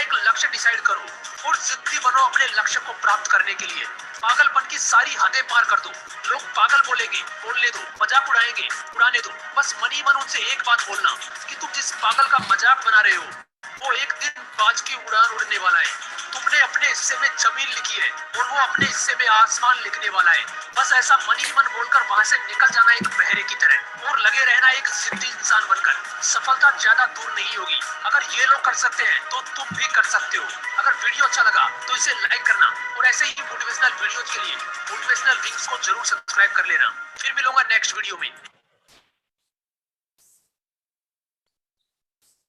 एक लक्ष्य डिसाइड करो और जिद्दी बनो अपने लक्ष्य को प्राप्त करने के लिए। पागलपन की सारी हदें पार कर दो। लोग पागल बोलेंगे, बोलने दो, मजाक उड़ाएंगे, उड़ाने दो। बस मन ही मन उनसे एक बात बोलना कि तुम जिस पागल का मजाक बना रहे हो वो एक दिन बाज की उड़ान उड़ने वाला है। तुमने अपने हिस्से में जमीन लिखी है और वो अपने हिस्से में आसमान लिखने वाला है। बस ऐसा मन ही मन बोलकर वहां से निकल जाना एक बहरे की तरह और लगे रहना एक जिद्दी इंसान बनकर। सफलता ज्यादा दूर नहीं होगी। अगर ये लोग कर सकते हैं तो तुम भी कर सकते हो। अगर वीडियो अच्छा लगा तो इसे लाइक करना और ऐसे ही मोटिवेशनल वीडियोज के लिए मोटिवेशनल विंग्स को जरूर सब्सक्राइब कर लेना। फिर मिलूंगा नेक्स्ट वीडियो में।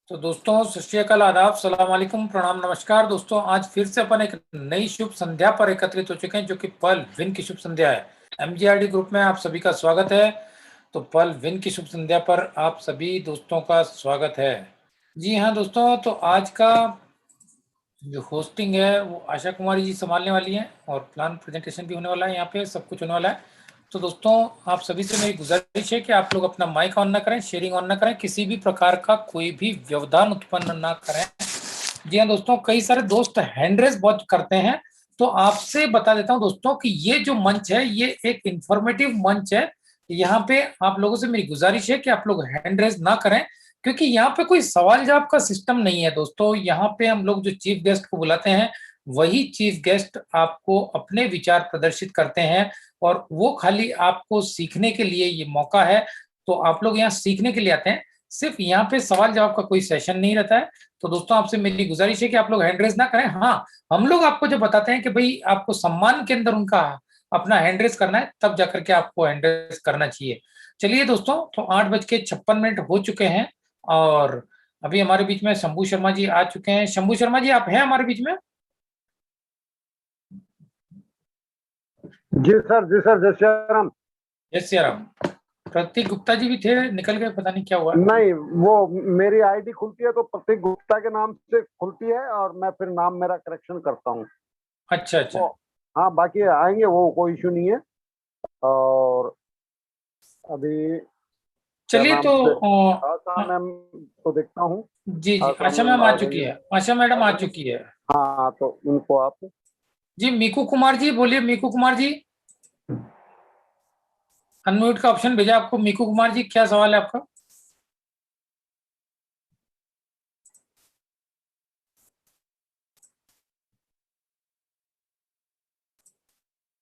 तो दोस्तों सत श्री अकाल, आदाब, सलाम वालेकुम, प्रणाम, नमस्कार। दोस्तों आज फिर से अपन एक नई शुभ संध्या पर एकत्रित हो चुके हैं जो कि पल विन की शुभ संध्या है। एमजीआरडी ग्रुप में आप सभी का स्वागत है। तो पल विन की शुभ संध्या पर आप सभी दोस्तों का स्वागत है। जी हाँ दोस्तों, तो आज का जो होस्टिंग है वो आशा कुमारी जी संभालने वाली हैं और प्लान प्रेजेंटेशन भी होने वाला है, यहाँ पे सब कुछ होने वाला है। तो दोस्तों आप सभी से मेरी गुजारिश है कि आप लोग अपना माइक ऑन ना करें, शेयरिंग ऑन ना करें, किसी भी प्रकार का कोई भी व्यवधान उत्पन्न ना करें। जी हाँ दोस्तों, कई सारे दोस्त हैंड रेज बहुत करते हैं, तो आपसे बता देता हूँ दोस्तों कि ये जो मंच है ये एक इंफॉर्मेटिव मंच है। यहाँ पे आप लोगों से मेरी गुजारिश है कि आप लोग हैंड रेज ना करें, क्योंकि यहाँ पे कोई सवाल जवाब का सिस्टम नहीं है दोस्तों। यहाँ पे हम लोग जो चीफ गेस्ट को बुलाते हैं वही चीफ गेस्ट आपको अपने विचार प्रदर्शित करते हैं और वो खाली आपको सीखने के लिए ये मौका है। तो आप लोग यहाँ सीखने के लिए आते हैं, सिर्फ यहाँ पे सवाल जवाब का कोई सेशन नहीं रहता है। तो दोस्तों आपसे मेरी गुजारिश है कि आप लोग हैंड रेज ना करें। हाँ, हम लोग आपको जो बताते हैं कि भाई आपको सम्मान के अंदर उनका अपना हैंड रेज करना है, तब जाकर के आपको हैंड रेज करना चाहिए। चलिए दोस्तों, तो 8:56 हो चुके हैं और अभी हमारे बीच में शंभू शर्मा जी आ चुके हैं। शंभू शर्मा जी आप हैं हमारे बीच में? जी सर, जय श्री राम। जय श्री राम। प्रतीक गुप्ता जी भी थे, निकल गए, पता नहीं क्या हुआ। नहीं, वो मेरी आईडी खुलती है तो प्रतीक गुप्ता के नाम से खुलती है और मैं फिर नाम मेरा करेक्शन करता हूँ। अच्छा अच्छा। तो हाँ, बाकी आएंगे, वो कोई इशू नहीं है। और अभी चलिए तो आशा मैम को देखता हूँ। जी जी, आशा मैम आ चुकी है, आशा मैडम आ चुकी है। हाँ, तो उनको आप जी मीकू कुमार जी बोलिए। मीकू कुमार जी, अनम्यूट का ऑप्शन भेजा आपको। मीकू कुमार जी क्या सवाल है आपका?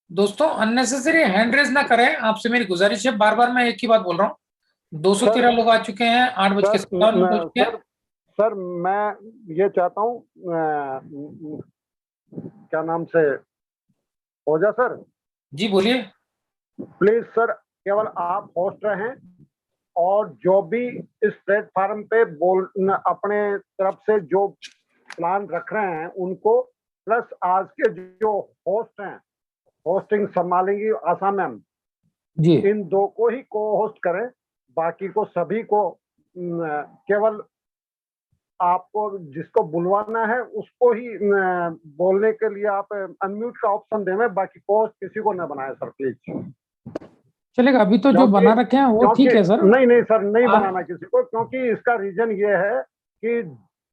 दोस्तों अननेसेसरी हैंड रेज ना करें, आपसे मेरी गुजारिश है। बार बार मैं एक ही बात बोल रहा हूँ। 213 लोग आ चुके हैं, 8:57 हो चुके हैं। सर मैं ये चाहता हूँ, क्या नाम से ओझा सर। जी बोलिए। प्लीज सर, केवल आप होस्ट रहें और जो भी इस प्लेटफॉर्म पे अपने तरफ से जो प्लान रख रहे हैं उनको, प्लस आज के जो होस्ट हैं, होस्टिंग संभालेंगी आशा मैम जी, इन दो को ही को होस्ट करें। बाकी को सभी को केवल आपको जिसको बुलवाना है उसको ही बोलने के लिए आप अनम्यूट का ऑप्शन दें। बाकी को किसी को न बनाए सर, प्लीज। चलेगा। अभी तो जो बना रखे हैं वो ठीक है सर। नहीं सर, नहीं बनाना किसी को, क्योंकि इसका रीजन ये है कि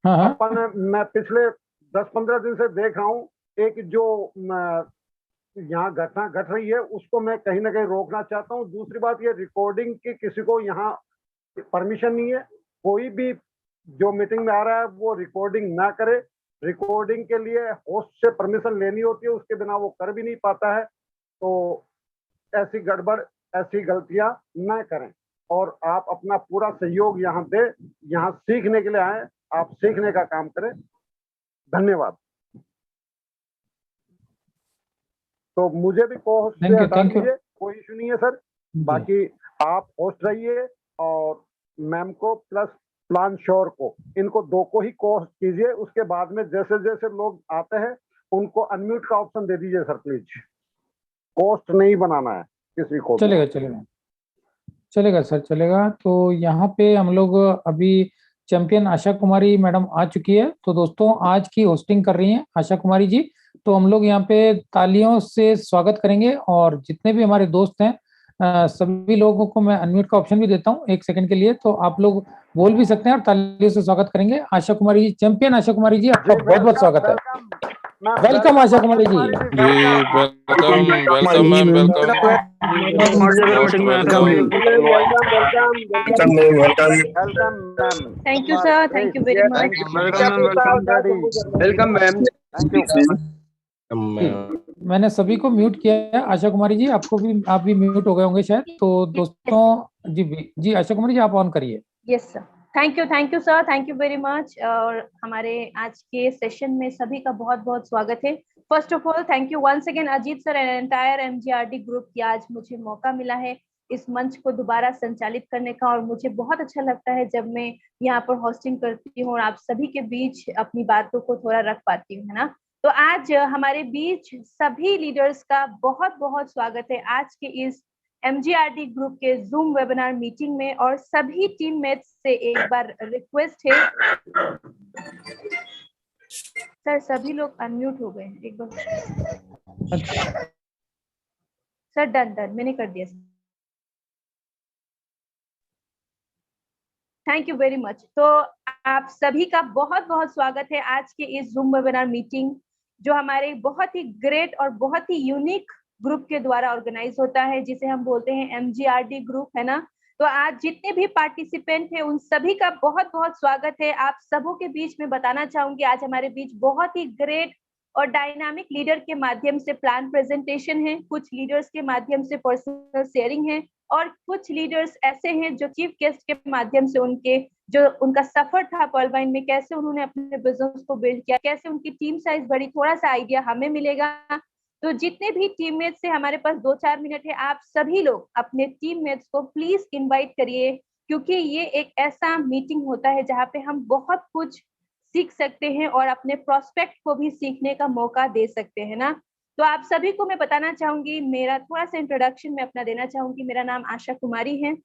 मैं पिछले 10-15 दिन से देख रहा हूँ एक जो यहाँ घटना घट रही है उसको मैं कहीं ना कहीं रोकना चाहता हूँ। दूसरी बात, ये रिकॉर्डिंग की किसी को यहाँ परमिशन नहीं है। कोई भी जो मीटिंग में आ रहा है वो रिकॉर्डिंग ना करे। रिकॉर्डिंग के लिए होस्ट से परमिशन लेनी होती है, उसके बिना वो कर भी नहीं पाता है। तो ऐसी गड़बड़, ऐसी गलतियां ना करें और आप अपना पूरा सहयोग यहाँ दे। यहाँ सीखने के लिए आए, आप सीखने का काम करें। धन्यवाद। तो मुझे भी को होस्ट से हटा दीजिए, कोई इशू नहीं है सर। बाकी आप होस्ट रहिए और मैम को प्लस प्लान श्योर को, इनको दो को ही को होस्ट कीजिए। उसके बाद में जैसे जैसे लोग आते हैं उनको अनम्यूट का ऑप्शन दे दीजिए सर, प्लीज। होस्ट नहीं बनाना है किसी को। चलेगा चलेगा सर, चलेगा। तो यहाँ पे हम लोग अभी चैंपियन आशा कुमारी मैडम आ चुकी है। तो दोस्तों आज की होस्टिंग कर रही हैं आशा कुमारी जी। तो हम लोग यहाँ पे तालियों से स्वागत करेंगे और जितने भी हमारे दोस्त हैं सभी लोगों को मैं अनम्यूट का ऑप्शन भी देता हूँ 1 सेकंड के लिए, तो आप लोग बोल भी सकते हैं और तालियों से स्वागत करेंगे। आशा कुमारी जी, चैंपियन आशा कुमारी जी, आपका बहुत बहुत स्वागत है। Welcome Asha Kumari ji. Welcome ma'am, welcome. Thank you sir, thank you very much. Welcome ma'am. मैंने सभी को म्यूट किया है। आशा कुमारी जी, आपको भी, आप भी म्यूट हो गए होंगे शायद। तो दोस्तों जी आशा कुमारी जी, आप ऑन करिए। Yes sir, thank you sir, thank you very much. और हमारे आज के सेशन में सभी का बहुत बहुत स्वागत है। First of all thank you once again Ajit sir and entire MGRD group की आज मुझे मौका मिला है इस मंच को दोबारा संचालित करने का, और मुझे बहुत अच्छा लगता है जब मैं यहाँ पर होस्टिंग करती हूँ और आप सभी के बीच अपनी बातों को थोड़ा रख पाती हूँ, है ना। तो आज हमारे बीच सभी लीडर्स का बहुत बहुत स्वागत है आज के इस एमजीआरडी ग्रुप के जूम वेबिनार मीटिंग में। और सभी टीममेट्स से एक बार रिक्वेस्ट है, सर सभी लोग अनम्यूट हो गए हैं एक बार। सर डन मैंने कर दिया। Thank you very much. तो आप सभी का बहुत बहुत स्वागत है आज के इस जूम वेबिनार मीटिंग, जो हमारे बहुत ही ग्रेट और बहुत ही यूनिक ग्रुप के द्वारा ऑर्गेनाइज होता है, जिसे हम बोलते हैं एमजीआरडी ग्रुप, है ना। तो आज जितने भी पार्टिसिपेंट हैं उन सभी का बहुत बहुत स्वागत है। आप सबों के बीच में बताना चाहूंगी आज हमारे बीच बहुत ही ग्रेट और डायनामिक लीडर के माध्यम से प्लान प्रेजेंटेशन है, कुछ लीडर्स के माध्यम से पर्सनल शेयरिंग है, और कुछ लीडर्स ऐसे हैं जो चीफ गेस्ट के माध्यम से उनका सफर था पर्ल वाइन में, कैसे उन्होंने अपने बिजनेस को बिल्ड किया, कैसे उनकी टीम साइज बढ़ी, थोड़ा सा आइडिया हमें मिलेगा। तो जितने भी टीममेट्स से हमारे पास 2-4 मिनट है, आप सभी लोग अपने टीममेट्स को प्लीज इनवाइट करिए, क्योंकि ये एक ऐसा मीटिंग होता है जहाँ पे हम बहुत कुछ सीख सकते हैं और अपने प्रोस्पेक्ट को भी सीखने का मौका दे सकते हैं ना। तो आप सभी को मैं बताना चाहूंगी, मेरा थोड़ा सा इंट्रोडक्शन मैं अपना देना चाहूंगी। मेरा नाम आशा कुमारी है,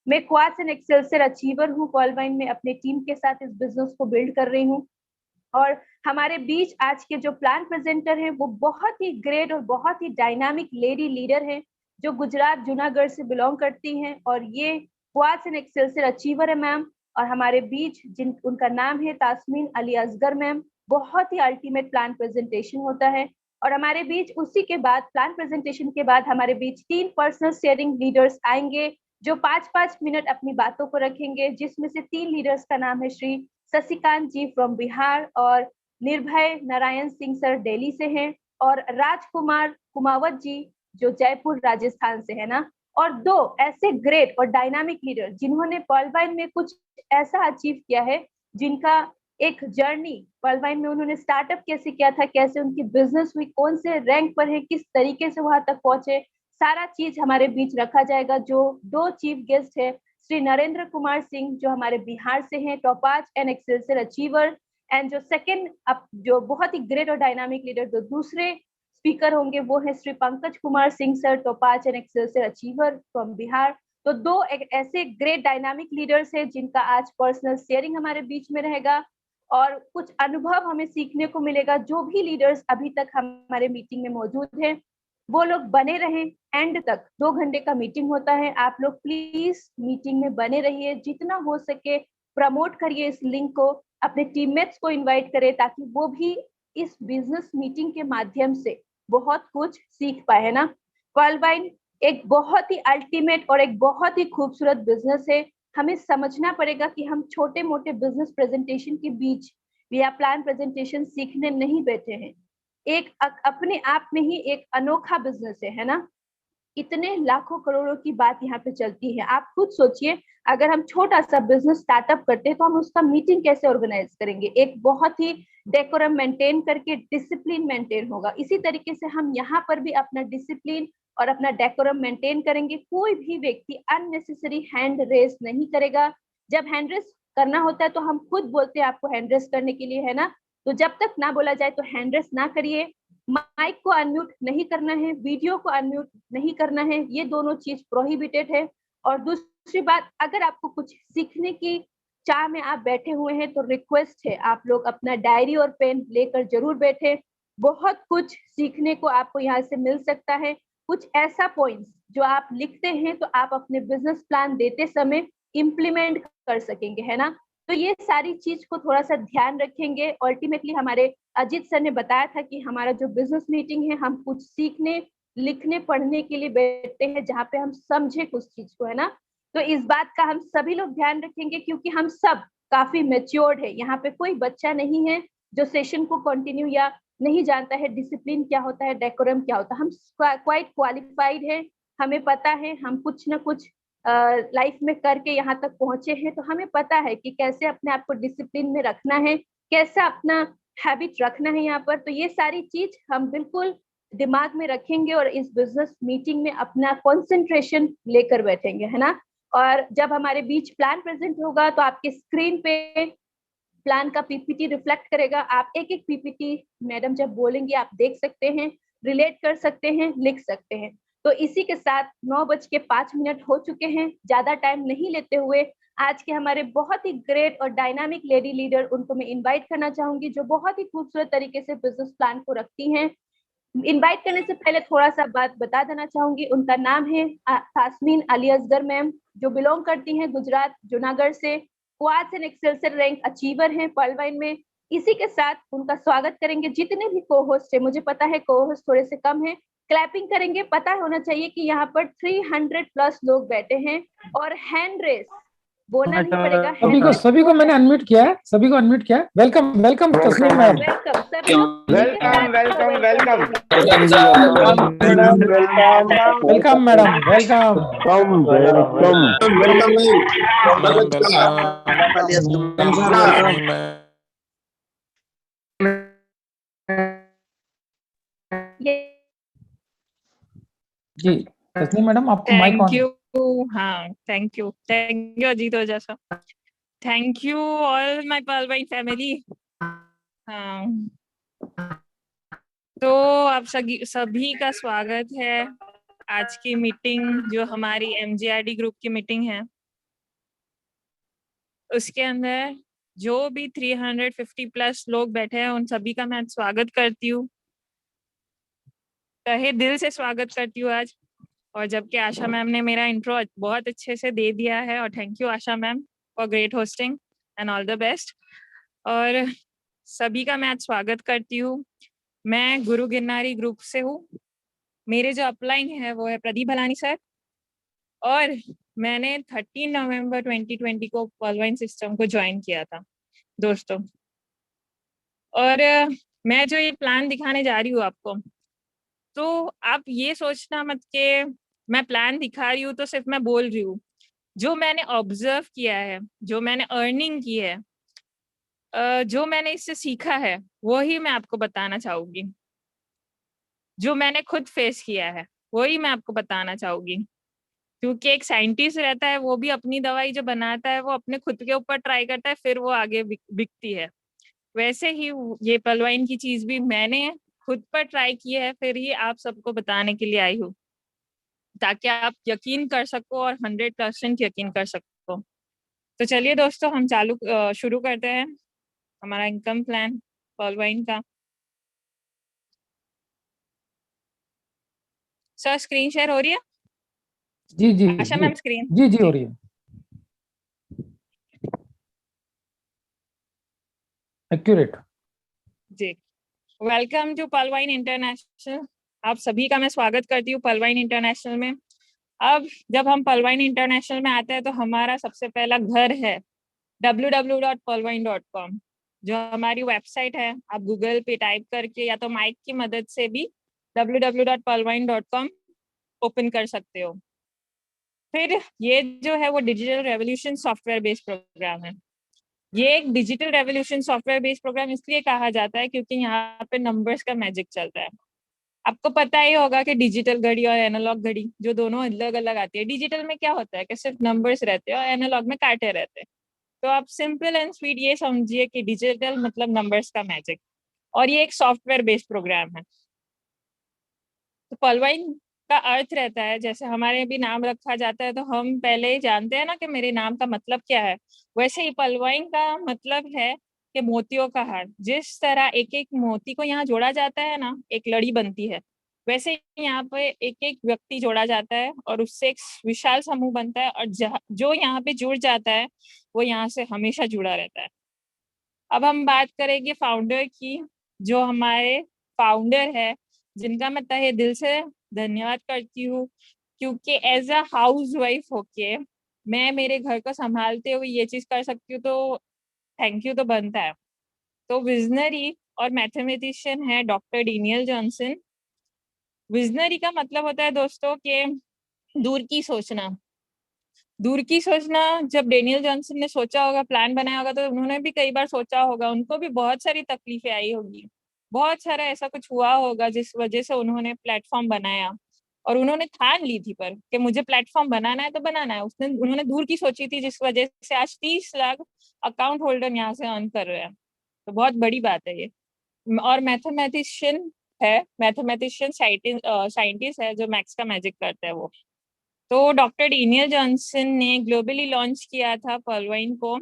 मैं क्वार्ट्ज एंड एक्सेलसियर अचीवर हूँ। पर्ल वाइन में अपने टीम के साथ इस बिजनेस को बिल्ड कर रही हूँ। और हमारे बीच आज के जो प्लान प्रेजेंटर हैं वो बहुत ही ग्रेट और बहुत ही डायनामिक लेडी लीडर हैं, जो गुजरात जूनागढ़ से बिलोंग करती हैं, और ये क्वार्ट्ज एंड एक्सेलसियर अचीवर है मैम। और हमारे बीच उनका नाम है तास्मीन अली असगर मैम। बहुत ही अल्टीमेट प्लान प्रेजेंटेशन होता है। और हमारे बीच उसी के बाद, प्लान प्रेजेंटेशन के बाद, हमारे बीच 3 पर्सनल शेयरिंग लीडर्स आएंगे जो 5-5 मिनट अपनी बातों को रखेंगे, जिसमें से 3 लीडर्स का नाम है श्री शशिकांत जी फ्रॉम बिहार, और निर्भय नारायण सिंह सर दिल्ली से हैं, और राजकुमार कुमावत जी जो जयपुर राजस्थान से है ना। और 2 ऐसे ग्रेट और डायनामिक लीडर जिन्होंने पर्ल वाइन में कुछ ऐसा अचीव किया है, जिनका एक जर्नी पर्ल वाइन में उन्होंने स्टार्टअप कैसे किया था, कैसे उनकी बिजनेस हुई, कौन से रैंक पर है, किस तरीके से वहां तक पहुंचे, सारा चीज हमारे बीच रखा जाएगा। जो 2 चीफ गेस्ट है, श्री नरेंद्र कुमार सिंह जो हमारे बिहार से हैं, topaz and excelsior achiever, and जो सेकंड जो बहुत ही ग्रेट और डायनामिक लीडर जो दूसरे स्पीकर होंगे वो है Shri Pankaj Kumar Singh sir, topaz and excelsior achiever from Bihar. तो 2 ऐसे ग्रेट डायनामिक लीडर्स हैं जिनका आज पर्सनल शेयरिंग हमारे बीच में रहेगा, और कुछ अनुभव हमें सीखने को मिलेगा। जो भी लीडर्स अभी तक हमारे मीटिंग में मौजूद हैं वो लोग बने रहें एंड तक। 2 घंटे का मीटिंग होता है, आप लोग प्लीज मीटिंग में बने रहिए, जितना हो सके प्रमोट करिए इस लिंक को, अपने टीममेट्स को इनवाइट करें ताकि वो भी इस बिजनेस मीटिंग के माध्यम से बहुत कुछ सीख पाए, है ना। पर्ल वाइन एक बहुत ही अल्टीमेट और एक बहुत ही खूबसूरत बिजनेस है। हमें समझना पड़ेगा कि हम छोटे मोटे बिजनेस प्रेजेंटेशन के बीच या प्लान प्रेजेंटेशन सीखने नहीं बैठे हैं, एक अपने आप में ही एक अनोखा बिजनेस है ना। इतने लाखों करोड़ों की बात यहाँ पे चलती है। आप खुद सोचिए, अगर हम छोटा सा बिजनेस स्टार्टअप करते हैं तो हम उसका मीटिंग कैसे ऑर्गेनाइज करेंगे, एक बहुत ही डेकोरम मेंटेन करके डिसिप्लिन मेंटेन होगा। इसी तरीके से हम यहाँ पर भी अपना डिसिप्लिन और अपना डेकोरम मेंटेन करेंगे। कोई भी व्यक्ति अननेसेसरी हैंड रेस नहीं करेगा। जब हैंड रेस करना होता है तो हम खुद बोलते हैं आपको हैंड रेस करने के लिए, है ना। तो जब तक ना बोला जाए तो हैंड रेस ना करिए। माइक को अनम्यूट नहीं करना है, वीडियो को अनम्यूट नहीं करना है, ये दोनों चीज प्रोहिबिटेड है। और दूसरी बात, अगर आपको कुछ सीखने की चाह में आप बैठे हुए हैं तो रिक्वेस्ट है आप लोग अपना डायरी और पेन लेकर जरूर बैठे। बहुत कुछ सीखने को आपको यहाँ से मिल सकता है। कुछ ऐसा पॉइंट्स जो आप लिखते हैं तो आप अपने बिजनेस प्लान देते समय इम्प्लीमेंट कर सकेंगे, है ना। तो ये सारी चीज को थोड़ा सा ध्यान रखेंगे। अल्टीमेटली हमारे अजीत सर ने बताया था कि हमारा जो बिजनेस मीटिंग है, हम कुछ सीखने लिखने पढ़ने के लिए बैठते हैं जहाँ पे हम समझे कुछ चीज को, है ना। तो इस बात का हम सभी लोग ध्यान रखेंगे क्योंकि हम सब काफी मेच्योर्ड है, यहाँ पे कोई बच्चा नहीं है जो सेशन को कंटिन्यू या नहीं जानता है डिसिप्लिन क्या होता है, डेकोरम क्या होता है। हम क्वाइट क्वालिफाइड है, हमें पता है, हम कुछ ना कुछ लाइफ में करके यहाँ तक पहुंचे हैं, तो हमें पता है कि कैसे अपने आप को डिसिप्लिन में रखना है, कैसा अपना हैबिट रखना है यहाँ पर। तो ये सारी चीज हम बिल्कुल दिमाग में रखेंगे और इस बिजनेस मीटिंग में अपना कंसंट्रेशन लेकर बैठेंगे, है ना। और जब हमारे बीच प्लान प्रेजेंट होगा तो आपके स्क्रीन पे प्लान का पीपीटी रिफ्लेक्ट करेगा। आप एक एक पीपीटी मैडम जब बोलेंगी आप देख सकते हैं, रिलेट कर सकते हैं, लिख सकते हैं। तो इसी के साथ 9:05 हो चुके हैं। ज्यादा टाइम नहीं लेते हुए आज के हमारे बहुत ही ग्रेट और डायनामिक लेडी लीडर, उनको मैं इनवाइट करना चाहूंगी, जो बहुत ही खूबसूरत तरीके से बिजनेस प्लान को रखती हैं। इनवाइट करने से पहले थोड़ा सा बात बता देना चाहूंगी। उनका नाम है तास्मीन अली असगर मैम, जो बिलोंग करती हैं गुजरात जूनागढ़ से। Quads and excel rank achiever हैं पर्ल वाइन में। इसी के साथ उनका स्वागत करेंगे जितने भी को होस्ट है, मुझे पता है को होस्ट थोड़े से कम है, क्लैपिंग करेंगे। पता होना चाहिए कि यहाँ पर 300+ लोग बैठे हैं और हैंड रेस बोलना नहीं पड़ेगा। सभी को मैंने अनम्यूट किया है, सभी को अनम्यूट किया है। Welcome welcome Taslim ma'am. Welcome सभी लोग, welcome welcome welcome welcome madam, welcome ji. Taslim madam आपको माइक ऑन। हाँ, thank you Ajit Ojha sir. Thank you all my Pearlvine family. हाँ, तो आप सभी का स्वागत है आज की मीटिंग, जो हमारी एमजीआरडी ग्रुप की मीटिंग है। उसके अंदर जो भी 350+ लोग बैठे हैं उन सभी का मैं स्वागत करती हूँ, तहे दिल से स्वागत करती हूँ आज। और जबकि आशा मैम ने मेरा इंट्रो बहुत अच्छे से दे दिया है, और thank you Asha ma'am for great hosting and all the best. और सभी का मैं आज स्वागत करती हूँ। मैं गुरु गिरनारी ग्रुप से हूँ। मेरे जो अपलाइन है वो है प्रदीप भलानी सर, और मैंने 13 नवंबर 2020 को पर्ल वाइन सिस्टम को ज्वाइन किया था दोस्तों। और मैं जो ये प्लान दिखाने जा रही हूँ आपको, तो आप ये सोचना मत कि मैं प्लान दिखा रही हूँ तो सिर्फ मैं बोल रही हूँ। जो मैंने ऑब्जर्व किया है, जो मैंने अर्निंग की है, जो मैंने इससे सीखा है, वही मैं आपको बताना चाहूंगी। जो मैंने खुद फेस किया है वही मैं आपको बताना चाहूंगी। क्योंकि एक साइंटिस्ट रहता है, वो भी अपनी दवाई जो बनाता है वो अपने खुद के ऊपर ट्राई करता है, फिर वो आगे बिकती है। वैसे ही ये पर्ल वाइन की चीज भी मैंने खुद पर ट्राई की है, फिर ही आप सबको बताने के लिए आई हूँ, ताकि आप यकीन कर सको और 100% यकीन कर सको। तो चलिए दोस्तों, हम शुरू करते हैं हमारा इनकम प्लान पर्ल वाइन का। सर स्क्रीन शेयर हो रही है? जी जी आशा मैम स्क्रीन जी जी हो रही है। एक्यूरेट जी। Welcome to Pearlvine international. आप सभी का मैं स्वागत करती हूँ पर्ल वाइन इंटरनेशनल में। अब जब हम पर्ल वाइन इंटरनेशनल में आते हैं तो हमारा सबसे पहला घर है www.pearlwine.com, जो हमारी वेबसाइट है। आप गूगल पे टाइप करके या तो माइक की मदद से भी www.pearlwine.com ओपन कर सकते हो। फिर ये जो है वो digital revolution software based program है। ये एक digital revolution software based program इसलिए कहा जाता है क्योंकि यहाँ पे नंबर्स का मैजिक चलता है। आपको पता ही होगा कि डिजिटल घड़ी और एनालॉग घड़ी जो दोनों अलग अलग आती है, डिजिटल में क्या होता है कि सिर्फ नंबर्स रहते हैं और एनालॉग में कांटे रहते हैं। तो आप सिंपल एंड स्वीट ये समझिए कि डिजिटल मतलब नंबर्स का मैजिक, और ये एक सॉफ्टवेयर बेस्ड प्रोग्राम है। तो पर्ल वाइन का अर्थ रहता है, जैसे हमारे भी नाम रखा जाता है तो हम पहले ही जानते हैं ना कि मेरे नाम का मतलब क्या है, वैसे ही पर्ल वाइन का मतलब है कि मोतियों का हार। जिस तरह एक एक मोती को यहाँ जोड़ा जाता है ना, एक लड़ी बनती है, वैसे यहाँ पे एक एक व्यक्ति जोड़ा जाता है और उससे एक विशाल समूह बनता है, और जो यहाँ पे जुड़ जाता है वो यहाँ से हमेशा जुड़ा रहता है। अब हम बात करेंगे फाउंडर की। जो हमारे फाउंडर है, जिनका मैं तहे दिल से धन्यवाद करती हूँ, क्योंकि एज अ हाउस वाइफ होके मैं मेरे घर को संभालते हुए ये चीज कर सकती हूँ, तो थैंक यू तो बनता है। तो विजनरी और मैथमेटिशियन है डॉक्टर डेनियल जॉनसन। विजनरी का मतलब होता है दोस्तों कि दूर की सोचना। दूर की सोचना, जब डेनियल जॉनसन ने सोचा होगा, प्लान बनाया होगा, तो उन्होंने भी कई बार सोचा होगा, उनको भी बहुत सारी तकलीफें आई होगी, बहुत सारा ऐसा कुछ हुआ होगा जिस वजह से उन्होंने प्लेटफॉर्म बनाया, और उन्होंने ठान ली थी पर कि मुझे प्लेटफॉर्म बनाना है तो बनाना है। उन्होंने दूर की सोची थी, जिस वजह से आज 30 लाख अकाउंट होल्डर यहाँ से अर्न कर रहे हैं। तो बहुत बड़ी बात है ये। और मैथमेटिशियन है, मैथमेटिशियन साइंटिस्ट है जो मैथ्स का मैजिक करता है वो। तो डॉक्टर डेनियल जॉनसन ने ग्लोबली लॉन्च किया था पर्लवाइन को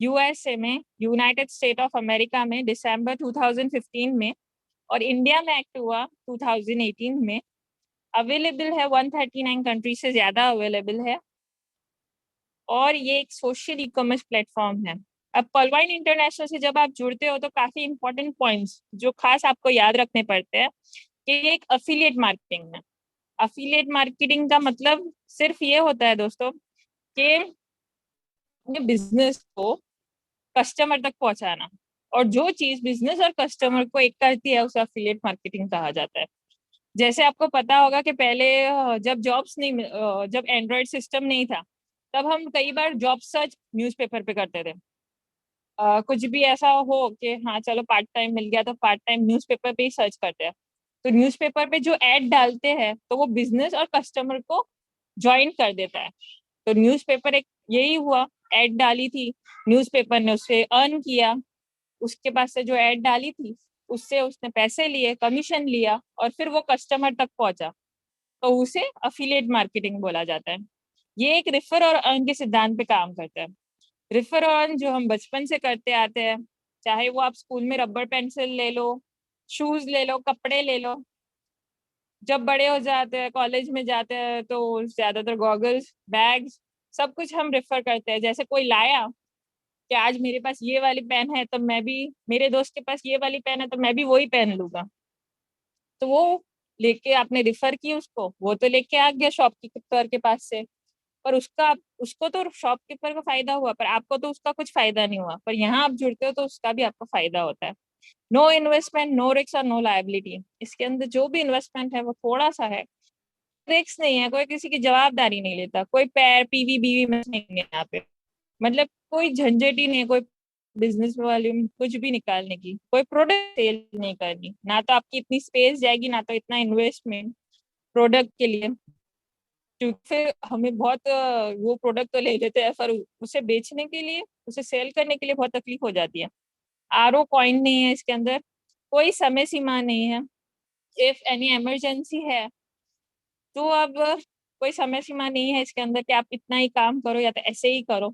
यूएसए में, यूनाइटेड स्टेट ऑफ अमेरिका में दिसंबर 2015 में, और इंडिया में एक्ट हुआ 2018 में। अवेलेबल है 139 कंट्री से ज्यादा अवेलेबल है, और ये एक सोशल ई कॉमर्स प्लेटफॉर्म है। अब पर्लवाइन इंटरनेशनल से जब आप जुड़ते हो तो काफी इंपॉर्टेंट पॉइंट्स जो खास आपको याद रखने पड़ते हैं कि ये एक अफिलिएट मार्केटिंग है। अफिलिएट मार्केटिंग का मतलब सिर्फ ये होता है दोस्तों कि बिजनेस को कस्टमर तक पहुंचाना, और जो चीज बिजनेस और कस्टमर को एक करती है उसे अफिलिएट मार्केटिंग कहा जाता है। जैसे आपको पता होगा कि पहले जब जब एंड्रॉयड सिस्टम नहीं था, तब हम कई बार जॉब सर्च न्यूज़पेपर पे करते थे। कुछ भी ऐसा हो कि हाँ चलो पार्ट टाइम मिल गया, तो पार्ट टाइम न्यूज़पेपर पे ही सर्च करते हैं। तो न्यूज़पेपर पे जो एड डालते हैं तो वो बिजनेस और कस्टमर को ज्वाइन कर देता है। तो न्यूज़पेपर एक यही हुआ, एड डाली थी, न्यूज़पेपर ने उससे अर्न किया, उसके पास से जो एड डाली थी उससे उसने पैसे लिए, कमीशन लिया, और फिर वो कस्टमर तक पहुंचा, तो उसे अफिलिएट मार्केटिंग बोला जाता है। ये एक रेफर और अर्न के सिद्धांत पे काम करता है। रेफर और अर्न जो हम बचपन से करते आते हैं, चाहे वो आप स्कूल में रबर पेंसिल ले लो, शूज ले लो, कपड़े ले लो, जब बड़े हो जाते हैं कॉलेज में जाते हैं तो ज्यादातर गॉगल्स, बैग्स, सब कुछ हम रेफर करते हैं। जैसे कोई लाया कि आज मेरे पास ये वाली पेन है तो मैं भी, मेरे दोस्त के पास ये वाली पेन है तो मैं भी वही पेन लूंगा, तो वो लेके आपने रेफर की उसको, वो तो लेके आ गया शॉपकीपर के पास से, पर उसको तो शॉपकीपर को फायदा हुआ, पर आपको तो उसका कुछ फायदा नहीं हुआ। पर यहाँ आप जुड़ते हो तो उसका भी आपको फायदा होता है। नो इन्वेस्टमेंट, नो रिस्क और नो लायबिलिटी। इसके अंदर जो भी इन्वेस्टमेंट है वो थोड़ा सा है, रिस्क नहीं है, कोई किसी की जवाबदारी नहीं लेता, कोई पैर पीवी बीवी में नहीं है यहाँ पे, मतलब कोई झंझट ही नहीं है, कोई बिजनेस वॉल्यूम कुछ भी निकालने की, कोई प्रोडक्ट सेल नहीं करनी, ना तो आपकी इतनी स्पेस जाएगी, ना तो इतना इन्वेस्टमेंट प्रोडक्ट के लिए, क्योंकि फिर हमें बहुत वो प्रोडक्ट तो ले लेते हैं, पर उसे बेचने के लिए, उसे सेल करने के लिए बहुत तकलीफ हो जाती है। आरओ कॉइन नहीं है इसके अंदर, कोई समय सीमा नहीं है, इफ एनी इमरजेंसी है तो अब कोई समय सीमा नहीं है इसके अंदर कि आप इतना ही काम करो या तो ऐसे ही करो।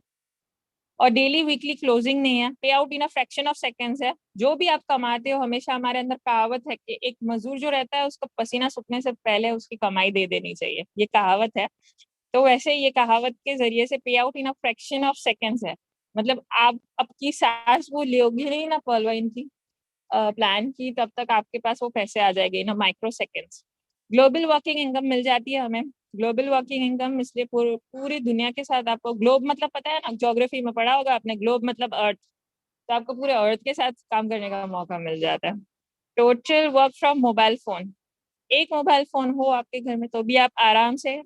और डेली वीकली क्लोजिंग नहीं है, पे out in a fraction of seconds है। जो भी आप कमाते हो, हमेशा हमारे अंदर कहावत है कि एक मजदूर जो रहता है उसको पसीना सूखने से पहले उसकी कमाई दे देनी चाहिए, ये कहावत है। तो वैसे ये कहावत के जरिए से पे out in a fraction of seconds है, मतलब आप आपकी सांस वो लोगी नहीं ना पर्लवाइन की प्लान की, तब तक आपके पास वो पैसे आ जाएंगे in a microseconds. Global working income मिल जाती है हमें। ग्लोबल वर्किंग इनकम इसलिए पूरी दुनिया के साथ, आपको ग्लोब मतलब पता है ना, ज्योग्राफी में पढ़ा होगा आपने, ग्लोब मतलब अर्थ, तो आपको पूरे अर्थ के साथ काम करने का मौका मिल जाता है। Total work from mobile phone, एक मोबाइल फोन हो आपके घर में तो भी आप आराम से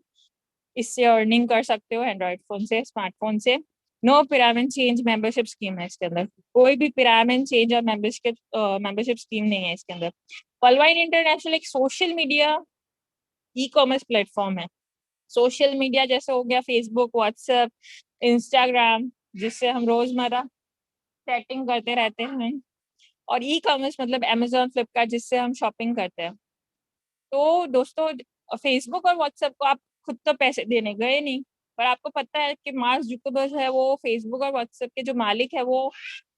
इससे अर्निंग कर सकते हो, एंड्रॉइड फोन से, स्मार्टफोन से। No pyramid change membership scheme है इसके अंदर, कोई भी पिरामिड चेंज और मेंबरशिप स्कीम नहीं है इसके अंदर। पर्लवाइन इंटरनेशनल एक social media e commerce platform है। सोशल मीडिया जैसे हो गया फेसबुक, व्हाट्सएप, इंस्टाग्राम, जिससे हम रोजमर्रा चैटिंग करते रहते हैं, और ई कॉमर्स मतलब अमेजोन, फ्लिपकार्ट, जिससे हम शॉपिंग करते हैं। तो दोस्तों फेसबुक और व्हाट्सएप को आप खुद तो पैसे देने गए नहीं, पर आपको पता है कि मार्क जुकरबर्ग है वो फेसबुक और व्हाट्सएप के जो मालिक है वो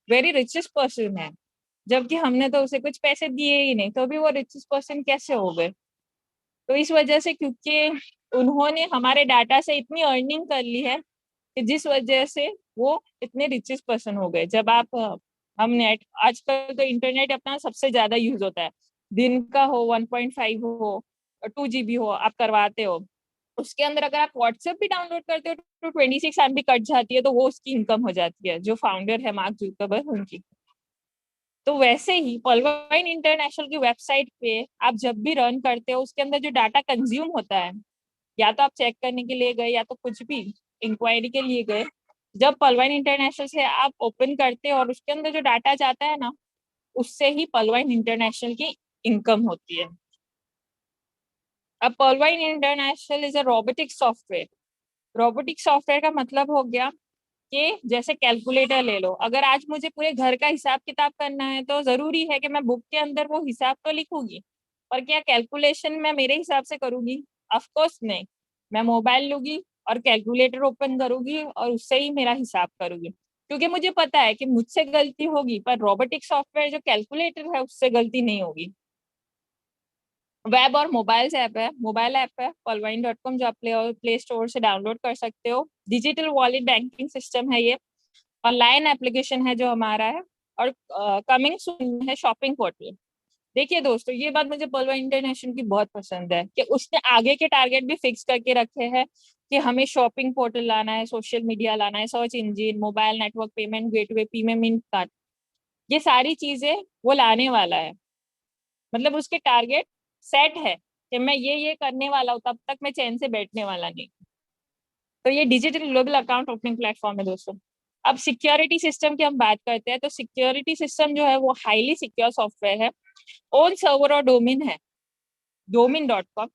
वेरी रिचेस्ट पर्सन है, जबकि हमने तो उसे कुछ पैसे दिए ही नहीं, तो भी वो रिचेस्ट पर्सन कैसे हो गए? तो इस वजह से, क्योंकि उन्होंने हमारे डाटा से इतनी अर्निंग कर ली है कि जिस वजह से वो इतने रिचेस्ट पर्सन हो गए। जब आप हम नेट, आजकल तो इंटरनेट अपना सबसे ज्यादा यूज होता है, दिन का हो 1.5 हो 2 GB हो आप करवाते हो, उसके अंदर अगर आप व्हाट्सएप भी डाउनलोड करते हो तो 26 MB कट जाती है, तो वो उसकी इनकम हो जाती है, जो फाउंडर है मार्क जुकरबर्ग उनकी। तो वैसे ही पॉलवाइन इंटरनेशनल की वेबसाइट पे आप जब भी रन करते हो, उसके अंदर जो डाटा कंज्यूम होता है, या तो आप चेक करने के लिए गए या तो कुछ भी इंक्वायरी के लिए गए, जब पॉलवाइन इंटरनेशनल से आप ओपन करते हो और उसके अंदर जो डाटा जाता है ना, उससे ही पॉलवाइन इंटरनेशनल की इनकम होती है। अब Pearlvine international is a robotic software. Robotic software का मतलब हो गया कि जैसे कैलकुलेटर ले लो, अगर आज मुझे पूरे घर का हिसाब किताब करना है तो जरूरी है कि मैं बुक के अंदर वो हिसाब तो लिखूंगी, पर क्या कैलकुलेशन मैं मेरे हिसाब से करूंगी? ऑफ कोर्स नहीं। मैं मोबाइल लूंगी और कैलकुलेटर ओपन करूंगी और उससे ही मेरा हिसाब करूंगी, क्योंकि मुझे पता है कि मुझसे गलती होगी, पर रोबोटिक सॉफ्टवेयर जो कैलकुलेटर है उससे गलती नहीं होगी। वेब और मोबाइल ऐप है, मोबाइल ऐप है polvine.com, जो आप प्ले स्टोर से डाउनलोड कर सकते हो। डिजिटल वॉलेट बैंकिंग सिस्टम है ये, ऑनलाइन एप्लीकेशन है जो हमारा है, और कमिंग सून है शॉपिंग पोर्टल। देखिए दोस्तों, ये बात मुझे पॉलवाइन इंटरनेशनल की बहुत पसंद है कि उसने आगे के टारगेट भी फिक्स करके रखे हैं कि हमें शॉपिंग पोर्टल लाना है, सोशल मीडिया लाना है, search engine, mobile network, payment gateway, payment card, ये सारी चीजें वो लाने वाला है। मतलब उसके टारगेट सेट है कि मैं ये करने वाला हूँ, तब तक मैं चैन से बैठने वाला नहीं। तो ये digital global account opening platform है दोस्तों। अब सिक्योरिटी सिस्टम की हम बात करते हैं, तो सिक्योरिटी सिस्टम जो है वो हाईली सिक्योर सॉफ्टवेयर है। ओन सर्वर और डोमेन है domain.com।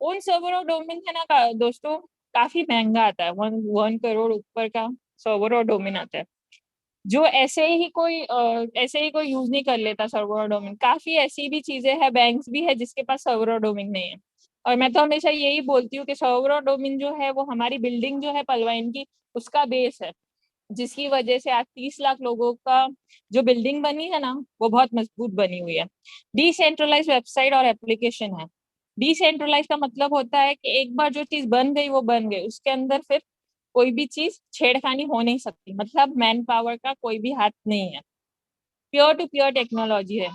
ओन सर्वर और डोमेन है ना दोस्तों, काफी महंगा आता है, 1 करोड़ ऊपर का सर्वर और डोमेन आता है, जो ऐसे ही कोई यूज नहीं कर लेता सर्वर और डोमेन। काफी ऐसी भी चीजें हैं, बैंक्स भी है जिसके पास सर्वर और डोमेन नहीं है। और मैं तो हमेशा यही बोलती हूँ कि सर्वर और डोमेन जो है वो हमारी बिल्डिंग जो है पॉलवाइन की, उसका बेस है, जिसकी वजह से आज 30 लाख लोगों का जो बिल्डिंग बनी है ना, वो बहुत मजबूत बनी हुई है। डिसेंट्रलाइज वेबसाइट और एप्लीकेशन है। डिसेंट्रलाइज का मतलब होता है कि एक बार जो चीज बन गई वो बन गई, उसके अंदर फिर कोई भी चीज छेड़खानी हो नहीं सकती, मतलब मैन पावर का कोई भी हाथ नहीं है। प्योर टू प्योर टेक्नोलॉजी है।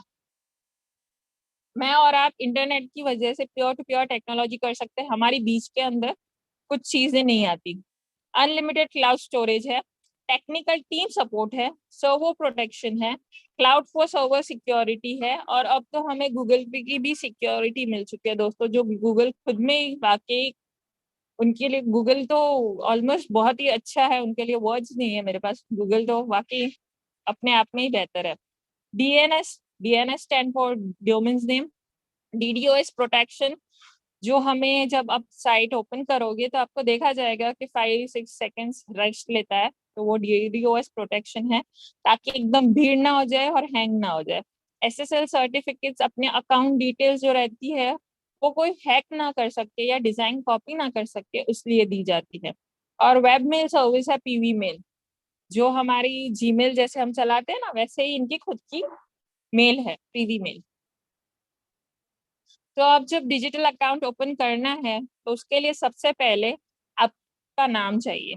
मैं और आप इंटरनेट की वजह से प्योर टू प्योर टेक्नोलॉजी कर सकते हैं, हमारी बीच के अंदर कुछ चीजें नहीं आती। अनलिमिटेड क्लाउड स्टोरेज है, टेक्निकल टीम सपोर्ट है, सर्वर प्रोटेक्शन है, क्लाउड फॉर सर्वर सिक्योरिटी है, और अब तो हमें गूगल पे की भी सिक्योरिटी मिल चुकी है दोस्तों, जो गूगल खुद में ही वाकई, उनके लिए गूगल तो ऑलमोस्ट बहुत ही अच्छा है, उनके लिए वर्ड्स नहीं है मेरे पास। गूगल तो वाकई अपने आप में ही बेहतर है। DNS stand for domains name. DDoS protection, जो हमें जब आप साइट ओपन करोगे तो आपको देखा जाएगा कि 5-6 सेकेंड्स रेस्ट लेता है, तो वो डीडोएस प्रोटेक्शन है, ताकि एकदम भीड़ ना हो जाए और हैंग ना हो जाए। एसएसएल सर्टिफिकेट्स, अपने अकाउंट डिटेल्स जो रहती है वो कोई हैक ना कर सके या डिजाइन कॉपी ना कर सके, इसलिए दी जाती है। और वेब मेल सर्विस है पीवी मेल, जो हमारी जीमेल जैसे हम चलाते हैं ना, वैसे ही इनकी खुद की मेल है, पीवी मेल। तो अब जब डिजिटल अकाउंट ओपन करना है तो उसके लिए सबसे पहले आपका नाम चाहिए,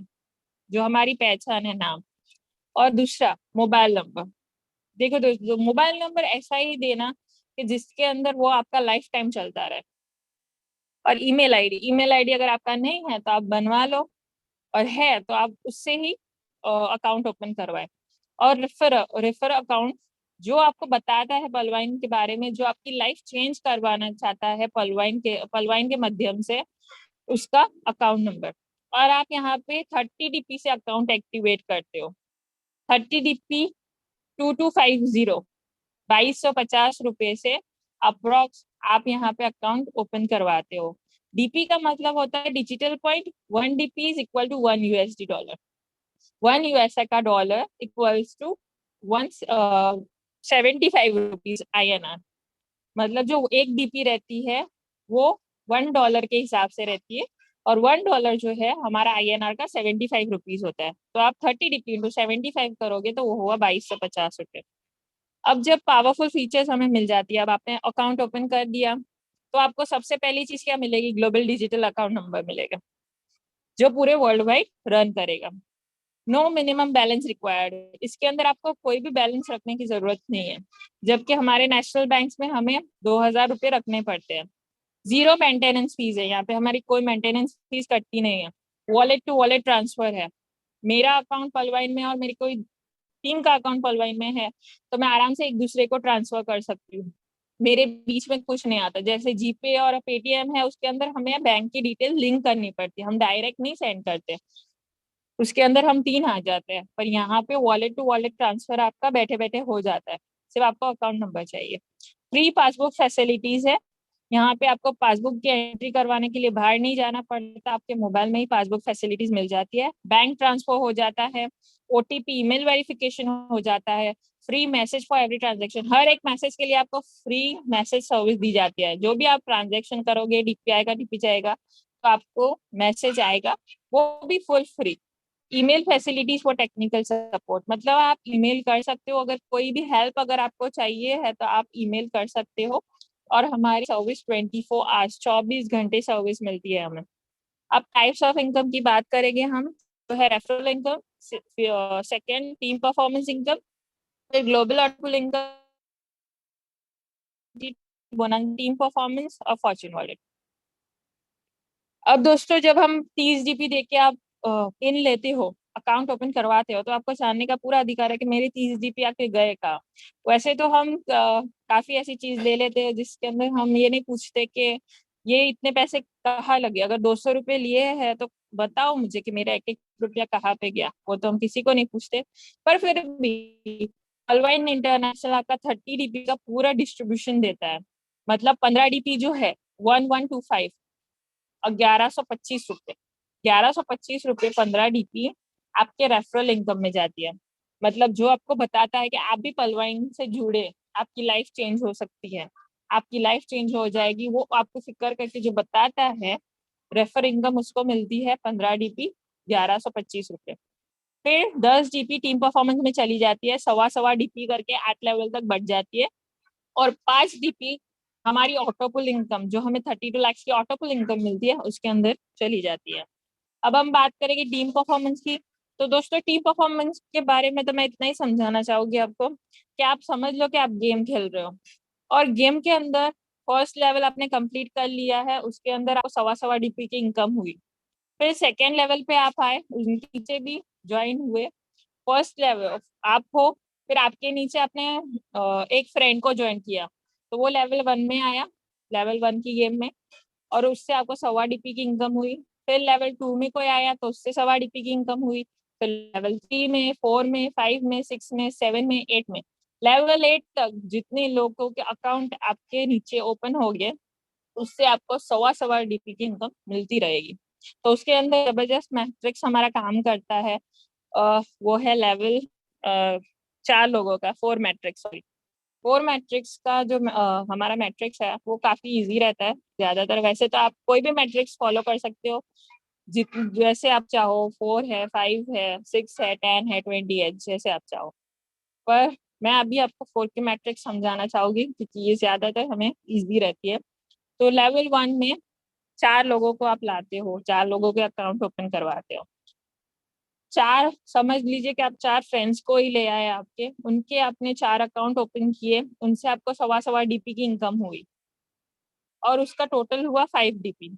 जो हमारी पहचान है, नाम। और दूसरा मोबाइल नंबर। देखो दोस्तों, मोबाइल नंबर ऐसा ही देना कि जिसके अंदर वो आपका लाइफ टाइम चलता रहे। और ईमेल आईडी अगर आपका नहीं है तो आप बनवा लो, और है तो आप उससे ही अकाउंट ओपन करवाए। और रेफर अकाउंट, जो आपको बताता है पॉलवाइन के बारे में, जो आपकी लाइफ चेंज करवाना चाहता है पॉलवाइन के माध्यम से, उसका अकाउंट नंबर। और आप यहाँ पे 30 DP से अकाउंट एक्टिवेट करते हो। 30 DP 2250 2250 रुपए से अप्रोक्स आप यहाँ पे अकाउंट ओपन करवाते हो। डीपी का मतलब होता है digital point. 1 DP is equal to 1 USD dollar. 1 USA का dollar equals to 175 rupees INR। मतलब जो 1 DP रहती है वो $1 के हिसाब से रहती है, और $1 जो है हमारा INR का 75 रुपीज होता है। तो आप 30 DP इंटू 75 करोगे तो वो हुआ 2250 रुपये। अब जब पावरफुल फीचर्स हमें मिल जाती है, अब आपने अकाउंट ओपन कर दिया, तो आपको सबसे पहली चीज क्या मिलेगी, ग्लोबल डिजिटल अकाउंट नंबर मिलेगा जो पूरे वर्ल्ड वाइड रन करेगा। नो मिनिमम बैलेंस रिक्वायर्ड, इसके अंदर आपको कोई भी बैलेंस रखने की जरूरत नहीं है, जबकि हमारे नेशनल बैंक्स में हमें 2,000 रुपये रखने पड़ते हैं। जीरो मेंटेनेंस फीस है, यहाँ पे हमारी कोई मेंटेनेंस फीस कटती नहीं है। वॉलेट टू वॉलेट ट्रांसफर है, मेरा अकाउंट पलवाइन में और मेरी कोई टीम का अकाउंट पलवाइन में है तो मैं आराम से एक दूसरे को ट्रांसफर कर सकती हूँ, मेरे बीच में कुछ नहीं आता। जैसे जीपे और पेटीएम है उसके अंदर हमें बैंक की डिटेल लिंक करनी पड़ती है, हम डायरेक्ट नहीं सेंड करते, उसके अंदर हम 3 आ जाते हैं। पर यहाँ पे वॉलेट टू वॉलेट ट्रांसफर आपका बैठे बैठे हो जाता है, सिर्फ आपको अकाउंट नंबर चाहिए। फ्री पासबुक फैसिलिटीज है, यहाँ पे आपको पासबुक की एंट्री करवाने के लिए बाहर नहीं जाना पड़ता, आपके मोबाइल में ही पासबुक फैसिलिटीज मिल जाती है। बैंक ट्रांसफर हो जाता है, ओटीपी ईमेल वेरिफिकेशन हो जाता है, free message for every transaction, हर एक मैसेज के लिए आपको फ्री मैसेज सर्विस दी जाती है। जो भी आप ट्रांजेक्शन करोगे, डीपी आएगा, डीपी जाएगा, तो आपको मैसेज आएगा, वो भी full free. Email facilities for technical support, मतलब आप ईमेल कर सकते हो, अगर कोई भी हेल्प अगर आपको चाहिए है तो आप ईमेल कर सकते हो। और हमारी सर्विस 24 आवर्स 24 घंटे सर्विस मिलती है हमें। अब टाइप्स ऑफ इनकम की बात करेंगे हम, तो है referral income, second team performance income, फिर global output income, team performance और फॉर्च्यून वॉलेट। अब दोस्तों जब हम 30 जीपी देके आप पिन लेते हो, अकाउंट ओपन करवाते हो, तो आपको जानने का पूरा अधिकार है कि मेरे 30 जीपी आके गए कहाँ। वैसे तो हम काफी ऐसी चीज ले लेते हैं जिसके अंदर हम ये नहीं पूछते कि ये इतने पैसे कहाँ लगे। अगर 200 रुपये लिए हैं तो बताओ मुझे कि मेरा 1-1 रुपया कहाँ पे गया, वो तो हम किसी को नहीं पूछते। पर फिर भी पलवाइन इंटरनेशनल आपका 30 डीपी का पूरा डिस्ट्रीब्यूशन देता है, मतलब 15 डीपी जो है 1125 और 1125 रुपये, 1125 रुपये 15 डीपी आपके रेफरल इनकम में जाती है। मतलब जो आपको बताता है कि आप भी पलवाइन से जुड़े, आपकी लाइफ चेंज हो सकती है, आपकी लाइफ चेंज हो जाएगी, वो आपको फिक्र करके जो बताता है, रेफर इनकम उसको मिलती है 15 डीपी 1125 रुपये। फिर 10 डीपी टीम परफॉर्मेंस में चली जाती है, 1.25 डीपी करके 8 लेवल तक बढ़ जाती है। और 5 डीपी हमारी ऑटोपुल इनकम, जो हमें 32 लाख की ऑटोपुल इनकम मिलती है, उसके अंदर चली जाती है। अब हम बात करेंगे टीम परफॉर्मेंस की, तो दोस्तों टीम परफॉर्मेंस के बारे में तो मैं इतना ही समझाना चाहूंगी आपको कि आप समझ लो कि आप गेम खेल रहे हो और गेम के अंदर फर्स्ट लेवल आपने कंप्लीट कर लिया है, उसके अंदर आपको 1.25 डीपी की इनकम हुई। फिर सेकेंड लेवल पे आप आए, उनके नीचे भी ज्वाइन हुए, फर्स्ट लेवल आप हो, फिर आपके नीचे आपने एक फ्रेंड को ज्वाइन किया तो वो लेवल 1 में आया, लेवल 1 की गेम में, और उससे आपको 1.25 डीपी की इनकम हुई। फिर लेवल 2 में कोई आया तो उससे 1.25 डीपी की इनकम हुई। फिर लेवल 3 में, 4 में, 5 में, 6 में, 7 में, 8 में, लेवल 8 तक जितने लोगों के अकाउंट आपके नीचे ओपन हो गए उससे आपको 1.25 डीपी की इनकम मिलती रहेगी। तो उसके अंदर जबरदस्त मैट्रिक्स हमारा काम करता है, वो है लेवल 4 लोगों का, 4 मैट्रिक्स, सॉरी 4 मैट्रिक्स का जो हमारा मैट्रिक्स है वो काफी इजी रहता है ज्यादातर। वैसे तो आप कोई भी मैट्रिक्स फॉलो कर सकते हो जैसे आप चाहो, 4 है, 5 है, 6 है, 10 है, 20 है, जैसे आप चाहो। पर मैं अभी आपको 4 की मैट्रिक्स समझाना चाहूंगी क्योंकि ये ज्यादातर हमें इजी रहती है। तो लेवल 1 में 4 लोगों को आप लाते हो, 4 लोगों के अकाउंट ओपन करवाते हो। 4 समझ लीजिए कि आप 4 फ्रेंड्स को ही ले आए आपके, उनके आपने 4 अकाउंट ओपन किए, उनसे आपको 1.25 डीपी की इनकम हुई और उसका टोटल हुआ 5 डीपी।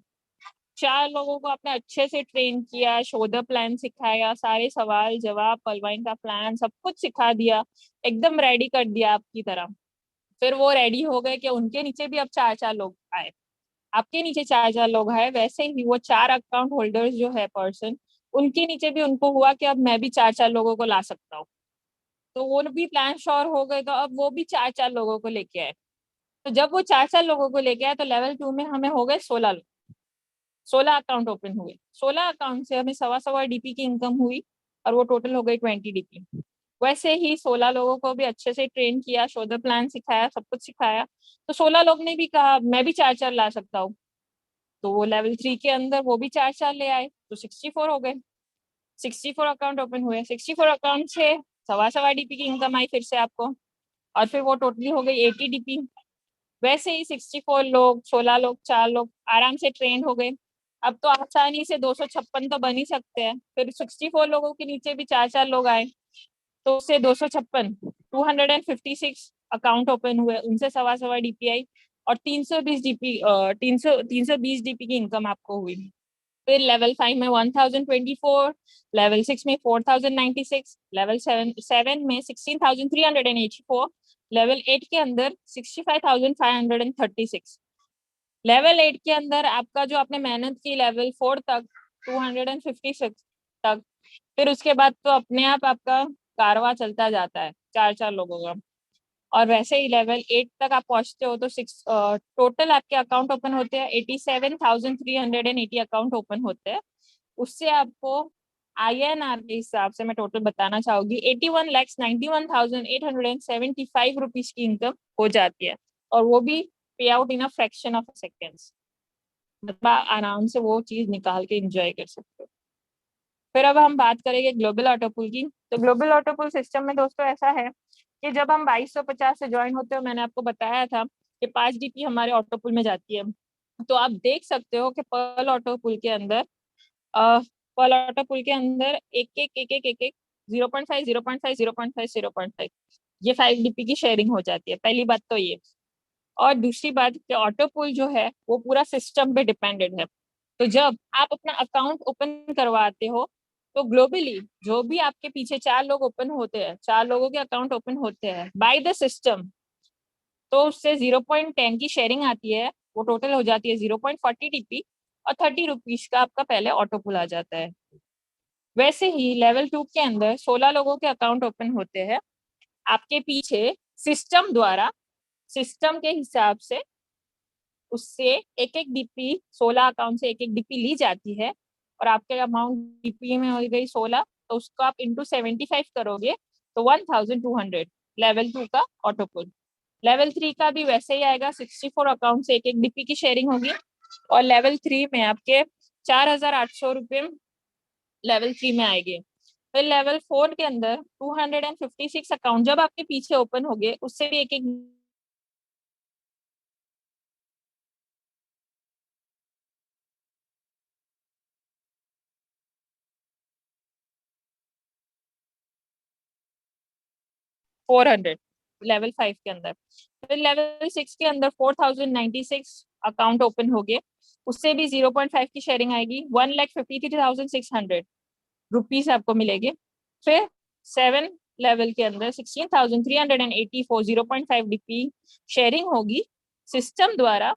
4 लोगों को आपने अच्छे से ट्रेन किया, शो द प्लान सिखाया, सारे सवाल जवाब, पलवाइन का प्लान सब कुछ सिखा दिया, एकदम रेडी कर दिया आपकी तरह। फिर वो रेडी हो गए कि उनके नीचे भी अब 4-4 लोग आए, आपके नीचे 4-4 लोग आए, वैसे ही वो 4 अकाउंट होल्डर्स जो है पर्सन, उनके नीचे भी उनको हुआ कि अब मैं भी 4-4 लोगों को ला सकता हूँ। तो वो भी प्लान श्योर हो गए, तो अब वो भी 4-4 लोगों को लेके आए। तो जब वो 4-4 लोगों को लेके आए तो लेवल 2 में हमें हो गए 16 लोग, 16 अकाउंट ओपन हुए। 16 अकाउंट से हमें 1.25 डीपी की इनकम हुई और वो टोटल हो गई 20 डीपी। वैसे ही 16 लोगों को भी अच्छे से ट्रेन किया, शो द प्लान सिखाया, सब कुछ सिखाया, तो 16 लोग ने भी कहा मैं भी 4-4 ला सकता हूँ। तो वो लेवल 3 के अंदर वो भी 4-4 ले आए, तो 64 हो गए। 64 अकाउंट ओपन हुए, 64 अकाउंट से 1.25 डीपी की इनकम आई फिर से आपको, और फिर वो टोटली हो गई 80 डीपी। वैसे ही 64 लोग, 16 लोग, 4 लोग आराम से ट्रेन हो गए। अब तो आसानी से 256 तो बन ही सकते हैं। फिर 64 लोगों के नीचे भी 4-4 लोग आए, तो उससे 256, 256 अकाउंट ओपन हुए, उनसे सवा DPI और 320 DP 320 DP की इनकम आपको हुई। फिर लेवल 5 में 1024, लेवल 6 में 4096, लेवल 7 में 16384, लेवल 8 के अंदर 65536, लेवल 8 के अंदर आपका जो आपने मेहनत की लेवल 4 तक 256 तक, फिर उसके बाद तो अपने आप आपका कारवा चलता जाता है 4-4 लोगों का। और वैसे ही लेवल 8 तक आप पहुंचते हो तो टोटल आपके अकाउंट ओपन होते हैं 87,380 अकाउंट ओपन होते हैं। उससे आपको INR के हिसाब से मैं टोटल बताना चाहूंगी 81,91,875 रुपीज की इनकम हो जाती है, और वो भी पे out in a fraction of seconds. मतलब आराम से वो चीज निकाल के एंजॉय कर सकते हो। फिर अब हम बात करेंगे ग्लोबल ऑटोपुल की। तो ग्लोबल ऑटोपुल सिस्टम में दोस्तों ऐसा है कि जब हम 2250 से ज्वाइन होते हो, मैंने आपको बताया था कि 5 DP हमारे ऑटोपुल में जाती है। तो आप देख सकते हो कि पर्ल ऑटोपुल के अंदर एक 0.5 0.5 0.5 0.5 ये 5 DP की शेयरिंग हो जाती है। पहली बात तो ये, और दूसरी बात कि ऑटोपुल जो है वो पूरा सिस्टम पे डिपेंडेंट है। तो जब आप अपना अकाउंट ओपन करवाते हो तो ग्लोबली जो भी आपके पीछे 4 लोग ओपन होते हैं, 4 लोगों के अकाउंट ओपन होते हैं बाय द सिस्टम, तो उससे 0.10 की शेयरिंग आती है। वो टोटल हो जाती है 0.40 DP और 30 रुपीज का आपका पहले ऑटोपुल आ जाता है। वैसे ही लेवल 2 के अंदर 16 लोगों के अकाउंट ओपन होते हैं। आपके पीछे सिस्टम द्वारा, सिस्टम के हिसाब से उससे एक DP 16 अकाउंट से एक DP ली जाती है, और आपके अमाउंट DP में हो गई 16, तो उसको आप इंटू 75 करोगे तो 1200 लेवल 2 का ऑटोपुल। लेवल 3 का भी वैसे ही आएगा, 64 अकाउंट से एक DP की शेयरिंग होगी, और लेवल 3 में आपके 4800 रुपये लेवल 3 में आएंगे। फिर लेवल 4 के अंदर 256 अकाउंट जब आपके पीछे ओपन हो गए, उससे भी एक 400 लेवल 5 के अंदर। फिर लेवल 6 के अंदर 4096 अकाउंट ओपन हो गए, उससे भी 0.5 की शेयरिंग आएगी, 1,53,600 रुपीज आपको मिलेगी। फिर 7 लेवल के अंदर 16,384 0.5 DP शेयरिंग होगी सिस्टम द्वारा,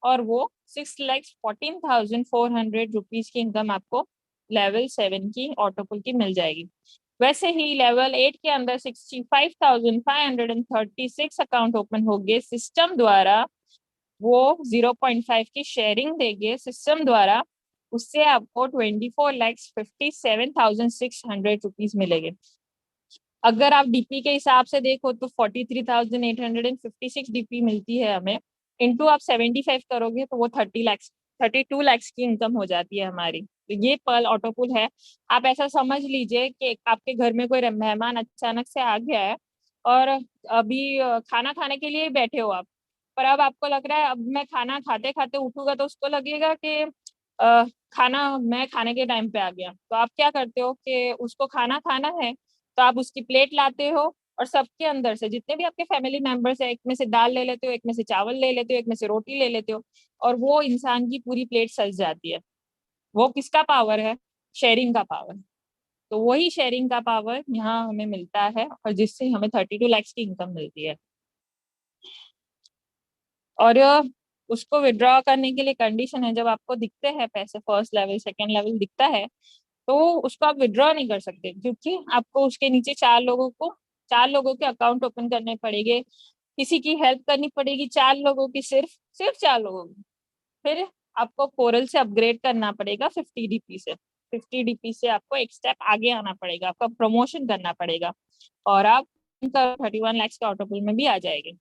और वो 6,14,400 रुपीज की इनकम आपको लेवल 7 की ऑटोपुल की मिल जाएगी। वैसे ही लेवल 8 के अंदर 65,536 अकाउंट ओपन हो गए सिस्टम द्वारा, वो 0.5 की शेयरिंग देंगे सिस्टम द्वारा, उससे आपको 24,57,600 रुपीज मिलेंगे। अगर आप DP के हिसाब से देखो तो 43,856 DP मिलती है हमें, इंटू आप 75 करोगे तो वो 32 लाख की इनकम हो जाती है हमारी। तो ये पर्ल ऑटोपुल है। आप ऐसा समझ लीजिए कि आपके घर में कोई मेहमान अचानक से आ गया है, और अभी खाना खाने के लिए बैठे हो आप, पर अब आपको लग रहा है अब मैं खाना खाते खाते उठूंगा तो उसको लगेगा कि खाना मैं खाने के टाइम पे आ गया। तो आप क्या करते हो कि उसको खाना खाना है तो आप उसकी प्लेट लाते हो, और सबके अंदर से जितने भी आपके फैमिली मेंबर्स है, एक में से दाल ले लेते हो, एक में से चावल ले लेते हो, एक में से रोटी ले लेते हो, और वो इंसान की पूरी प्लेट सज जाती है। वो किसका पावर है? शेयरिंग का पावर। तो वही शेयरिंग का पावर यहाँ हमें मिलता है, और जिससे हमें 32 लाख की इनकम मिलती है। और उसको विड्रॉ करने के लिए कंडीशन है, जब आपको दिखते हैं पैसे फर्स्ट लेवल सेकेंड लेवल दिखता है, तो उसको आप विड्रॉ नहीं कर सकते, क्योंकि आपको उसके नीचे 4 लोगों के अकाउंट ओपन करने पड़ेंगे, किसी की हेल्प करनी पड़ेगी 4 लोगों की, सिर्फ 4 लोगों की। फिर आपको कोरल से अपग्रेड करना पड़ेगा 50 DP से। 50 DP से आपको एक स्टेप आगे आना पड़ेगा, आपका प्रमोशन करना पड़ेगा, और आप 31 लाख के ऑटोपुल में भी आ जाएंगे।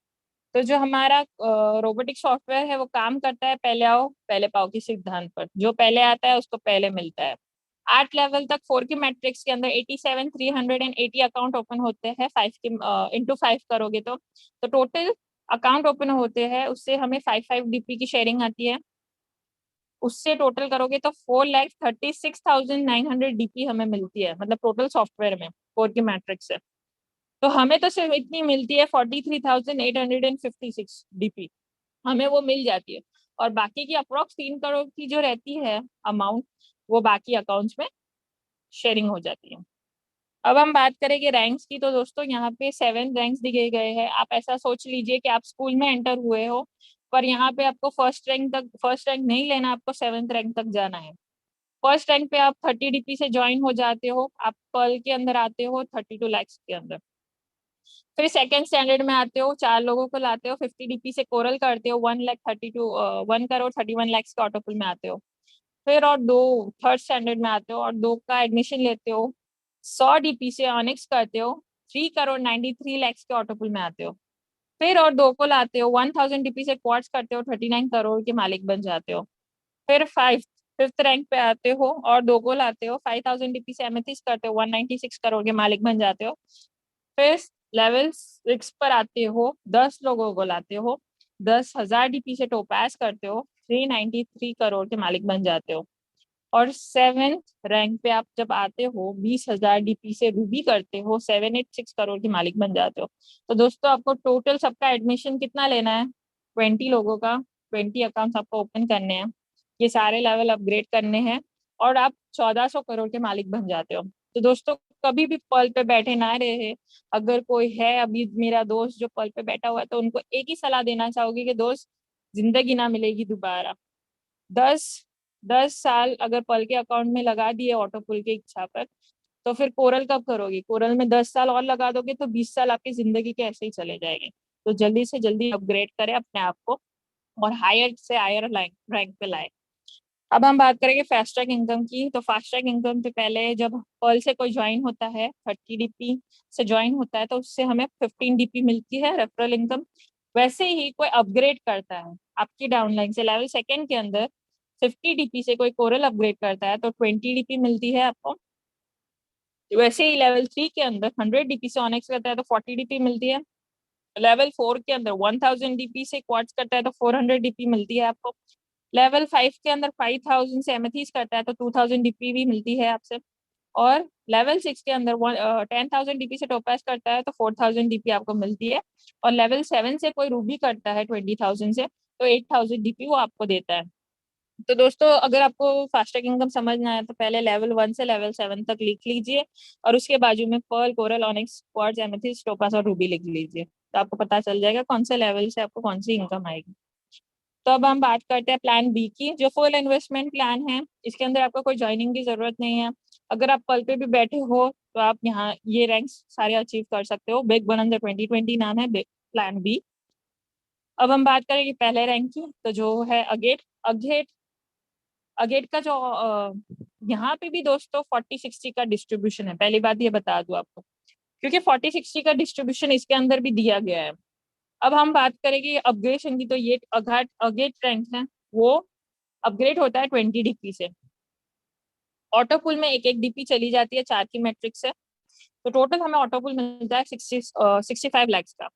तो जो हमारा रोबोटिक सॉफ्टवेयर है वो काम करता है पहले आओ पहले पाओ के सिद्धांत पर। जो पहले आता है उसको पहले मिलता है। 8 लेवल तक 4 की मैट्रिक्स के अंदर 87,380 अकाउंट ओपन होते हैं। 5 के इंटू 5 करोगे तो टोटल अकाउंट ओपन होते हैं उससे हमें 5 DP की शेयरिंग आती है, उससे टोटल करोगे तो 4,36,900 DP हमें मिलती है, मतलब टोटल सॉफ्टवेयर में 4 की मैट्रिक्स से। तो हमें तो सिर्फ इतनी मिलती है 43,856 DP हमें वो मिल जाती है, और बाकी की अप्रोक्स 3 करोड़ की जो रहती है अमाउंट, वो बाकी अकाउंट्स में शेयरिंग हो जाती है। अब हम बात करेंगे रैंक्स की, तो दोस्तों यहाँ पे 7 रैंक्स दिए गए हैं। आप ऐसा सोच लीजिए कि आप स्कूल में एंटर हुए हो, पर यहाँ पे आपको फर्स्ट रैंक नहीं लेना, आपको 7th रैंक तक जाना है। फर्स्ट रैंक पे आप 30 DP से ज्वाइन हो जाते हो, आप पर्ल के अंदर आते हो 32 lakhs के अंदर। फिर सेकंड स्टैंडर्ड में आते हो, 4 लोगों को लाते हो, 50 DP से कोरल करते हो, 1,31 lakhs के ऑटोपुल में आते हो। फिर और 2 थर्ड स्टैंडर्ड में आते हो और 2 का एडमिशन लेते हो, 100 DP से ऑनिक्स करते हो, 3,93 lakhs के ऑटोपुल में आते हो। फिर और 2 को लाते हो, 1000 DP से क्वार्ट्स करते हो, 39 करोड़ के मालिक बन जाते हो। फिर फिफ्थ रैंक पे आते हो और 2 को लाते हो, 5000 DP से एमेथिस्ट करते हो, 196 करोड़ के मालिक बन जाते हो। फिर लेवल 6 पर आते हो, 10 लोगों को लाते हो, 10,000 DP से टोपास करते हो, 393 करोड़ के मालिक बन जाते हो। और 7th रैंक पे आप जब आते हो, 20,000 DP से रूबी करते हो, 786 करोड़ के मालिक बन जाते हो। तो दोस्तों आपको टोटल सबका एडमिशन कितना लेना है? 20 लोगों का 20 अकाउंट्स आपको ओपन करने हैं, ये सारे लेवल अपग्रेड करने हैं, और आप 1400 करोड़ के मालिक बन जाते हो। तो दोस्तों कभी भी पल पे बैठे ना रहे। अगर कोई है अभी मेरा दोस्त जो पल पे बैठा हुआ है, तो उनको एक ही सलाह देना चाहोगी कि दोस्त, जिंदगी ना मिलेगी दोबारा। 10 साल अगर पल के अकाउंट में लगा दिए ऑटो पुल की इच्छा पर, तो फिर कोरल कब करोगे? कोरल में 10 साल और लगा दोगे तो 20 साल आपकी जिंदगी के ऐसे ही चले जाएंगे। तो जल्दी से जल्दी अपग्रेड करें अपने आप को और हायर से हायर रैंक पे लाए। अब हम बात करेंगे फास्ट ट्रैक इनकम की। तो फास्ट ट्रैक इनकम पे पहले जब पर्ल से कोई ज्वाइन होता है, 30 DP से ज्वाइन होता है, तो उससे हमें 15 DP मिलती है रेफरल इनकम। वैसे ही कोई अपग्रेड करता है आपकी डाउनलाइन से, लेवल 2 के अंदर 50 DP से कोई कोरल अपग्रेड करता है तो 20 DP मिलती है आपको। वैसे ही लेवल 3 के अंदर 100 DP से ऑनेक्स करता है तो 40 DP मिलती है। लेवल 4 के अंदर 1000 DP से क्वार्ट्स करता है तो 400 DP मिलती है आपको। लेवल 5 के अंदर 5000 से एमेथीस करता है तो 2000 DP भी मिलती है आपसे। और लेवल 6 के अंदर 10,000 DP से टोपास करता है तो 4000 DP आपको मिलती है। और लेवल 7 से कोई रूबी करता है 20,000 से तो 8000 DP वो आपको देता है। तो दोस्तों अगर आपको फास्टैग इनकम समझना है तो पहले लेवल 1 से लेवल 7 तक लिख लीजिए, और उसके बाजू में pearl, coral, onyx, quartz, amethyst, topaz और रूबी लिख लीजिए, तो आपको पता चल जाएगा कौन से लेवल से आपको कौन सी इनकम आएगी। तो अब हम बात करते हैं प्लान बी की, जो फुल इन्वेस्टमेंट प्लान है। इसके अंदर आपको कोई ज्वाइनिंग की जरूरत नहीं है। अगर आप पल पे भी बैठे हो तो आप यहाँ ये रैंक्स सारे अचीव कर सकते हो। बिग बोनंजर 2020 नाम है प्लान बी। अब हम बात करेंगे पहले रैंक की, तो जो है अगेट अगेट अगेट का जो यहाँ पे भी दोस्तों 40-60 का डिस्ट्रीब्यूशन है। पहली बात ये बता दूं आपको, क्योंकि 40-60 का डिस्ट्रीब्यूशन इसके अंदर भी दिया गया है। अब हम बात करेंगे अपग्रेडेशन की, तो ये अगेट रैंक है वो अपग्रेड होता है 20 DP से। ऑटो पुल में एक DP चली जाती है 4 की मैट्रिक से, तो टोटल हमें ऑटो पुल मिलता है 65 lakhs का।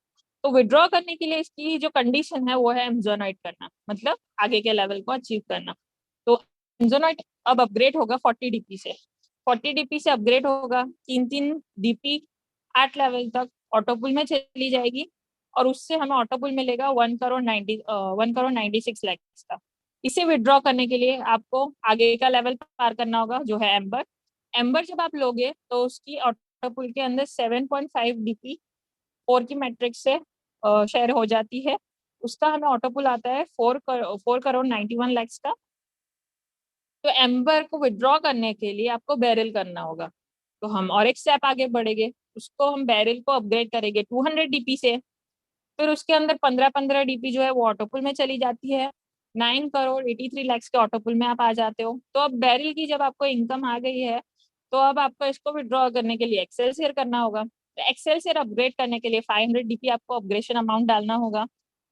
तो विड्रॉ करने के लिए इसकी जो कंडीशन है वो है एमजोनाइट करना, मतलब आगे के लेवल को अचीव करना। तो एमजोनाइट अब अपग्रेड होगा 40 DP से। 40 DP से अपग्रेड होगा 3 DP 8 लेवल तक ऑटो पुल में चली जाएगी, और उससे हमें ऑटो पुल मिलेगा 1,96 lakhs का। इसे विड्रॉ करने के लिए आपको आगे का लेवल पार करना होगा, जो है एम्बर। एम्बर जब आप लोगे तो उसकी ऑटो पुल के अंदर 7.5 DP 4 की मैट्रिक्स से शेयर हो जाती है। उसका हमें ऑटो पुल आता है 4,91 lakhs का। तो एम्बर को विड्रॉ करने के लिए आपको बैरल करना होगा। तो हम और एक स्टेप आगे बढ़ेंगे, उसको हम बैरल को अपग्रेड करेंगे 200 DP से। फिर उसके अंदर 15 DP जो है वो ऑटोपुल में चली जाती है। 9,83 lakhs के ऑटोपुल में आप आ जाते हो। तो अब बैरल की जब आपको इनकम आ गई है, तो अब आपको इसको विड्रॉ करने के लिए एक्सेलसियर करना होगा। तो एक्सेलसियर अपग्रेड करने के लिए 500 DP आपको अपग्रेडेशन अमाउंट डालना होगा।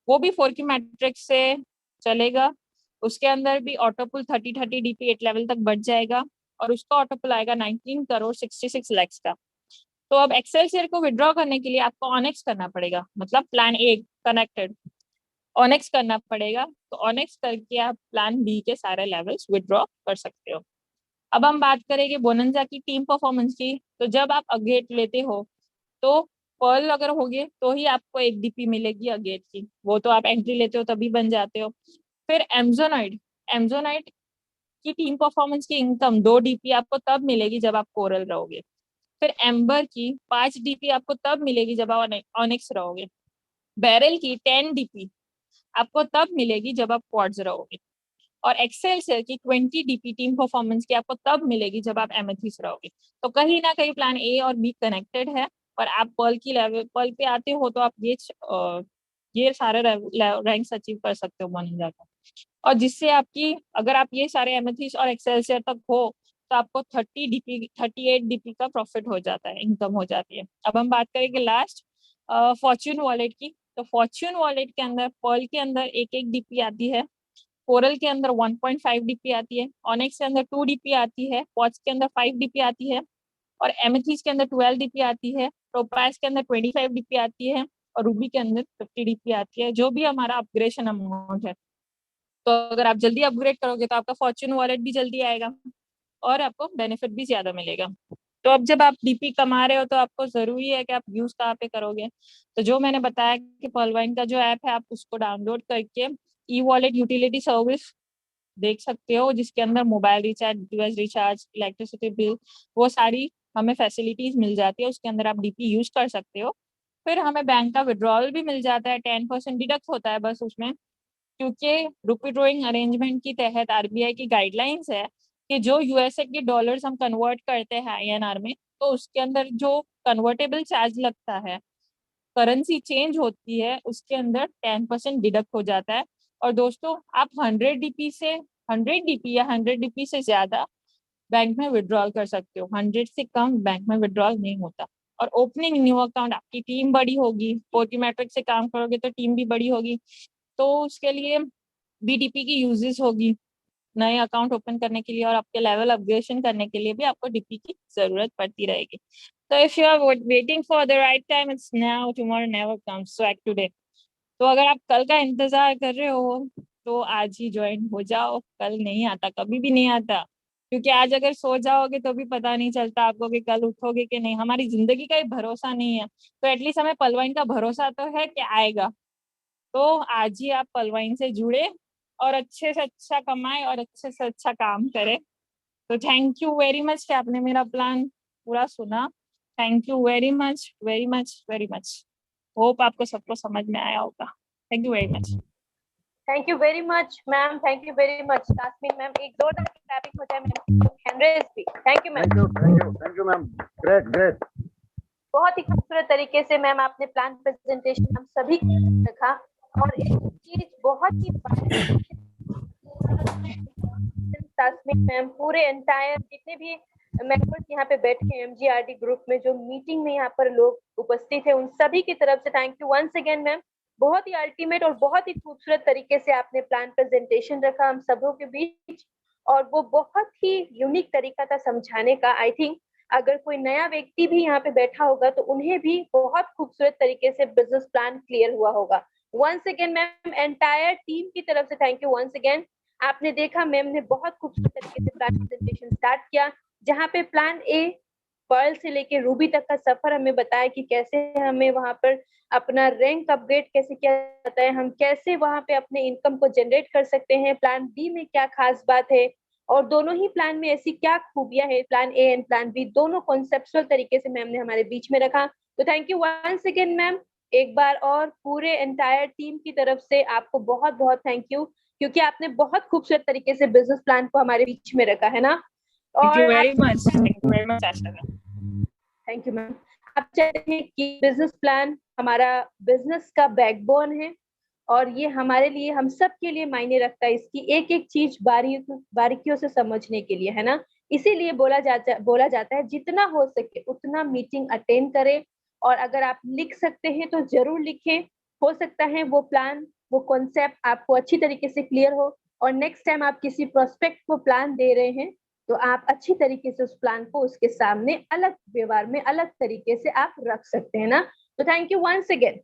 वो भी 4 की मैट्रिक्स से चलेगा। उसके अंदर भी ऑटोपुल 30 DP 8 लेवल तक बढ़ जाएगा, और उसका ऑटोपुल आएगा 19,66 lakhs का। तो अब एक्सेलसियर को विड्रॉ करने के लिए आपको ऑनेक्स करना पड़ेगा, मतलब प्लान ए कनेक्टेड ऑनेक्स करना पड़ेगा। तो ऑनेक्स करके आप प्लान बी के सारे लेवल्स विड्रॉ कर सकते हो। अब हम बात करेंगे बोनंजा की टीम परफॉर्मेंस की। तो जब आप अगेट लेते हो तो पर्ल अगर होगे तो ही आपको एक डीपी मिलेगी अगेट की, वो तो आप एंट्री लेते हो तभी बन जाते हो। फिर एमजोनाइड की टीम परफॉर्मेंस की इनकम 2 डीपी आपको तब मिलेगी जब आप कोरल रहोगे। फिर एम्बर की 5 डीपी आपको तब मिलेगी जब आप ऑनिक्स रहोगे। बैरल की 10 डीपी आपको तब मिलेगी जब आप क्वार्ट्ज रहोगे। और एक्सेलसियर की 20 डीपी टीम परफॉर्मेंस की आपको तब मिलेगी जब आप एमेथिस्ट रहोगे। तो कहीं ना कहीं प्लान ए और बी कनेक्टेड है, और आप पर्ल पे आते हो तो आप ये सारे रैंक्स अचीव कर सकते हो बोनंजा का। और जिससे आपकी, अगर आप ये सारे एमेथिस्ट और एक्सेलसियर तक हो तो आपको 38 डीपी का प्रॉफिट हो जाता है, इनकम हो जाती है। अब हम बात करेंगे लास्ट फॉर्च्यून वॉलेट की। तो फॉर्च्यून वॉलेट के अंदर पर्ल के अंदर एक डीपी आती है, कोरल के अंदर 1.5 डीपी आती है, ऑनेक्स के अंदर 2 डीपी आती है, क्वार्ट्ज के अंदर 5 डीपी आती है, और एमेथिस्ट के अंदर 12 डीपी आती है, टोपाज के अंदर 25 डीपी आती है, और रूबी के अंदर 50 डीपी आती है, जो भी हमारा अपग्रेडेशन अमाउंट है। तो अगर आप जल्दी अपग्रेड करोगे तो आपका फॉर्च्यून वॉलेट भी जल्दी आएगा और आपको बेनिफिट भी ज्यादा मिलेगा। तो अब जब आप डीपी कमा रहे हो तो आपको जरूरी है कि आप यूज कहाँ पे करोगे। तो जो मैंने बताया कि पर्लवाइन का जो ऐप है आप उसको डाउनलोड करके ई वॉलेट यूटिलिटी सर्विस देख सकते हो, जिसके अंदर mobile recharge, DVS recharge, electricity bill, वो सारी हमें फैसिलिटीज मिल जाती है। उसके अंदर आप डीपी यूज कर सकते हो। फिर हमें बैंक का विड्रॉल भी मिल जाता है, 10% डिडक्ट होता है बस उसमें, क्योंकि रुपी ड्रॉइंग अरेंजमेंट के तहत आरबीआई की गाइडलाइंस है कि जो यूएसए के डॉलर्स हम कन्वर्ट करते हैं आईएनआर में, तो उसके अंदर जो कन्वर्टेबल चार्ज लगता है, करेंसी चेंज होती है, उसके अंदर 10% डिडक्ट हो जाता है। और दोस्तों आप 100 डीपी या 100 डीपी से ज्यादा बैंक में विड्रॉल कर सकते हो, 100 से कम बैंक में विड्रॉल नहीं होता। और ओपनिंग न्यू अकाउंट, आपकी टीम बड़ी होगी, पोर्टीमेट्रिक से काम करोगे तो टीम भी बड़ी होगी, तो उसके लिए बीडीपी की यूजेस होगी नए अकाउंट ओपन करने के लिए, और आपके लेवल अपग्रेडेशन करने के लिए भी आपको डीपी की जरूरत पड़ती रहेगी। तो if you are waiting for the right time, it's now, tomorrow never comes, so act today. तो अगर आप कल का इंतजार कर रहे हो तो आज ही ज्वाइन हो जाओ, कल नहीं आता, कभी भी नहीं आता, क्योंकि आज अगर सो जाओगे तो भी पता नहीं चलता आपको कि कल उठोगे कि नहीं। हमारी जिंदगी का ही भरोसा नहीं है, तो एटलीस्ट हमें पर्लवाइन का भरोसा तो है कि आएगा। तो आज ही आप पर्लवाइन से जुड़े और अच्छे से अच्छा कमाए और अच्छे से अच्छा काम करें। तो थैंक यू वेरी मच कि आपने मेरा प्लान पूरा सुना। Thank you very much, very much, very much. Hope आपको सबको समझ में आया होगा। Thank you very much. Thank you very much ma'am, thank you very much Tasmeen ma'am. एक जोरदार क्लैपिंग हो जाए मैम, हैंड्रेस भी। Thank you ma'am, thank you ma'am, great. बहुत ही खूबसूरत तरीके से मैम आपने प्लान प्रेजेंटेशन हम सभी को रखा। और एक चीज बहुत ही तास्मीन मैम, पूरे एंटायर जितने भी मेंबर्स यहाँ पे बैठे हैं एमजीआरडी ग्रुप में, जो मीटिंग में यहाँ पर लोग उपस्थित हैं, उन सभी की तरफ से thank you once again ma'am. बहुत ही अल्टीमेट और बहुत ही खूबसूरत तरीके से आपने प्लान प्रेजेंटेशन रखा हम सबों के बीच, और वो बहुत ही यूनिक तरीका था समझाने का। आई थिंक अगर कोई नया व्यक्ति भी यहाँ पे बैठा होगा तो उन्हें भी बहुत खूबसूरत तरीके से बिजनेस प्लान क्लियर हुआ होगा। Once again ma'am, entire team की तरफ से थैंक यू वंस अगेन। आपने देखा मैम ने बहुत खूबसूरत तरीके से प्लान प्रेजेंटेशन स्टार्ट किया, जहाँ पे प्लान ए पर्ल से लेके रूबी तक का सफर हमें बताया कि कैसे हमें वहां पर अपना रैंक अपग्रेड कैसे किया जाता है, हम कैसे वहां पे अपने इनकम को जनरेट कर सकते हैं, प्लान बी में क्या खास बात है, और दोनों ही प्लान में ऐसी क्या खूबियां है, plan A and plan B दोनों कॉन्सेप्चुअल तरीके से मैम ने हमारे बीच में रखा। तो thank you once again ma'am, एक बार और पूरे एंटायर टीम की तरफ से आपको बहुत बहुत थैंक यू, क्योंकि आपने बहुत खूबसूरत तरीके से बिजनेस प्लान को हमारे बीच में रखा है ना। Thank you very much, thank you very much Asha ma'am. Thank you ma'am. आप चाहते हैं कि बिजनेस प्लान हमारा बिजनेस का बैकबोन है, और ये हमारे लिए, हम सब के लिए मायने रखता है, इसकी एक एक चीज बारीकियों से समझने के लिए, है ना। इसीलिए बोला जाता है जितना हो सके उतना मीटिंग अटेंड करें, और अगर आप लिख सकते हैं तो जरूर लिखें। हो सकता है वो प्लान, वो कॉन्सेप्ट आपको अच्छी तरीके से क्लियर हो, और नेक्स्ट टाइम आप किसी प्रोस्पेक्ट को प्लान दे रहे हैं तो आप अच्छी तरीके से उस प्लान को उसके सामने अलग व्यवहार में अलग तरीके से आप रख सकते हैं ना। तो थैंक यू वंस अगेन।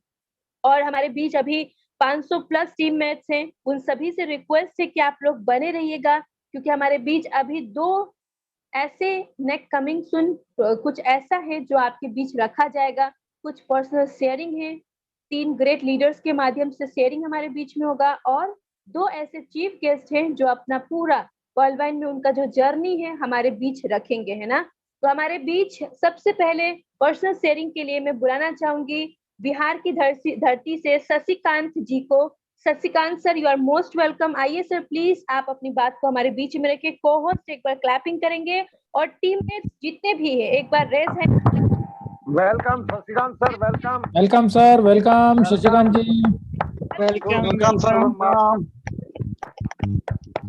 और हमारे बीच अभी 500 प्लस टीममेट्स हैं, उन सभी से रिक्वेस्ट है कि आप लोग बने रहिएगा, क्योंकि हमारे बीच अभी 2 ऐसे नेक्स्ट कमिंग सुन कुछ ऐसा है जो आपके बीच रखा जाएगा। कुछ पर्सनल शेयरिंग है, 3 ग्रेट लीडर्स के माध्यम से शेयरिंग हमारे बीच में होगा, और 2 ऐसे चीफ गेस्ट हैं जो अपना पूरा वर्ल्ड वाइड में उनका जो जर्नी है हमारे बीच रखेंगे, है ना। तो हमारे बीच सबसे पहले पर्सनल शेयरिंग के लिए मैं बुलाना चाहूंगी बिहार की धरती से शशिकांत जी को। Shashikant sir, you are most welcome. आइए सर, प्लीज आप अपनी बात को हमारे बीच में रखे। को-होस्ट एक बार क्लैपिंग करेंगे और टीममेट्स जितने भी है एक बार raise hand. Welcome Shashikant sir, welcome. Welcome sir, welcome Shashikant ji. Welcome sir.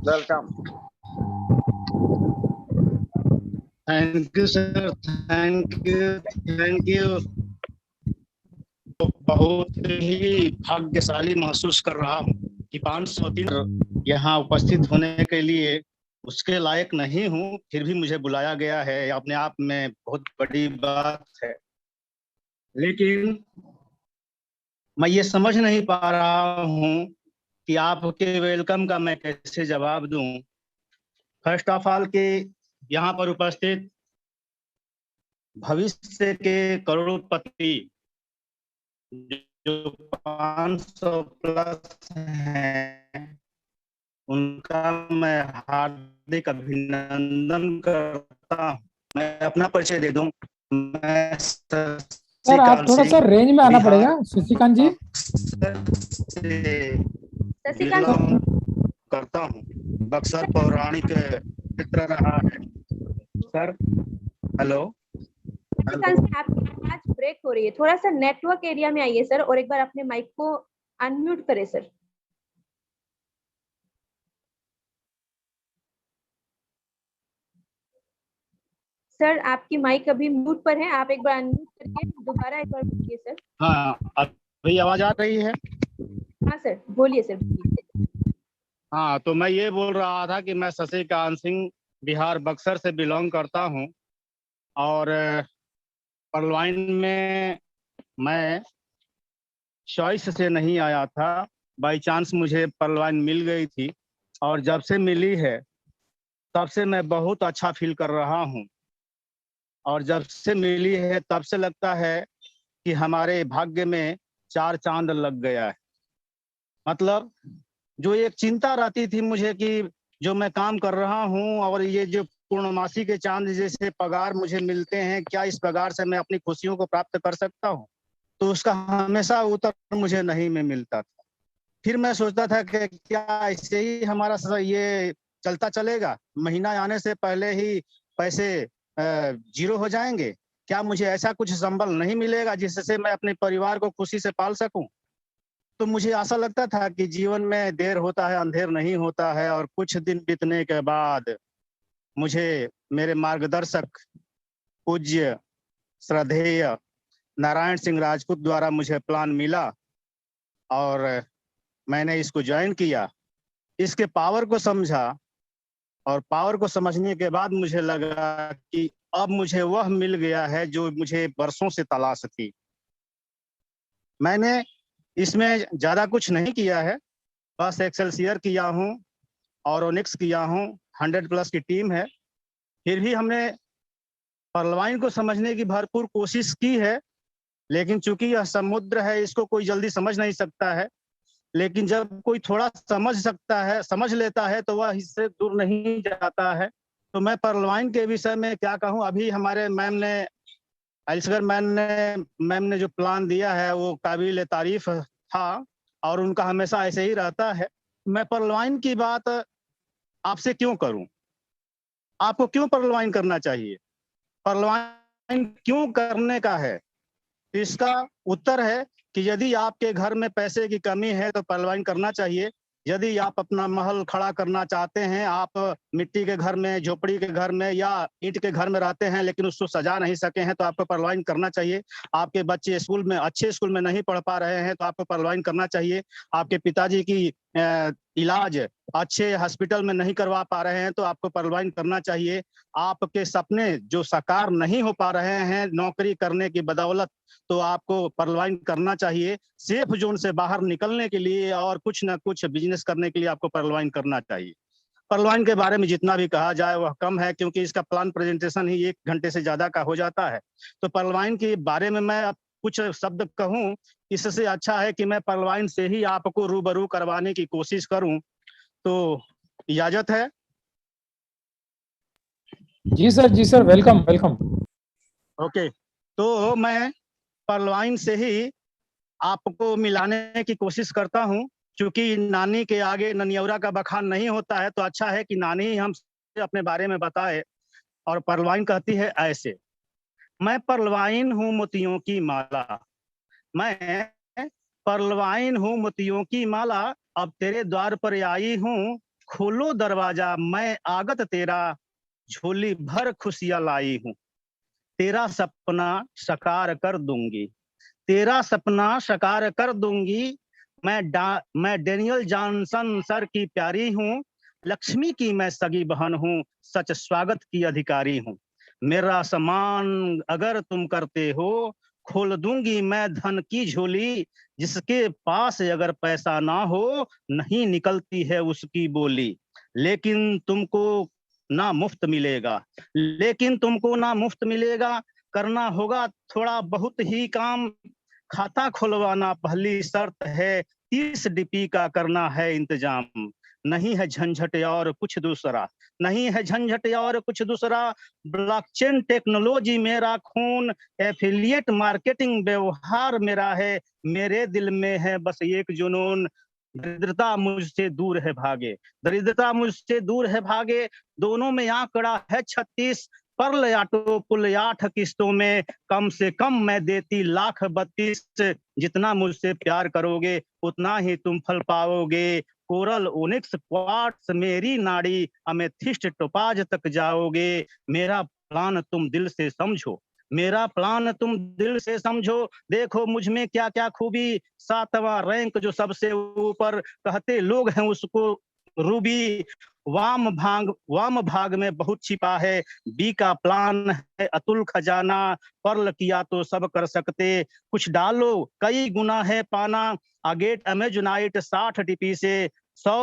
Welcome. Thank you sir, thank you. बहुत ही भाग्यशाली महसूस कर रहा हूँ कि 503 यहाँ उपस्थित होने के लिए उसके लायक नहीं हूँ, फिर भी मुझे बुलाया गया है, अपने आप में बहुत बड़ी बात है। लेकिन मैं ये समझ नहीं पा रहा हूँ कि आपके वेलकम का मैं कैसे जवाब दूं। फर्स्ट ऑफ ऑल कि यहाँ पर उपस्थित भविष्य के करोड़पति जो 500 प्लस हैं, उनका मैं हार्दिक अभिनंदन करता हूँ। मैं अपना परिचय दे दूं, मैं सर आप थोड़ा सा रेंज में आना पड़ेगा शशिकांत जी। करता हूँ, बक्सर पौराणिक क्षेत्र रहा है सर। हेलो, आपकी आवाज ब्रेक हो रही है, थोड़ा सा नेटवर्क एरिया में आइए सर, और एक बार अपने माइक को अनम्यूट करें सर। सर आपकी माइक अभी म्यूट पर है, आप एक बार अनम्यूट करके दोबारा एक बार बोलिए सर। हाँ, अभी आवाज आ रही है? हाँ सर, बोलिए सर। हाँ, तो मैं ये बोल रहा था कि मैं शशिकांत सिंह बिहार बक्सर से बिलोंग करता हूँ, और परलवाइन में मैं चॉइस से नहीं आया था, बाय चांस मुझे परलवाइन मिल गई थी, और जब से मिली है तब से मैं बहुत अच्छा फील कर रहा हूँ, और जब से मिली है तब से लगता है कि हमारे भाग्य में 4 चांद लग गया है। मतलब जो एक चिंता रहती थी मुझे कि जो मैं काम कर रहा हूँ और ये जो पूर्णमासी के चांद जैसे पगार मुझे मिलते हैं, क्या इस पगार से मैं अपनी खुशियों को प्राप्त कर सकता हूँ, तो उसका हमेशा उत्तर मुझे नहीं में मिलता था। फिर मैं सोचता था कि क्या ऐसे ही हमारा ये चलता चलेगा, महीना आने से पहले ही पैसे जीरो हो जाएंगे, क्या मुझे ऐसा कुछ संबल नहीं मिलेगा जिससे मैं अपने परिवार को खुशी से पाल सकूं। तो मुझे ऐसा लगता था कि जीवन में देर होता है अंधेर नहीं होता है, और कुछ दिन बीतने के बाद मुझे मेरे मार्गदर्शक पूज्य श्रद्धेय नारायण सिंह राजपूत द्वारा मुझे प्लान मिला, और मैंने इसको ज्वाइन किया, इसके पावर को समझा, और पावर को समझने के बाद मुझे लगा कि अब मुझे वह मिल गया है जो मुझे वर्षों से तलाश थी। मैंने इसमें ज्यादा कुछ नहीं किया है, बस एक्सेलसियर किया हूँ और ओनिक्स किया हूँ, 100 प्लस की टीम है। फिर भी हमने परलवाइन को समझने की भरपूर कोशिश की है, लेकिन चूंकि यह समुद्र है इसको कोई जल्दी समझ नहीं सकता है, लेकिन जब कोई थोड़ा समझ लेता है तो वह इससे दूर नहीं जाता है। तो मैं परलवाइन के विषय में क्या कहूँ, अभी हमारे एलिसगर मैम ने जो प्लान दिया है वो काबिल तारीफ था, और उनका हमेशा ऐसे ही रहता है। मैं परलवाइन की बात आपसे क्यों करूं, आपको क्यों परलवाइन करना चाहिए, परलवाइन क्यों करने का है, इसका उत्तर है कि यदि आपके घर में पैसे की कमी है तो परलवाइन करना चाहिए। यदि आप अपना महल खड़ा करना चाहते हैं, आप मिट्टी के घर में, झोपड़ी के घर में या ईंट के घर में रहते हैं लेकिन उसको सजा नहीं सके हैं, तो आपको परलवाइन करना चाहिए। आपके बच्चे स्कूल में अच्छे स्कूल में नहीं पढ़ पा रहे हैं तो आपको परलवाइन करना चाहिए। आपके पिताजी की इलाज अच्छे हॉस्पिटल में नहीं करवा पा रहे हैं तो आपको पर्लवाइन करना चाहिए। आपके सपने जो साकार नहीं हो पा रहे हैं नौकरी करने की बदौलत, तो आपको पर्लवाइन करना चाहिए। सेफ जोन से बाहर निकलने के लिए और कुछ ना कुछ बिजनेस करने के लिए आपको पर्लवाइन करना चाहिए। पर्लवाइन के बारे में जितना भी कहा जाए वह कम है, क्योंकि इसका प्लान प्रेजेंटेशन ही 1 घंटे से ज्यादा का हो जाता है। तो पर्लवाइन के बारे में मैं अब कुछ शब्द कहूं, इससे अच्छा है कि मैं पर्लवाइन से ही आपको रूबरू करवाने की कोशिश करूं। तो इजाजत है। जी सर, वेलकम वेलकम। ओके, तो मैं पर्लवाइन से ही आपको मिलाने की कोशिश करता हूं। क्योंकि नानी के आगे ननियौरा का बखान नहीं होता है, तो अच्छा है कि नानी ही हम अपने बारे में बताए। और पर्लवाइन कहती है ऐसे, मैं पर्लवाइन हूँ मोतियों की माला, मैं पर्लवाइन हूँ मोतियों की माला, अब तेरे द्वार पर आई हूँ, खोलो दरवाजा मैं आगत तेरा, झोली भर खुशियां लाई हूँ, तेरा सपना साकार कर दूंगी, तेरा सपना साकार कर दूंगी। मैं डेनियल जॉनसन सर की प्यारी हूँ, लक्ष्मी की मैं सगी बहन हूँ, सच स्वागत की अधिकारी हूँ। मेरा सम्मान अगर तुम करते हो, खोल दूंगी मैं धन की झोली, जिसके पास अगर पैसा ना हो, नहीं निकलती है उसकी बोली। लेकिन तुमको ना मुफ्त मिलेगा, लेकिन तुमको ना मुफ्त मिलेगा, करना होगा थोड़ा बहुत ही काम, खाता खुलवाना पहली शर्त है, 30 DP का करना है इंतजाम। नहीं है झंझट और कुछ दूसरा, नहीं है झंझट और कुछ दूसरा, ब्लॉकचेन टेक्नोलॉजी मेरा खून, एफिलिएट मार्केटिंग व्यवहार मेरा है, मेरे दिल में है बस एक जुनून, दरिद्रता मुझसे दूर है भागे, दरिद्रता मुझसे दूर है भागे, दोनों में आंकड़ा है 36, पर्ल ऑटो पुल 8 किस्तों में, कम से कम मैं देती 1,32,00,000, जितना मुझसे प्यार करोगे उतना ही तुम फल पाओगे, कोरल ओनिक्स क्वार्ट्स मेरी नाड़ी, अमेथिस्ट टोपाज तक जाओगे, मेरा प्लान तुम दिल से समझो, मेरा प्लान तुम दिल से समझो, देखो मुझ में क्या क्या खूबी, 7वां रैंक जो सबसे ऊपर, कहते लोग हैं उसको रूबी, वाम भाग में बहुत छिपा है, बी का प्लान है अतुल खजाना, पर्ल किया तो सब कर सकते, कुछ डालो कई गुना है पाना, अगेट अमेजोनाइट 60 DP से, 100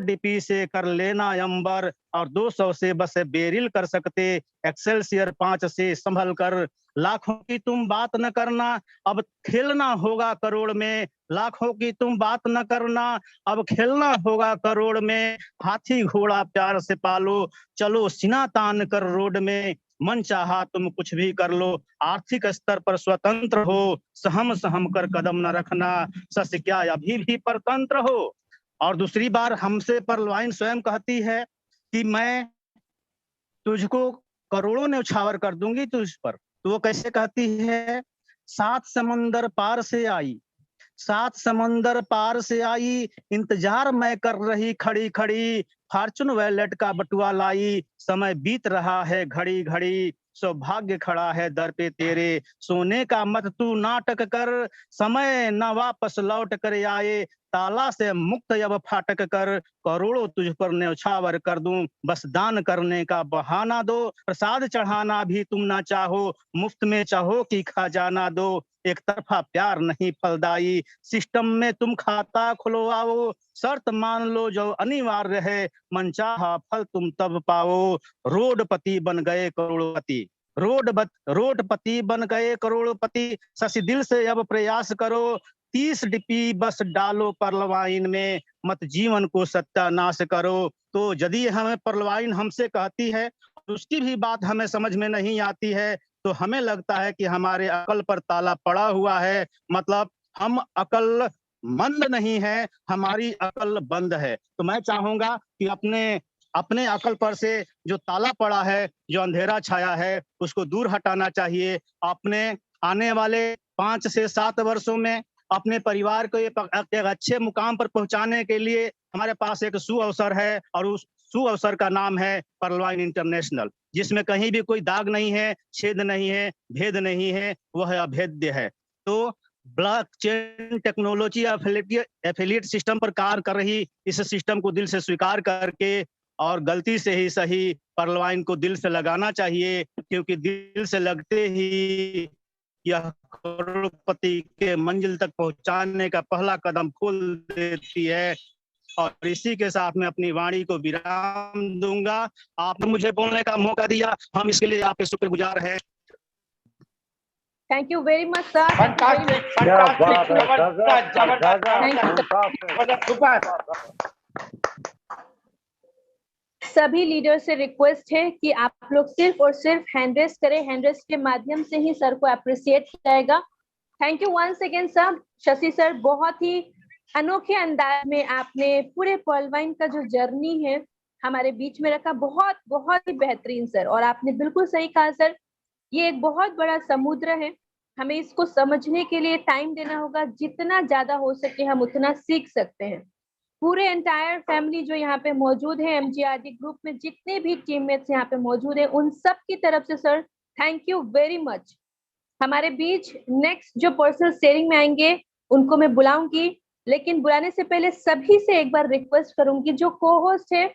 DP से कर लेना अंबर, और 200 से बस बेरिल कर सकते, एक्सेलसियर 5 से संभल कर, लाखों की तुम बात न करना, अब खेलना होगा करोड़ में, लाखों की तुम बात न करना, अब खेलना होगा करोड़ में, हाथी घोड़ा प्यार से पालो, चलो सीना तान कर रोड में, मन चाहा तुम कुछ भी कर लो, आर्थिक स्तर पर स्वतंत्र हो, सहम सहम कर कदम न रखना, सस क्या अभी भी परतंत्र हो। और दूसरी बार हमसे पर्लवाइन स्वयं कहती है कि मैं तुझको करोड़ों ने उछावर कर दूंगी तुझ पर। तो वो कैसे कहती है, 7 समंदर पार से आई, 7 समंदर पार से आई, इंतजार मैं कर रही खड़ी खड़ी, फॉर्चून वैलेट का बटुआ लाई, समय बीत रहा है घड़ी घड़ी, सौभाग्य खड़ा है दर पे तेरे, सोने का मत तू नाटक कर, समय न वापस लौट कर आए, ताला से मुक्त अब फाटक कर, करोड़ों तुझ पर न्यौछावर कर दूं, बस दान करने का बहाना दो, प्रसाद चढ़ाना भी तुम ना चाहो, मुफ्त में चाहो कि खजाना दो, एक तरफा प्यार नहीं फलदाई, सिस्टम में तुम खाता खुलवाओ, शर्त मान लो जो अनिवार्य है, मनचाहा फल तुम तब पाओ, रोडपति बन गए करोड़पति, रोडपति बन गए करोड़पति, शशि दिल से अब प्रयास करो, 30 DP बस डालो पर्लवाइन में, मत जीवन को सत्यानाश करो। तो यदि हमें पर्लवाइन हमसे कहती है, उसकी भी बात हमें समझ में नहीं आती है, तो हमें लगता है कि हमारे अकल पर ताला पड़ा हुआ है, मतलब हम अकल मंद नहीं है, हमारी अकल बंद है। तो मैं चाहूंगा कि अपने अकल पर से जो ताला पड़ा है, जो अंधेरा छाया है, उसको दूर हटाना चाहिए। अपने आने वाले 5 से 7 वर्षों में अपने परिवार को एक अच्छे मुकाम पर पहुंचाने के लिए हमारे पास एक सुअवसर है, और उस सुअवसर का नाम है पर्लवाइन इंटरनेशनल, जिसमें कहीं भी कोई दाग नहीं है, छेद नहीं है, भेद नहीं है, वह अभेद्य है। तो ब्लॉकचेन टेक्नोलॉजी एफिलिएट सिस्टम पर कार्य कर रही इस सिस्टम को दिल से स्वीकार करके और गलती से ही सही पर्लवाइन को दिल से लगाना चाहिए, क्योंकि दिल से लगते ही यह करोड़पति के मंजिल तक पहुंचाने का पहला कदम खोल देती है। और इसी के साथ मैं अपनी वाणी को विराम दूंगा। आपने मुझे बोलने का मौका दिया, हम इसके लिए आपके शुक्रगुजार हैं। Thank you very much sir. सभी लीडर से रिक्वेस्ट है कि आप लोग सिर्फ और सिर्फ हैंड रेस करें, हैंड रेस के माध्यम से ही सर को अप्रिशिएट किया जाएगा। Thank you once again sir. Shashi sir, बहुत ही अनोखे अंदाज में आपने पूरे पर्लवाइन का जो जर्नी है हमारे बीच में रखा, बहुत बहुत ही बेहतरीन सर। और आपने बिल्कुल सही कहा सर, ये एक बहुत बड़ा समुद्र है, हमें इसको समझने के लिए टाइम देना होगा, जितना ज्यादा हो सके हम उतना सीख सकते हैं। पूरे एंटायर फैमिली जो यहाँ पे मौजूद है, एमजीआरडी ग्रुप में जितने भी टीममेट्स यहाँ पे मौजूद है, उन सब की तरफ से sir thank you very much. हमारे बीच नेक्स्ट जो पर्सनल शेयरिंग में आएंगे उनको मैं बुलाऊंगी, लेकिन बुलाने से पहले सभी से एक बार रिक्वेस्ट करूंगी, जो को होस्ट है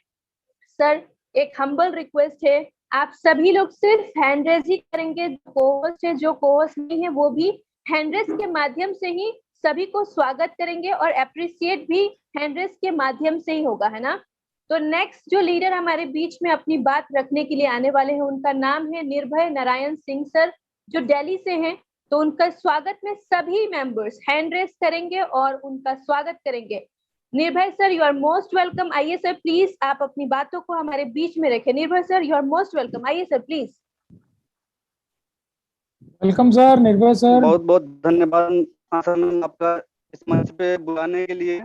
सर, एक हम्बल रिक्वेस्ट है, आप सभी लोग सिर्फ हैंड रेज ही करेंगे। को होस्ट है, जो को होस्ट नहीं है वो भी हैंड रेज के माध्यम से ही सभी को स्वागत करेंगे और अप्रिशिएट भी हैंड रेज के माध्यम से ही होगा, है ना। तो नेक्स्ट जो लीडर हमारे बीच में अपनी बात रखने के लिए आने वाले हैं, उनका नाम है निर्भय नारायण सिंह सर, जो दिल्ली से हैं। तो उनका स्वागत में सभी मेंबर्स हैंड रेस करेंगे और उनका स्वागत करेंगे। Nirbhay sir, you are most welcome. आइए सर, प्लीज आप अपनी बातों को हमारे बीच में रखें। Nirbhay sir, you are most welcome. आइए sir please. Welcome sir, Nirbhay sir. बहुत बहुत धन्यवाद आसन आपका इस मंच पे बुलाने के लिए,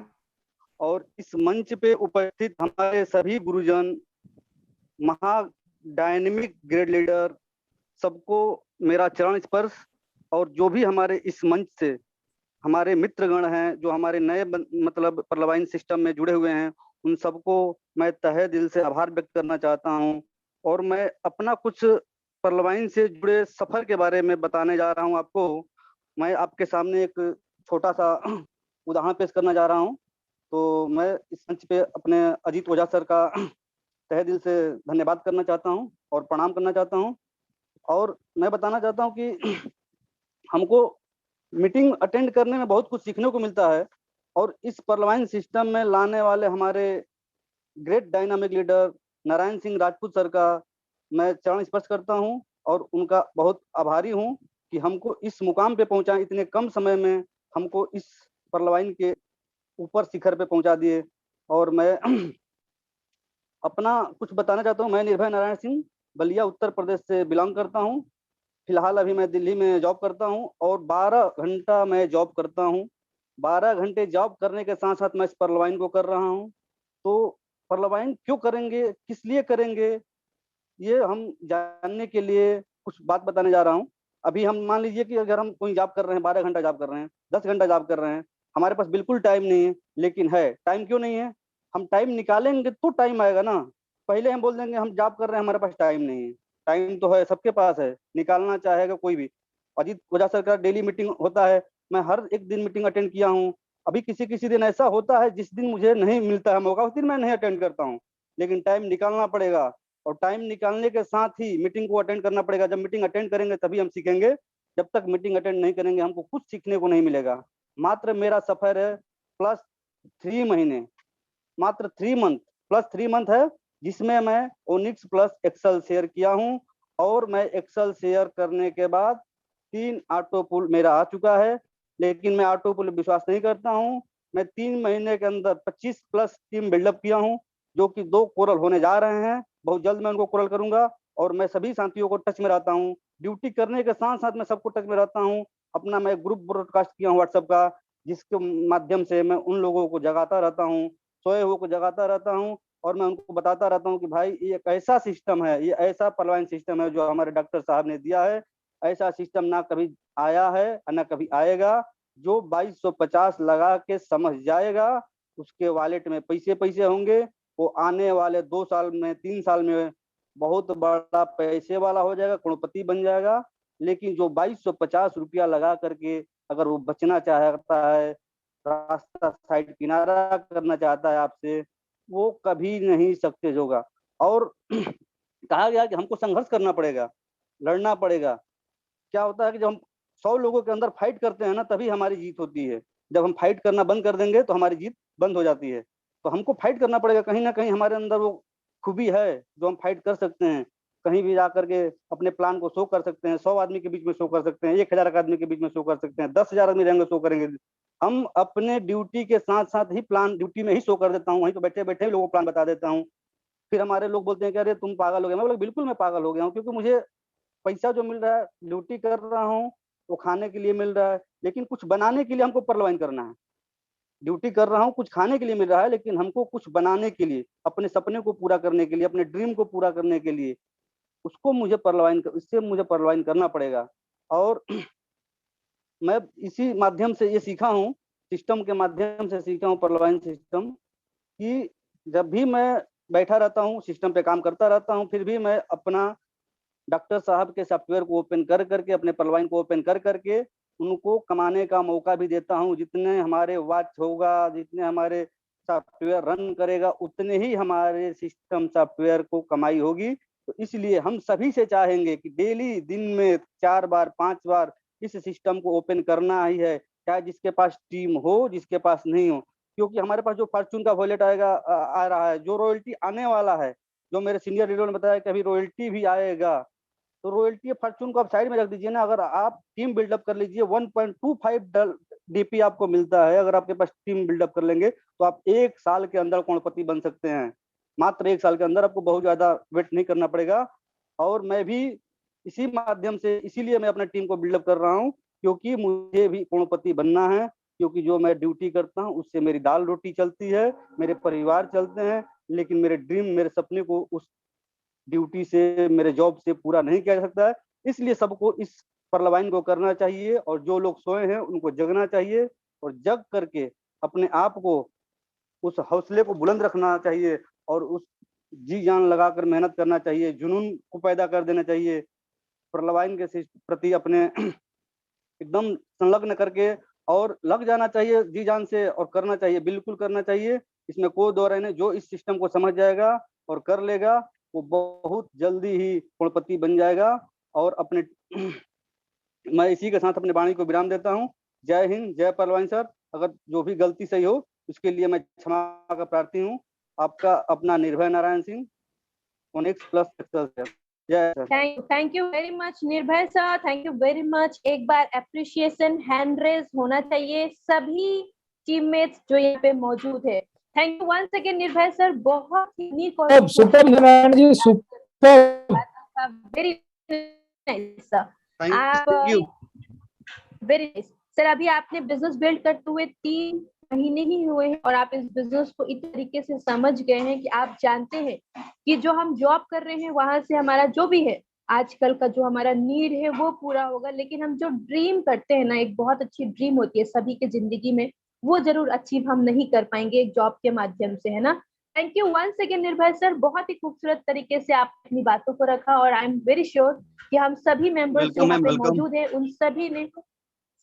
और इस मंच पे उपस्थित हमारे सभी गुरुजन, महा डायनेमिक ग्रेड लीडर, सबको मेरा चरण स्पर्श। और जो भी हमारे इस मंच से हमारे मित्रगण हैं, जो हमारे नए मतलब पर्लवाइन सिस्टम में जुड़े हुए हैं, उन सबको मैं तहे दिल से आभार व्यक्त करना चाहता हूं। और मैं अपना कुछ पर्लवाइन से जुड़े सफर के बारे में बताने जा रहा हूं आपको। मैं आपके सामने एक छोटा सा उदाहरण पेश करना जा रहा हूं। तो मैं इस मंच पे अपने अजीत ओझा सर का तहे दिल से धन्यवाद करना चाहता हूं और प्रणाम करना चाहता हूं। और मैं बताना चाहता हूं कि हमको मीटिंग अटेंड करने में बहुत कुछ सीखने को मिलता है, और इस पर्लवाइन सिस्टम में लाने वाले हमारे great dynamic leader Narayan Singh Rajput sir का मैं चरण स्पर्श करता हूं और उनका बहुत आभारी हूं कि हमको इस मुकाम पे पहुंचाए, इतने कम समय में हमको इस पर्लवाइन के ऊपर शिखर पे पहुंचा दिए। और मैं अपना कुछ बताना चाहता हूं। मैं निर्भय नारायण सिंह बलिया उत्तर प्रदेश से बिलोंग करता हूं। फिलहाल अभी मैं दिल्ली में जॉब करता हूं और 12 घंटा मैं जॉब करता हूं। 12 घंटे जॉब करने के साथ साथ मैं इस पर्लवाइन को कर रहा हूं। तो पर्लवाइन क्यों करेंगे, किस लिए करेंगे, ये हम जानने के लिए कुछ बात बताने जा रहा हूं। अभी हम मान लीजिए कि अगर हम कोई जॉब कर रहे हैं, 12 घंटा जॉब कर रहे हैं, 10 घंटा जॉब कर रहे हैं, हमारे पास बिल्कुल टाइम नहीं है। लेकिन है, टाइम क्यों नहीं है? हम टाइम निकालेंगे तो टाइम आएगा ना। पहले हम बोल देंगे हम जॉब कर रहे हैं, हमारे पास टाइम नहीं है। टाइम तो है, सबके पास है, निकालना चाहेगा कोई भी। अजीत ओझा सर का डेली मीटिंग होता है, मैं हर एक दिन मीटिंग अटेंड किया हूँ। अभी किसी किसी दिन ऐसा होता है जिस दिन मुझे नहीं मिलता है मौका, उस दिन मैं नहीं अटेंड करता हूँ। लेकिन टाइम निकालना पड़ेगा, और टाइम निकालने के साथ ही मीटिंग को अटेंड करना पड़ेगा। जब मीटिंग अटेंड करेंगे तभी हम सीखेंगे, जब तक मीटिंग अटेंड नहीं करेंगे हमको कुछ सीखने को नहीं मिलेगा। मात्र मेरा सफर है प्लस 3 महीने, मात्र 3 मंथ प्लस 3 मंथ है, जिसमें मैं ओनिक्स प्लस एक्सेल शेयर किया हूं। और मैं एक्सेल शेयर करने के बाद 3 ऑटो पुल मेरा आ चुका है। लेकिन मैं ऑटो पुल विश्वास नहीं करता हूं। मैं 3 महीने के अंदर 25 प्लस टीम बिल्डअप किया हूं, जो कि 2 कोरल होने जा रहे हैं। बहुत जल्द मैं उनको कोरल करूंगा। और मैं सभी साथियों को टच में रहता हूं, ड्यूटी करने के साथ साथ मैं सबको टच में रहता हूं। अपना मैं ग्रुप ब्रॉडकास्ट किया हूँ व्हाट्सएप का, जिसके माध्यम से मैं उन लोगों को जगाता रहता हूँ, सोए हुए को जगाता रहता हूँ। और मैं उनको बताता रहता हूँ कि भाई ये एक ऐसा सिस्टम है, ये ऐसा पर्लवाइन सिस्टम है जो हमारे डॉक्टर साहब ने दिया है। ऐसा सिस्टम ना कभी आया है ना कभी आएगा। जो 2250 लगा के समझ जाएगा, उसके वॉलेट में पैसे होंगे। वो आने वाले 2 साल में 3 साल में बहुत बड़ा पैसे वाला हो जाएगा, करोड़पति बन जाएगा। लेकिन जो 2250 रुपया लगा करके अगर वो बचना चाहता है, रास्ता साइड किनारा करना चाहता है आपसे, वो कभी नहीं सक्सेस होगा। और कहा गया कि हमको संघर्ष करना पड़ेगा, लड़ना पड़ेगा। क्या होता है कि जब हम 100 लोगों के अंदर फाइट करते हैं ना, तभी हमारी जीत होती है। जब हम फाइट करना बंद कर देंगे तो हमारी जीत बंद हो जाती है। तो हमको फाइट करना पड़ेगा। कहीं ना कहीं हमारे अंदर वो खूबी है जो हम फाइट कर सकते हैं। कहीं भी जा करके अपने प्लान को शो कर सकते हैं। 100 आदमी के बीच में शो कर सकते हैं, 1000 आदमी के बीच में शो कर सकते हैं, 10,000 आदमी रहेंगे शो करेंगे। हम अपने ड्यूटी के साथ साथ ही प्लान ड्यूटी में ही शो कर देता हूँ, वहीं पे बैठे बैठे ही लोगों को प्लान बता देता हूँ। फिर हमारे लोग बोलते हैं कि अरे तुम पागल हो गए। मैं बोला बिल्कुल मैं पागल हो गया हूँ, क्योंकि मुझे पैसा जो मिल रहा है, ड्यूटी कर रहा हूँ, वो खाने के लिए मिल रहा है, लेकिन कुछ बनाने के लिए हमको परलवाइन करना है। ड्यूटी कर रहा हूँ, कुछ खाने के लिए मिल रहा है, लेकिन हमको कुछ बनाने के लिए, अपने सपने को पूरा करने के लिए, अपने ड्रीम को पूरा करने के लिए, उसको मुझे इससे मुझे परलवाइन करना पड़ेगा। और मैं इसी माध्यम से ये सीखा हूँ, सिस्टम के माध्यम से सीखा हूँ परलवाइन सिस्टम, कि जब भी मैं बैठा रहता हूँ, सिस्टम पे काम करता रहता हूँ, फिर भी मैं अपना डॉक्टर साहब के सॉफ्टवेयर को ओपन कर करके, अपने परलवाइन को ओपन कर करके उनको कमाने का मौका भी देता हूँ। जितने हमारे वॉच होगा, जितने हमारे सॉफ्टवेयर रन करेगा, उतने ही हमारे सिस्टम सॉफ्टवेयर को कमाई होगी। तो इसलिए हम सभी से चाहेंगे कि डेली दिन में 4 बार 5 बार इस सिस्टम को ओपन करना ही है, चाहे जिसके पास टीम हो, जिसके पास नहीं हो। क्योंकि हमारे पास जो फॉर्चून का वॉलेट आएगा, आ रहा है, जो रॉयल्टी आने वाला है, जो मेरे सीनियर लीडर ने बताया कि अभी रॉयल्टी भी आएगा, तो रॉयल्टी फॉर्चून को आप साइड में रख दीजिए ना। अगर आप टीम बिल्डअप कर लीजिए, 1.25 डीपी आपको मिलता है। अगर आपके पास टीम बिल्डअप कर लेंगे तो आप 1 साल के अंदर करोड़पति बन सकते हैं। मात्र 1 साल के अंदर, आपको बहुत ज्यादा वेट नहीं करना पड़ेगा। और मैं भी इसी माध्यम से, इसीलिए मैं अपना टीम को बिल्डअप कर रहा हूँ, क्योंकि मुझे भी करोड़पति बनना है। क्योंकि जो मैं ड्यूटी करता हूँ उससे मेरी दाल रोटी चलती है, मेरे परिवार चलते हैं, लेकिन मेरे ड्रीम, मेरे सपने को उस ड्यूटी से, मेरे जॉब से पूरा नहीं किया जा सकता है। इसलिए सबको इस परलवाइन को करना चाहिए, और जो लोग सोए हैं उनको जगना चाहिए, और जग करके अपने आप को, उस हौसले को बुलंद रखना चाहिए, और उस जी जान लगाकर मेहनत करना चाहिए, जुनून को पैदा कर देना चाहिए। परलवाइन के प्रति अपने एकदम संलग्न करके और लग जाना चाहिए जी जान से, और करना चाहिए, बिल्कुल करना चाहिए। इसमें कोई दो राय नहीं। जो इस सिस्टम को समझ जाएगा और कर लेगा, वो बहुत जल्दी ही करोड़पति बन जाएगा। और अपने मैं इसी के साथ अपने वाणी को विराम देता हूँ। जय हिंद, जय परलवाइन सर। अगर जो भी गलती सही हो उसके लिए मैं क्षमा का प्रार्थी हूँ। आपका अपना Nirbhay Narayan Singh, onyx plus excel. जय sir. Thank you very much Nirbhay sir, thank you very much. एक बार अप्रिशिएशन हैंड रेज होना चाहिए सभी टीममेट्स जो यहाँ पे मौजूद है। Thank you once again Nirbhay sir, बहुत यूनिक और super Narayan ji, super, very nice sir. Thank you, very nice sir. अभी आपने बिजनेस बिल्ड करते हुए 3 महीने ही हुए हैं, और आप इस बिजनेस को इस तरीके से समझ गए हैं कि आप जानते हैं कि जो हम जॉब कर रहे हैं वहां से हमारा जो भी है आजकल का जो हमारा नीड है वो पूरा होगा, लेकिन हम जो ड्रीम करते हैं ना, एक बहुत अच्छी ड्रीम होती है सभी के जिंदगी में, वो जरूर अचीव हम नहीं कर पाएंगे एक जॉब के माध्यम से, है ना। Thank you once again Nirbhay sir, बहुत ही खूबसूरत तरीके से आप अपनी बातों को रखा, और आई एम वेरी श्योर कि हम सभी मेंबर्स जो यहाँ पे मौजूद है उन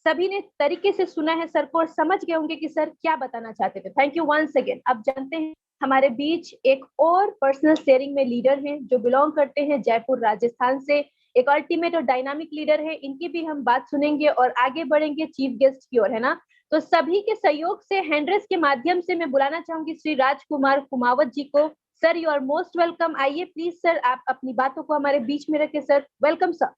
सभी ने तरीके से सुना है सर को और समझ गए होंगे कि सर क्या बताना चाहते थे। Thank you once again. अब जानते हैं हमारे बीच एक और पर्सनल शेयरिंग में लीडर हैं जो बिलोंग करते हैं जयपुर राजस्थान से, एक अल्टीमेट और डायनामिक लीडर है। इनकी भी हम बात सुनेंगे और आगे बढ़ेंगे चीफ गेस्ट की ओर, है ना। तो सभी के सहयोग से हैंड्रेस के माध्यम से मैं बुलाना चाहूंगी श्री राजकुमार कुमावत जी को। Sir you are most welcome. आइए प्लीज सर, आप अपनी बातों को हमारे बीच में रखें sir. Welcome sir.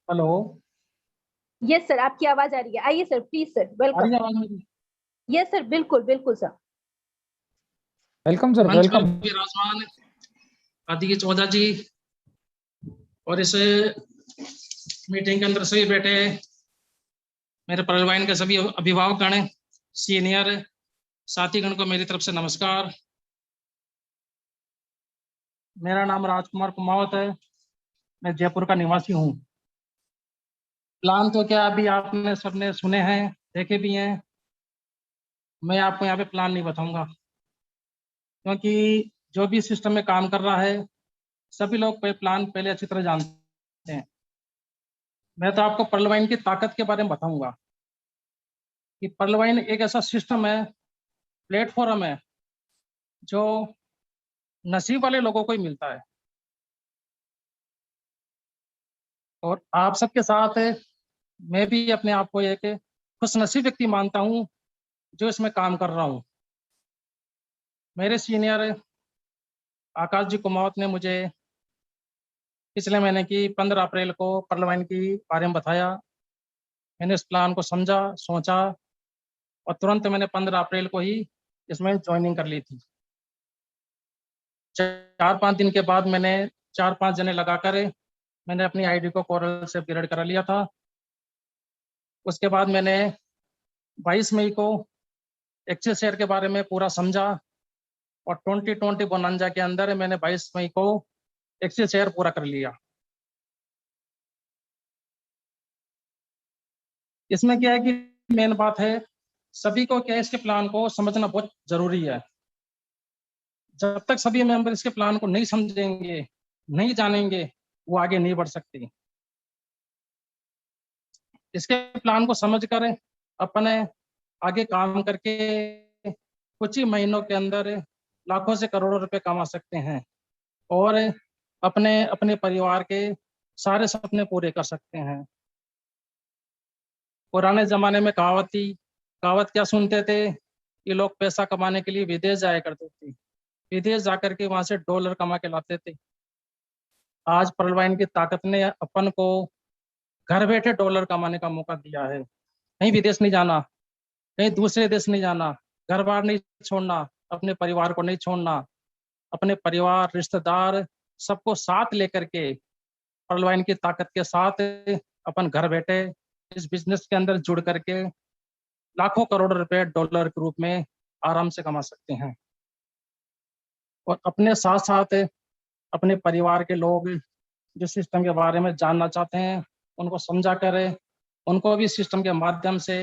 Hello, yes sir, आपकी आवाज आ रही है। आइए sir, please sir, welcome. Yes sir, बिल्कुल बिल्कुल सर। Welcome sir, welcome. विराजमान आदित्य चौधरी जी और इस मीटिंग के अंदर सभी बैठे मेरे परलवाइन के सभी अभिभावकगण, सीनियर साथीगण को मेरी तरफ से नमस्कार। मेरा नाम राजकुमार कुमावत है, मैं जयपुर का निवासी हूँ। प्लान तो क्या अभी आपने सबने सुने हैं, देखे भी हैं। मैं आपको यहाँ पे प्लान नहीं बताऊंगा, क्योंकि जो भी सिस्टम में काम कर रहा है सभी लोग प्लान पहले अच्छी तरह जानते हैं। हैं। मैं तो आपको पर्ल वाइन की ताकत के बारे में बताऊंगा कि पर्ल वाइन एक ऐसा सिस्टम है, प्लेटफॉर्म है, जो नसीब वाले लोगों को ही मिलता है। और आप सबके साथ मैं भी अपने आप को एक खुशनसीब व्यक्ति मानता हूँ जो इसमें काम कर रहा हूँ। मेरे सीनियर आकाश जी कुमावत ने मुझे पिछले महीने की 15 अप्रैल को पर्ल वाइन की बारे में बताया। मैंने इस प्लान को समझा, सोचा और तुरंत मैंने 15 अप्रैल को ही इसमें ज्वाइनिंग कर ली थी। 4-5 दिन के बाद मैंने 4-5 जने लगाकर मैंने अपनी आईडी को कोरल से अपग्रेड करा लिया था। उसके बाद मैंने 22 मई को एक्सेल शेयर के बारे में पूरा समझा और 2020 बोनांजा के अंदर मैंने 22 मई को एक्सेल शेयर पूरा कर लिया। इसमें क्या है कि मेन बात है, सभी को क्या है, इसके प्लान को समझना बहुत जरूरी है। जब तक सभी मेंबर इसके प्लान को नहीं समझेंगे, नहीं जानेंगे, वो आगे नहीं बढ़ सकते। इसके प्लान को समझकर अपने आगे काम करके कुछ ही महीनों के अंदर लाखों से करोड़ों रुपए कमा सकते हैं और अपने अपने परिवार के सारे सपने पूरे कर सकते हैं। पुराने जमाने में कहावत क्या सुनते थे कि लोग पैसा कमाने के लिए विदेश जाया करते थे, विदेश जाकर के वहां से डॉलर कमा के लाते थे। आज पर्ल वाइन की ताकत ने अपन को घर बैठे डॉलर कमाने का मौका दिया है। कहीं विदेश नहीं जाना, कहीं दूसरे देश नहीं जाना, घर बार नहीं छोड़ना, अपने परिवार को नहीं छोड़ना, अपने परिवार, रिश्तेदार सबको साथ लेकर के पर्ल वाइन की ताकत के साथ अपन घर बैठे इस बिजनेस के अंदर जुड़ करके लाखों करोड़ रुपए डॉलर के रूप में आराम से कमा सकते हैं। और अपने साथ साथ अपने परिवार के लोग जो सिस्टम के बारे में जानना चाहते हैं, उनको समझा कर उनको भी सिस्टम के माध्यम से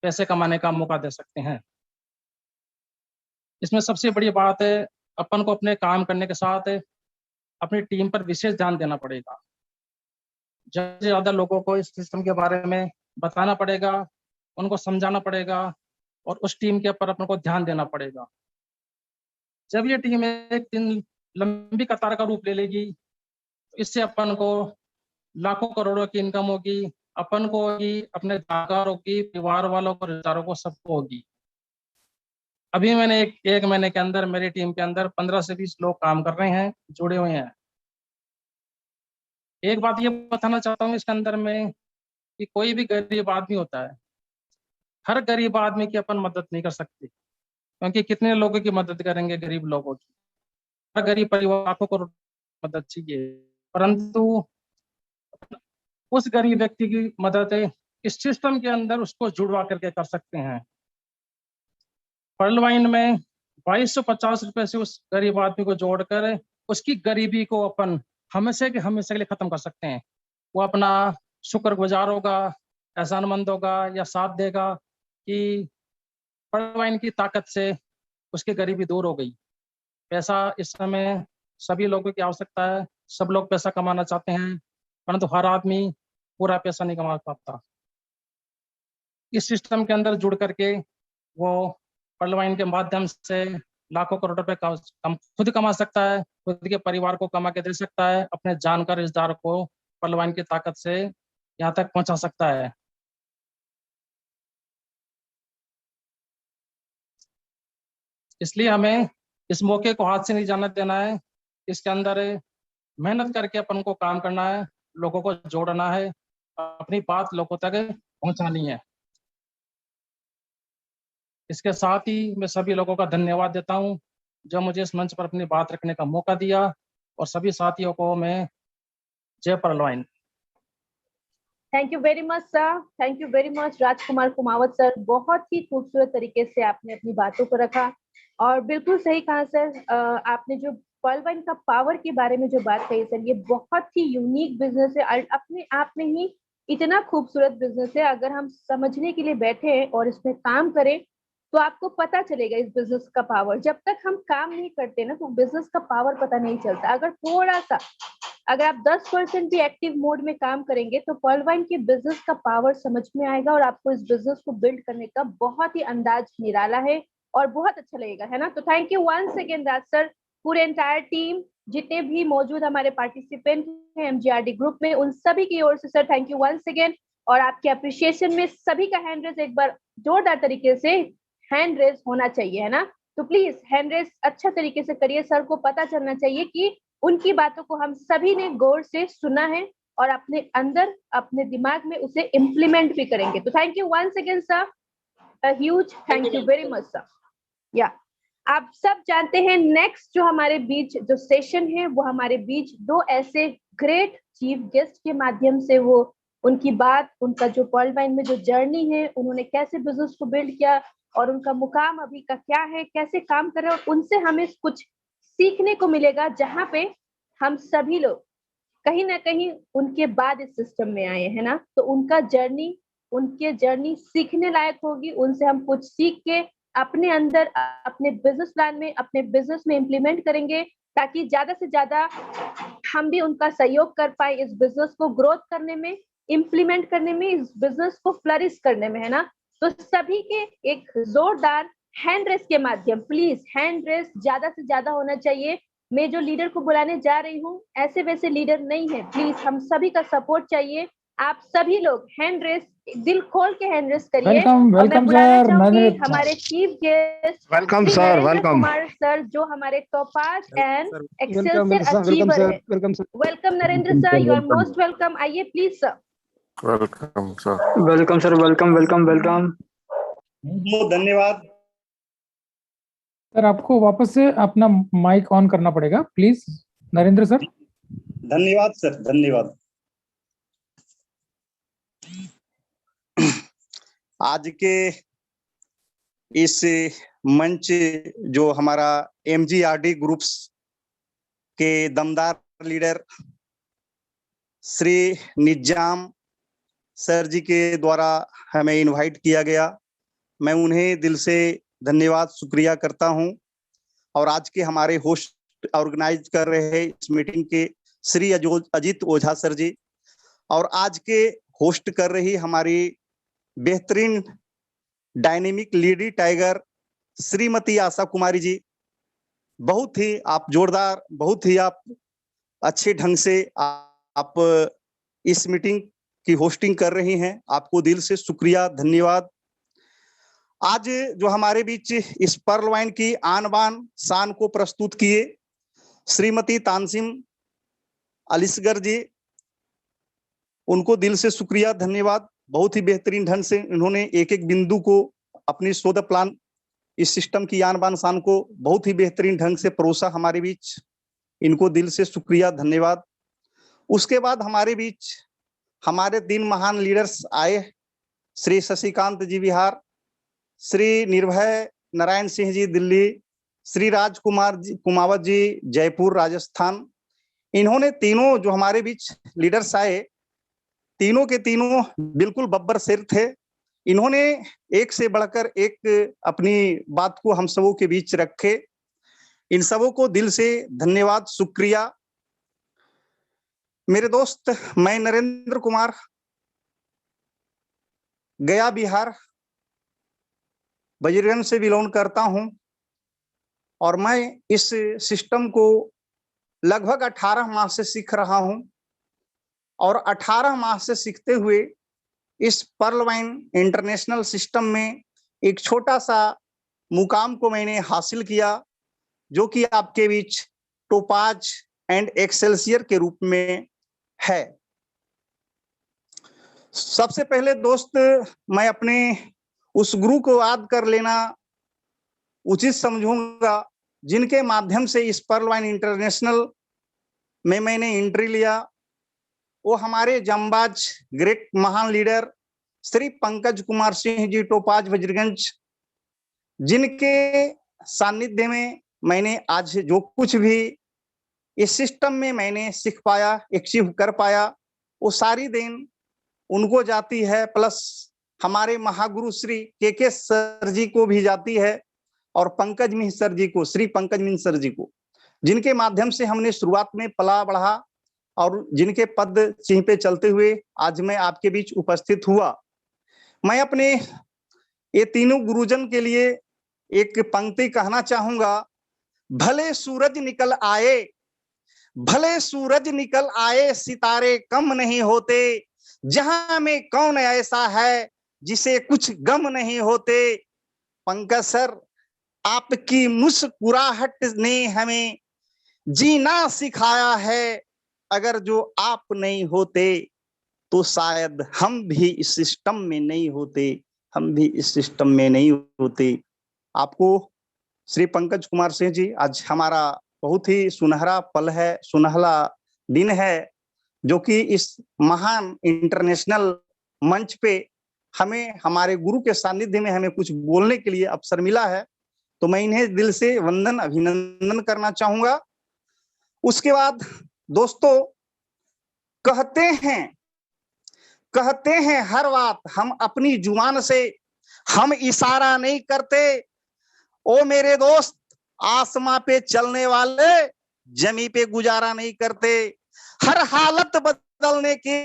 पैसे कमाने का मौका दे सकते हैं। इसमें सबसे बड़ी बात है, अपन को अपने काम करने के साथ अपनी टीम पर विशेष ध्यान देना पड़ेगा। ज़्यादा से ज़्यादा लोगों को इस सिस्टम के बारे में बताना पड़ेगा, उनको समझाना पड़ेगा और उस टीम के ऊपर अपन को ध्यान देना पड़ेगा। जब ये टीम एक दिन लंबी कतार का रूप ले लेगी, तो इससे अपन को लाखों करोड़ों की इनकम होगी, अपन को होगी, अपने जानकारों की, परिवार वालों को, रिश्तेदारों को, सबको होगी। अभी मैंने एक महीने के अंदर मेरी टीम के अंदर 15 से 20 लोग काम कर रहे हैं, जुड़े हुए हैं। एक बात ये बताना चाहता हूँ इसके अंदर में कि कोई भी गरीब आदमी होता है, हर गरीब आदमी की अपन मदद नहीं कर सकते, क्योंकि कितने लोगों की मदद करेंगे गरीब लोगों की। हर गरीब परिवार को मदद चाहिए, परंतु उस गरीब व्यक्ति की मदद इस सिस्टम के अंदर उसको जुड़वा करके कर सकते हैं। पर्ल वाइन में 2250 रुपए से उस गरीब आदमी को जोड़कर उसकी गरीबी को अपन हमेशा के लिए खत्म कर सकते हैं। वो अपना शुक्रगुजार होगा, एहसानमंद होगा या साथ देगा कि पर्ल वाइन की ताकत से उसकी गरीबी दूर हो गई। पैसा इस समय सभी लोगों की आवश्यकता है, सब लोग पैसा कमाना चाहते हैं, परंतु हर आदमी पूरा पैसा नहीं कमा पाता। इस सिस्टम के अंदर जुड़ करके वो पर्ल वाइन के माध्यम से लाखों करोड़ रुपए खुद कमा सकता है, खुद के परिवार को कमा के दे सकता है, अपने जानकार रिश्तेदार को पर्ल वाइन की ताकत से यहाँ तक पहुंचा सकता है। इसलिए हमें इस मौके को हाथ से नहीं जाने देना है। इसके अंदर मेहनत करके अपन को काम करना है, लोगों को जोड़ना है, अपनी बात लोगों तक पहुंचानी है। इसके साथ ही मैं सभी लोगों का धन्यवाद देता हूं जो मुझे इस मंच पर अपनी बात रखने का मौका दिया, और सभी साथियों को मैं जय Pearlvine. Thank you very much sir, thank you very much Rajkumar Kumawat sir. बहुत ही खूबसूरत तरीके से आपने अपनी बातों को रखा और बिल्कुल सही कहा सर। आपने जो पर्ल वाइन का पावर के बारे में जो बात कही सर, ये बहुत ही यूनिक बिजनेस है, अपने आप में ही इतना खूबसूरत बिजनेस है। अगर हम समझने के लिए बैठे और इसमें काम करें तो आपको पता चलेगा इस बिजनेस का पावर। जब तक हम काम नहीं करते ना तो बिजनेस का पावर पता नहीं चलता। अगर थोड़ा सा अगर आप 10% भी एक्टिव मोड में काम करेंगे तो पर्लवाइन के बिजनेस का पावर समझ में आएगा और आपको इस बिजनेस को बिल्ड करने का बहुत ही अंदाज निराला है और बहुत अच्छा लगेगा, है ना। तो thank you once again Raj sir, पूरे एंटायर टीम, जितने भी मौजूद हमारे पार्टिसिपेंट हैं एमजीआरडी ग्रुप में, उन सभी की ओर से sir thank you once again. और आपके अप्रिशिएशन में सभी का हैंड रेज एक बार जोरदार तरीके से हैंड रेज होना चाहिए, है ना। तो प्लीज हैंड रेज अच्छा तरीके से करिए, सर को पता चलना चाहिए कि उनकी बातों को हम सभी ने गौर से सुना है और अपने अंदर अपने दिमाग में उसे इम्प्लीमेंट भी करेंगे। तो thank you once again sir, huge thank you very much sir. या आप सब जानते हैं नेक्स्ट जो हमारे बीच जो सेशन है वो हमारे बीच दो ऐसे ग्रेट चीफ गेस्ट के माध्यम से वो उनकी बात, उनका जो पर्लवाइन में जो जर्नी है, उन्होंने कैसे बिजनेस को बिल्ड किया और उनका मुकाम अभी का क्या है, कैसे काम कर रहे हैं, उनसे हमें कुछ सीखने को मिलेगा, जहां पे हम सभी लोग कहीं ना कहीं उनके बाद इस सिस्टम में आए हैं ना। तो उनका जर्नी, उनके जर्नी सीखने लायक होगी, उनसे हम कुछ सीख के अपने अंदर अपने बिजनेस प्लान में, अपने बिजनेस में इम्प्लीमेंट करेंगे, ताकि ज्यादा से ज्यादा हम भी उनका सहयोग कर पाए इस बिजनेस को ग्रोथ करने में, इम्प्लीमेंट करने में, इस बिजनेस को फ्लरिश करने में, है ना। तो सभी के एक जोरदार हैंड रेस के माध्यम, प्लीज हैंड रेस ज्यादा से ज्यादा होना चाहिए। मैं जो लीडर को बुलाने जा रही हूँ ऐसे वैसे लीडर नहीं है, प्लीज हम सभी का सपोर्ट चाहिए। आप सभी लोग हैंड रेस दिल खोल के हैंड रेस करिए। वेलकम सर, हमारे chief guest welcome sir, welcome Kumar sir, जो हमारे टॉपाज एंड एक्सेलसियर अचीवर है। Welcome Narendra sir, you are most welcome. आइए please sir. Welcome sir. Welcome sir, welcome welcome welcome. बहुत धन्यवाद सर। आपको वापस से अपना माइक ऑन करना पड़ेगा प्लीज, नरेंद्र सर। धन्यवाद सर, धन्यवाद। आज के इस मंच जो हमारा एमजीआरडी ग्रुप्स के दमदार लीडर श्री निजाम सर जी के द्वारा हमें इनवाइट किया गया, मैं उन्हें दिल से धन्यवाद शुक्रिया करता हूं। और आज के हमारे होस्ट ऑर्गेनाइज कर रहे इस मीटिंग के श्री अजीत ओझा सर जी, और आज के होस्ट कर रही हमारी बेहतरीन dynamic lady tiger Shrimati Asha Kumari जी, बहुत ही आप जोरदार, बहुत ही आप अच्छे ढंग से आप इस मीटिंग की होस्टिंग कर रही हैं, आपको दिल से शुक्रिया, धन्यवाद। आज जो हमारे बीच इस पर्लवाइन की आन बान शान को प्रस्तुत किए श्रीमती तानसीम अलिसगर जी, उनको दिल से शुक्रिया, धन्यवाद। बहुत ही बेहतरीन ढंग से इन्होंने एक एक बिंदु को अपनी शोध प्लान, इस सिस्टम की आन बान शान को बहुत ही बेहतरीन ढंग से परोसा हमारे बीच, इनको दिल से शुक्रिया, धन्यवाद। उसके बाद हमारे बीच हमारे 3 महान लीडर्स आए, श्री शशिकांत जी बिहार, श्री निर्भय नारायण सिंह जी दिल्ली, श्री राजकुमार जी कुमावत जी जयपुर राजस्थान। इन्होंने तीनों जो हमारे बीच लीडर्स आए, तीनों के तीनों बिल्कुल बब्बर शेर थे। इन्होंने एक से बढ़कर एक अपनी बात को हम सबों के बीच रखे, इन सबों को दिल से धन्यवाद, शुक्रिया। मेरे दोस्त, मैं नरेंद्र कुमार, गया बिहार बजरगंज से बिलोंग करता हूं, और मैं इस सिस्टम को लगभग 18 माह से सीख रहा हूं, और 18 माह से सीखते हुए इस पर्लवाइन इंटरनेशनल सिस्टम में एक छोटा सा मुकाम को मैंने हासिल किया, जो कि आपके बीच टोपाज एंड एक्सेलसियर के रूप में है। सबसे पहले दोस्त, मैं अपने उस गुरु को याद कर लेना उचित समझूंगा, जिनके माध्यम से इस पर्लवाइन इंटरनेशनल में मैंने एंट्री लिया। वो हमारे जंबाज ग्रेट महान लीडर श्री पंकज कुमार सिंह जी टोपाज वज्रगंज, जिनके सानिध्य में मैंने आज जो कुछ भी इस सिस्टम में मैंने सीख पाया, अचीव कर पाया, वो सारी देन उनको जाती है, प्लस हमारे महागुरु श्री के सर जी को भी जाती है, और पंकज मिश्र सर जी को, श्री पंकज मिश्र सर जी को, जिनके माध्यम से हमने शुरुआत में पला बढ़ा और जिनके पद चिन्ह पे चलते हुए आज मैं आपके बीच उपस्थित हुआ। मैं अपने ये तीनों गुरुजन के लिए एक पंक्ति कहना चाहूंगा। भले सूरज निकल आए, भले सूरज निकल आए, सितारे कम नहीं होते, जहां में कौन ऐसा है जिसे कुछ गम नहीं होते। पंकज सर, आपकी मुस्कुराहट ने हमें जीना सिखाया है, अगर जो आप नहीं होते तो शायद हम भी इस सिस्टम में नहीं होते, हम भी इस सिस्टम में नहीं होते। आपको श्री पंकज कुमार सिंह जी, आज हमारा बहुत ही सुनहरा पल है, सुनहरा दिन है, जो कि इस महान इंटरनेशनल मंच पे हमें हमारे गुरु के सानिध्य में हमें कुछ बोलने के लिए अवसर मिला है। तो मैं इन्हें दिल से वंदन अभिनंदन करना चाहूंगा। उसके बाद दोस्तों, कहते हैं हर बात हम अपनी जुबान से, हम इशारा नहीं करते। ओ मेरे दोस्त, आसमां पे चलने वाले जमी पे गुजारा नहीं करते। हर हालत बदलने की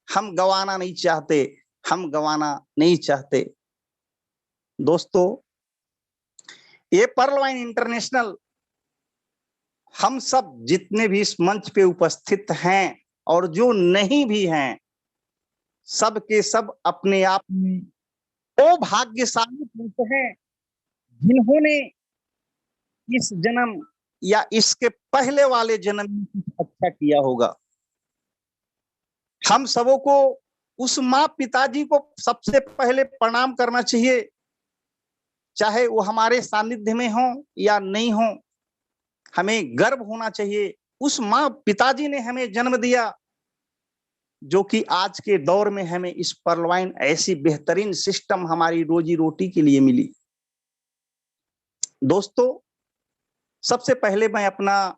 हम गवाना नहीं चाहते, हम गवाना नहीं चाहते। दोस्तों, ये पर्ल वाइन इंटरनेशनल, हम सब जितने भी इस मंच पे उपस्थित हैं और जो नहीं भी हैं, सब के सब अपने आप में वो भाग्यशाली पुरुष हैं जिन्होंने इस जन्म या इसके पहले वाले जन्म में कुछ अच्छा किया होगा। हम सबों को उस माँ पिताजी को सबसे पहले प्रणाम करना चाहिए, चाहे वो हमारे सानिध्य में हो या नहीं हो। हमें गर्व होना चाहिए, उस माँ पिताजी ने हमें जन्म दिया, जो कि आज के दौर में हमें इस पर्ल वाइन ऐसी बेहतरीन सिस्टम हमारी रोजी रोटी के लिए मिली। दोस्तों, सबसे पहले मैं अपना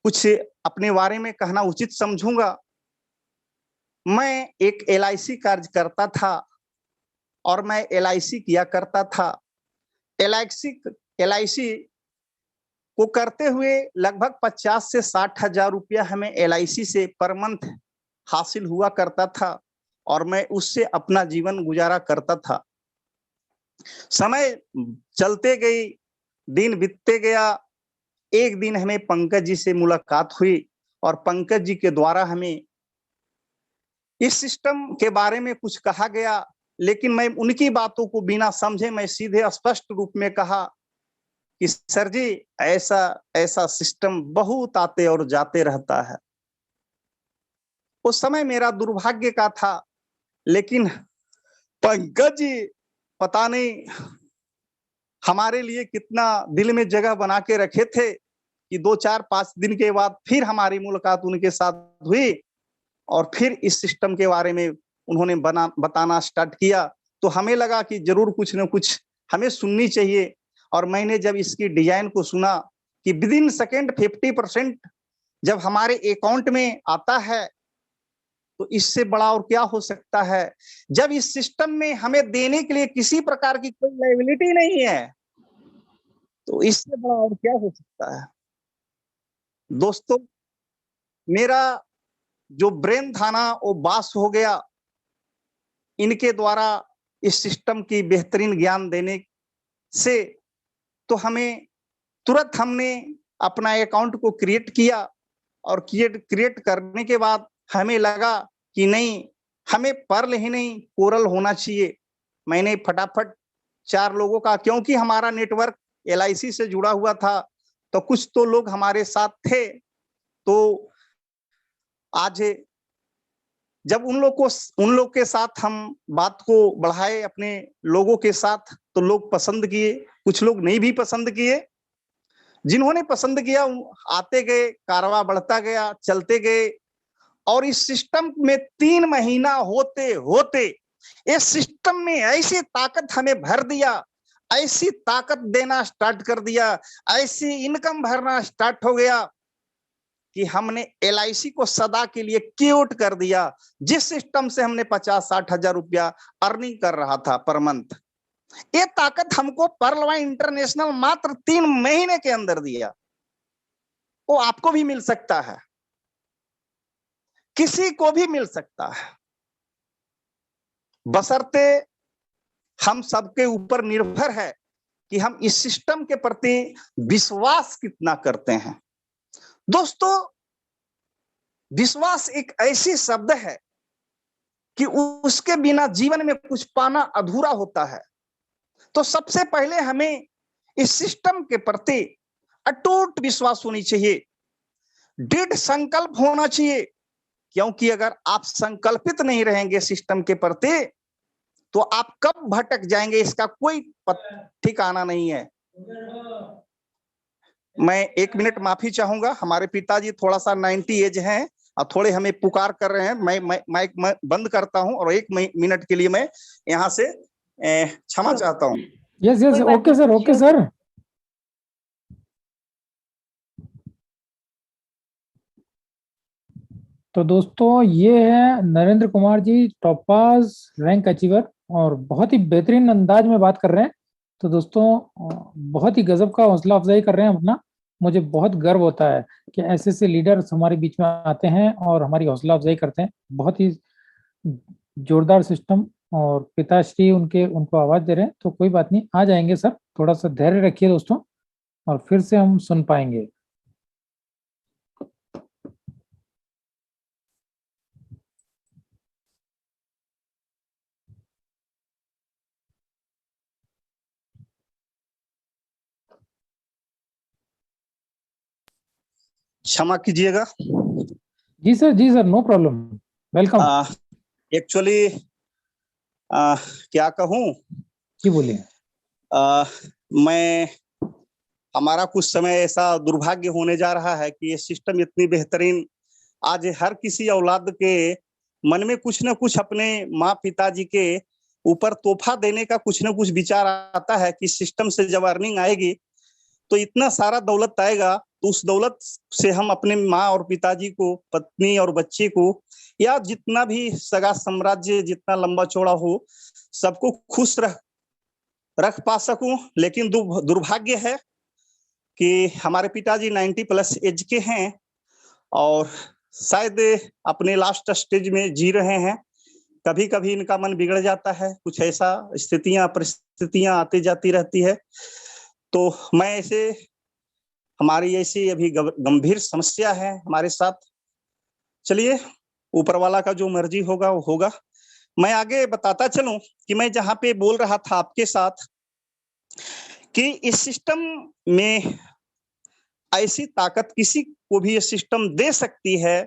कुछ अपने बारे में कहना उचित समझूंगा। मैं एक LIC कार्यकर्ता था और मैं LIC किया करता था। LIC को करते हुए लगभग 50 से 60 हजार रुपया हमें LIC से पर मंथ हासिल हुआ करता था और मैं उससे अपना जीवन गुजारा करता था। समय चलते गई, दिन बीतते गया। एक दिन हमें पंकज जी से मुलाकात हुई और पंकज जी के द्वारा हमें इस सिस्टम के बारे में कुछ कहा गया, लेकिन मैं उनकी बातों को बिना समझे मैं सीधे स्पष्ट रूप में कहा कि सर जी, ऐसा ऐसा सिस्टम बहुत आते और जाते रहता है। उस समय मेरा दुर्भाग्य का था, लेकिन पंकज जी पता नहीं हमारे लिए कितना दिल में जगह बना के रखे थे कि 2-4-5 दिन के बाद फिर हमारी मुलाकात उनके साथ हुई और फिर इस सिस्टम के बारे में उन्होंने बताना स्टार्ट किया। तो हमें लगा कि जरूर कुछ न कुछ हमें सुननी चाहिए। और मैंने जब इसकी डिजाइन को सुना कि विदिन सेकेंड 50% जब हमारे अकाउंट में आता है, तो इससे बड़ा और क्या हो सकता है। जब इस सिस्टम में हमें देने के लिए किसी प्रकार की कोई लायबिलिटी नहीं है, तो इससे बड़ा और क्या हो सकता है। दोस्तों, मेरा जो ब्रेन था ना, वो बास हो गया इनके द्वारा इस सिस्टम की बेहतरीन ज्ञान देने से। तो हमें तुरंत हमने अपना अकाउंट को क्रिएट किया और क्रिएट करने के बाद हमें लगा कि नहीं, हमें पर्ल ही नहीं कोरल होना चाहिए। मैंने फटाफट 4 लोगों का, क्योंकि हमारा नेटवर्क LIC से जुड़ा हुआ था, तो कुछ तो लोग हमारे साथ थे। तो आज जब उन लोग के साथ हम बात को बढ़ाए अपने लोगों के साथ, तो लोग पसंद किए, कुछ लोग नहीं भी पसंद किए। जिन्होंने पसंद किया आते गए, कारवा बढ़ता गया, चलते गए। और इस सिस्टम में 3 महीना होते होते इस सिस्टम में ऐसी ताकत हमें भर दिया, ऐसी ताकत देना स्टार्ट कर दिया, ऐसी इनकम भरना स्टार्ट हो गया कि हमने LIC को सदा के लिए क्यूट कर दिया। जिस सिस्टम से हमने 50-60 हजार रुपया अर्निंग कर रहा था पर मंथ, ये ताकत हमको पर्ल वाइन इंटरनेशनल मात्र 3 महीने के अंदर दिया। वो आपको भी मिल सकता है, किसी को भी मिल सकता है, बशर्ते हम सबके ऊपर निर्भर है कि हम इस सिस्टम के प्रति विश्वास कितना करते हैं। दोस्तों, विश्वास एक ऐसी शब्द है कि उसके बिना जीवन में कुछ पाना अधूरा होता है। तो सबसे पहले हमें इस सिस्टम के प्रति अटूट विश्वास होनी चाहिए, दृढ़ संकल्प होना चाहिए, क्योंकि अगर आप संकल्पित नहीं रहेंगे सिस्टम के प्रति तो आप कब भटक जाएंगे इसका कोई ठिकाना नहीं है। मैं 1 मिनट माफी चाहूंगा, हमारे पिताजी थोड़ा सा 90 एज हैं और थोड़े हमें पुकार कर रहे हैं। मैं बंद करता हूं और 1 मिनट के लिए मैं यहाँ से क्षमा चाहता हूं। Yes yes, okay sir, okay sir. तो दोस्तों, ये है नरेंद्र कुमार जी, टॉपाज रैंक अचीवर, और बहुत ही बेहतरीन अंदाज में बात कर रहे हैं। तो दोस्तों, बहुत ही गजब का हौसला अफजाई कर रहे हैं अपना। मुझे बहुत गर्व होता है कि ऐसे ऐसे लीडर्स हमारे बीच में आते हैं और हमारी हौसला अफजाई करते हैं। बहुत ही जोरदार सिस्टम, और पिताश्री उनको आवाज दे रहे हैं। तो कोई बात नहीं, आ जाएंगे सर, थोड़ा सा धैर्य रखिए दोस्तों, और फिर से हम सुन पाएंगे। क्षमा कीजिएगा। जी sir, no problem, welcome. Actually क्या कहूं जी बोलिए। मैं हमारा कुछ समय ऐसा दुर्भाग्य होने जा रहा है कि ये सिस्टम इतनी बेहतरीन, आज हर किसी औलाद के मन में कुछ न कुछ अपने माँ पिताजी के ऊपर तोहफा देने का कुछ न कुछ विचार आता है कि सिस्टम से जब अर्निंग आएगी तो इतना सारा दौलत आएगा, तो उस दौलत से हम अपने माँ और पिताजी को, पत्नी और बच्चे को, या जितना भी सगा साम्राज्य जितना लंबा चौड़ा हो, सबको खुश रख पा सकूं। लेकिन दुर्भाग्य है कि हमारे पिताजी 90+ एज के हैं और शायद अपने लास्ट स्टेज में जी रहे हैं। कभी कभी इनका मन बिगड़ जाता है, कुछ ऐसा परिस्थितियां आती जाती रहती है। तो मैं ऐसे, हमारी ऐसी अभी गंभीर समस्या है हमारे साथ। चलिए, ऊपर वाला का जो मर्जी होगा वो होगा। मैं आगे बताता चलूं कि मैं जहां पे बोल रहा था आपके साथ कि इस सिस्टम में ऐसी ताकत किसी को भी ये सिस्टम दे सकती है,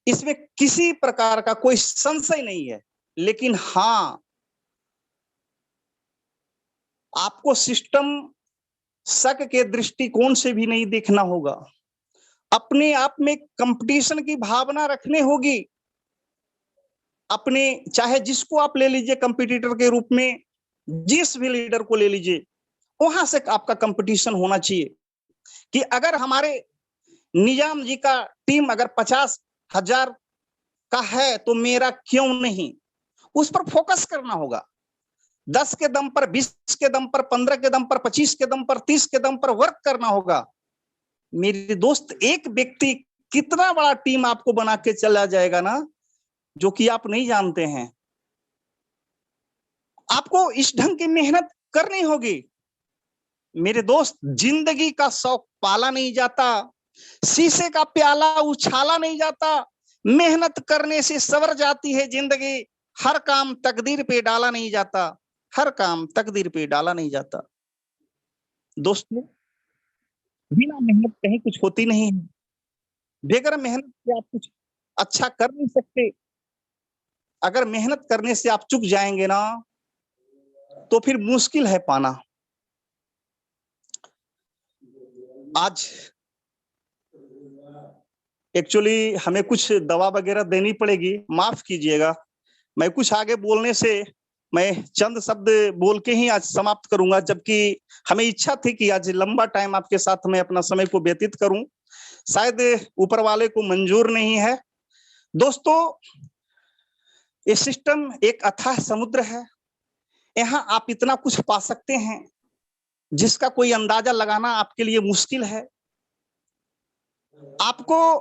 इसमें किसी प्रकार का कोई संशय नहीं है। लेकिन हाँ, आपको सिस्टम शक के दृष्टिकोण से भी नहीं देखना होगा, अपने आप में कंपटीशन की भावना रखनी होगी। अपने, चाहे जिसको आप ले लीजिए कंपटीटर के रूप में, जिस भी लीडर को ले लीजिए, वहां से आपका कंपटीशन होना चाहिए कि अगर हमारे निजाम जी का टीम अगर 50,000 का है तो मेरा क्यों नहीं, उस पर फोकस करना होगा। 10 के दम पर, 20 के दम पर, 15 के दम पर, 25 के दम पर, 30 के दम पर वर्क करना होगा। मेरे दोस्त, एक व्यक्ति कितना बड़ा टीम आपको बना के चला जाएगा ना, जो कि आप नहीं जानते हैं। आपको इस ढंग की मेहनत करनी होगी। मेरे दोस्त, जिंदगी का शौक पाला नहीं जाता, शीशे का प्याला उछाला नहीं जाता, मेहनत करने से सवर जाती है जिंदगी। हर काम तकदीर पे डाला नहीं जाता, हर काम तकदीर पे डाला नहीं जाता। दोस्तों, बिना मेहनत कहीं कुछ होती नहीं है। बगैर मेहनत से आप कुछ अच्छा कर नहीं सकते। अगर मेहनत करने से आप चूक जाएंगे ना, तो फिर मुश्किल है पाना। आज एक्चुअली हमें कुछ दवा वगैरह देनी पड़ेगी, माफ कीजिएगा। मैं कुछ आगे बोलने से मैं चंद शब्द बोल के ही आज समाप्त करूंगा, जबकि हमें इच्छा थी कि आज लंबा टाइम आपके साथ मैं अपना समय को व्यतीत करूं। शायद ऊपर वाले को मंजूर नहीं है। दोस्तों, ये सिस्टम एक अथाह समुद्र है। यहाँ आप इतना कुछ पा सकते हैं जिसका कोई अंदाजा लगाना आपके लिए मुश्किल है। आपको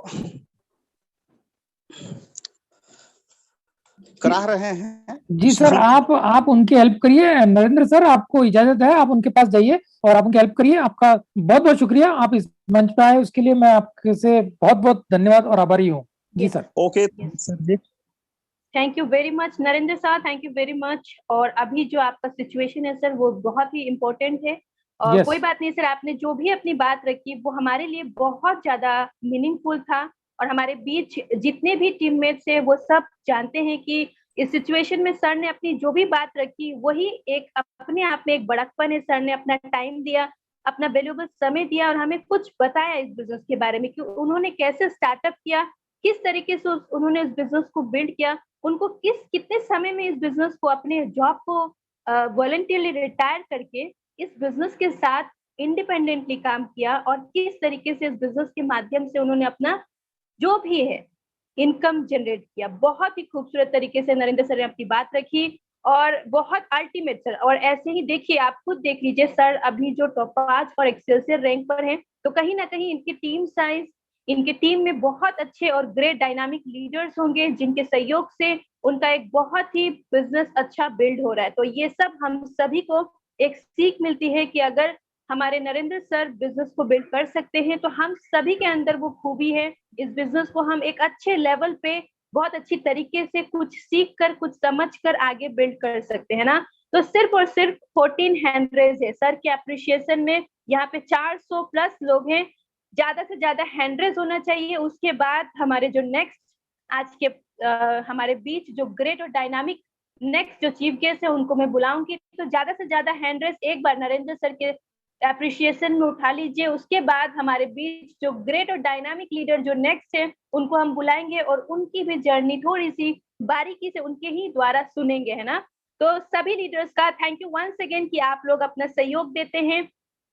करा रहे हैं। जी सर, आप उनकी हेल्प करिए। नरेंद्र सर, आपको इजाजत है, आप उनके पास जाइए और आप उनकी हेल्प करिए। आपका बहुत बहुत शुक्रिया, आप इस मंच पे आए, उसके लिए मैं आपसे बहुत बहुत धन्यवाद और आभारी हूँ। जी sir. Okay sir, thank you very much Narendra sir, thank you very much. और अभी जो आपका सिचुएशन है सर, वो बहुत ही इम्पोर्टेंट है। और कोई बात नहीं सर, आपने जो भी अपनी बात रखी वो हमारे लिए बहुत ज्यादा मीनिंगफुल था। और हमारे बीच जितने भी टीममेट्स हैं वो सब जानते हैं कि इस सिचुएशन में सर ने अपनी जो भी बात रखी वही एक अपने आप में एक बड़कपन है। सर ने अपना टाइम दिया, अपना वैल्यूएबल समय दिया और हमें कुछ बताया इस बिजनेस के बारे में कि उन्होंने कैसे स्टार्टअप किया, किस तरीके से उन्होंने इस बिजनेस को बिल्ड किया, उनको कितने समय में इस बिजनेस को, अपने जॉब को वॉलंटियरली रिटायर करके इस बिजनेस के साथ इंडिपेंडेंटली काम किया और किस तरीके से इस बिजनेस के माध्यम से उन्होंने अपना जो भी है इनकम जनरेट किया। बहुत ही खूबसूरत तरीके से नरेंद्र सर ने अपनी बात रखी और बहुत अल्टीमेट सर। और ऐसे ही देखिए, आप खुद देख लीजिए सर, अभी जो टॉप 5 और एक्सेलसियर रैंक पर हैं, तो कहीं ना कहीं इनकी टीम साइज, इनके टीम में बहुत अच्छे और ग्रेट डायनामिक लीडर्स होंगे जिनके सहयोग से उनका एक बहुत ही बिजनेस अच्छा बिल्ड हो रहा है। तो ये सब हम सभी को एक सीख मिलती है कि अगर हमारे नरेंद्र सर बिजनेस को बिल्ड कर सकते हैं तो हम सभी के अंदर वो खूबी है। इस बिजनेस को हम एक अच्छे लेवल पे बहुत अच्छी तरीके से कुछ सीख कर, कुछ समझ कर आगे बिल्ड कर सकते हैं ना। तो सिर्फ और सिर्फ 14 हैंड रेज है सर के अप्रिशिएशन में। यहाँ पे 400 प्लस लोग हैं, ज्यादा से ज्यादा हैंड रेज होना चाहिए। उसके बाद हमारे जो नेक्स्ट आज के हमारे बीच जो ग्रेट और डायनामिक नेक्स्ट जो चीफ गेस्ट है उनको मैं बुलाऊंगी। तो ज्यादा से ज्यादा हैंड रेज एक बार नरेंद्र सर के एप्रिशिएशन में उठा लीजिए। उसके बाद हमारे बीच जो ग्रेट और डायनामिक लीडर जो नेक्स्ट है उनको हम बुलाएंगे और उनकी भी जर्नी थोड़ी सी बारीकी से उनके ही द्वारा सुनेंगे, है ना। तो सभी लीडर्स का थैंक यू वंस अगेन कि आप लोग अपना सहयोग देते हैं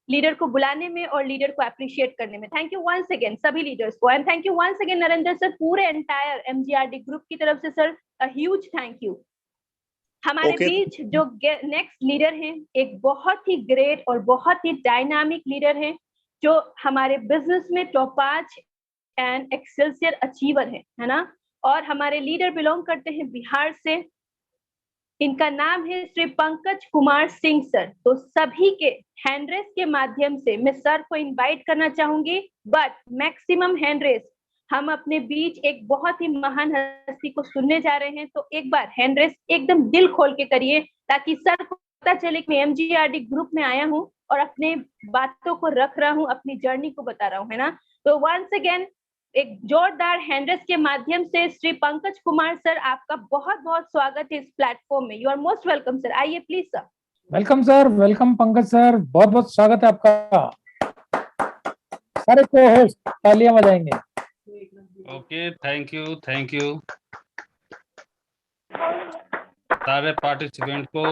लीडर को बुलाने में और लीडर को अप्रिशिएट करने में। थैंक यू वंस अगेन सभी लीडर्स को, and thank you once again Narendra sir, पूरे एंटायर एमजीआरडी ग्रुप की तरफ से सर ह्यूज थैंक यू। हमारे बीच जो नेक्स्ट लीडर हैं, एक बहुत ही ग्रेट और बहुत ही डायनामिक लीडर हैं जो हमारे बिजनेस में टॉप 5 एंड एक्सेलसियर अचीवर है ना। और हमारे लीडर बिलोंग करते हैं बिहार से। इनका नाम है श्री पंकज कुमार सिंह सर। तो सभी के हैंडरेस के माध्यम से मैं सर को इनवाइट करना चाहूंगी, बट मैक्सिमम हैंडरेस हम अपने बीच एक बहुत ही महान हस्ती को सुनने जा रहे हैं। तो एक बार हैंडरेस एकदम दिल खोल के करिए ताकि सर को पता चले कि मैं एमजीआरडी ग्रुप में आया हूँ और अपने बातों को रख रहा हूँ, अपनी जर्नी को बता रहा हूँ, है ना। तो वंस अगेन एक जोरदार हैंडरेस के माध्यम से श्री पंकज कुमार सर, आपका बहुत बहुत स्वागत है इस प्लेटफॉर्म में। You are most welcome sir, आइए please sir. Welcome sir, welcome Pankaj sir, बहुत बहुत स्वागत है आपका। सारे को होस्ट तालियां बजाएंगे। ओके, थैंक यू सारे पार्टिसिपेंट को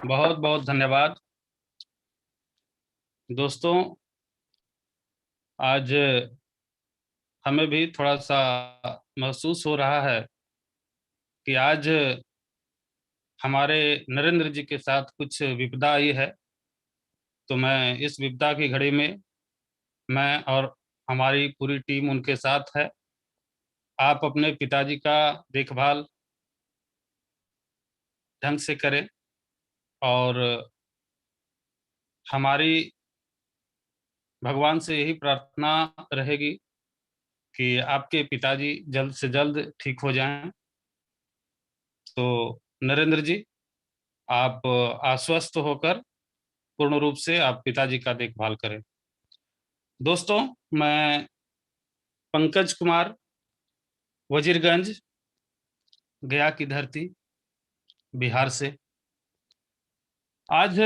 बहुत बहुत धन्यवाद। दोस्तों, आज हमें भी थोड़ा सा महसूस हो रहा है कि आज हमारे नरेंद्र जी के साथ कुछ विपदा आई है। तो मैं इस विपदा की घड़ी में मैं और हमारी पूरी टीम उनके साथ है। आप अपने पिताजी का देखभाल ढंग से करें और हमारी भगवान से यही प्रार्थना रहेगी कि आपके पिताजी जल्द से जल्द ठीक हो जाएं। तो नरेंद्र जी, आप आश्वस्त होकर पूर्ण रूप से आप पिताजी का देखभाल करें। दोस्तों, मैं पंकज कुमार, वजीरगंज, गया की धरती, बिहार से। आज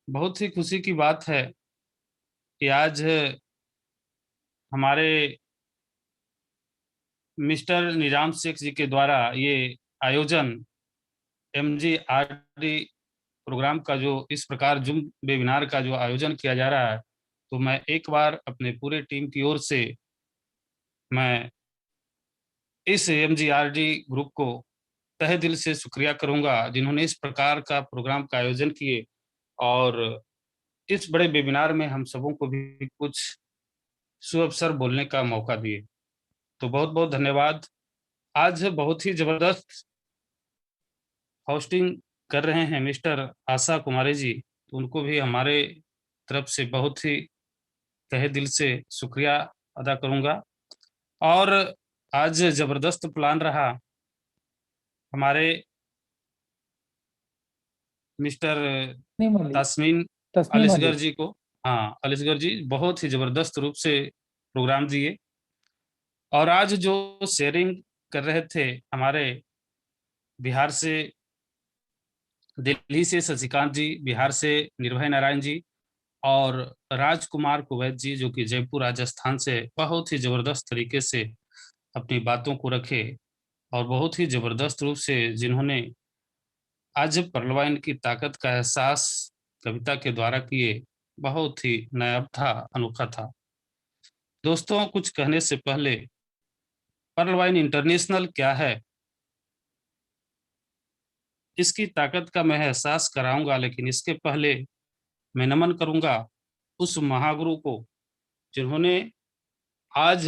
बहुत ही खुशी की बात है कि आज हमारे मिस्टर निजाम शेख जी के द्वारा ये आयोजन एमजीआरडी प्रोग्राम का जो इस प्रकार जूम वेबिनार का जो आयोजन किया जा रहा है, तो मैं एक बार अपने पूरे टीम की ओर से मैं इस एमजीआरडी ग्रुप को तहे दिल से शुक्रिया करूंगा जिन्होंने इस प्रकार का प्रोग्राम का आयोजन किए और इस बड़े वेबिनार में हम सबों को भी कुछ सुअवसर बोलने का मौका दिए। तो बहुत बहुत धन्यवाद। आज बहुत ही जबरदस्त होस्टिंग कर रहे हैं मिस्टर आशा कुमारी जी, तो उनको भी हमारे तरफ से बहुत ही तहे दिल से शुक्रिया अदा करूंगा। और आज जबरदस्त प्लान रहा हमारे मिस्टर तस्मीन अलीसगर जी को। हाँ, अलीसगर जी बहुत ही जबरदस्त रूप से प्रोग्राम दिए। और आज जो शेयरिंग कर रहे थे हमारे बिहार से, दिल्ली से शशिकांत जी, बिहार से निर्भय नारायण जी और राजकुमार कुवैत जी जो कि जयपुर राजस्थान से बहुत ही जबरदस्त तरीके से अपनी बातों को रखे और बहुत ही जबरदस्त रूप से जिन्होंने आज पर्लवाइन की ताकत का एहसास कविता के द्वारा किए, बहुत ही नायाब था, अनोखा था। दोस्तों, कुछ कहने से पहले पर्लवाइन इंटरनेशनल क्या है इसकी ताकत का मैं एहसास कराऊंगा, लेकिन इसके पहले मैं नमन करूंगा उस महागुरु को जिन्होंने आज,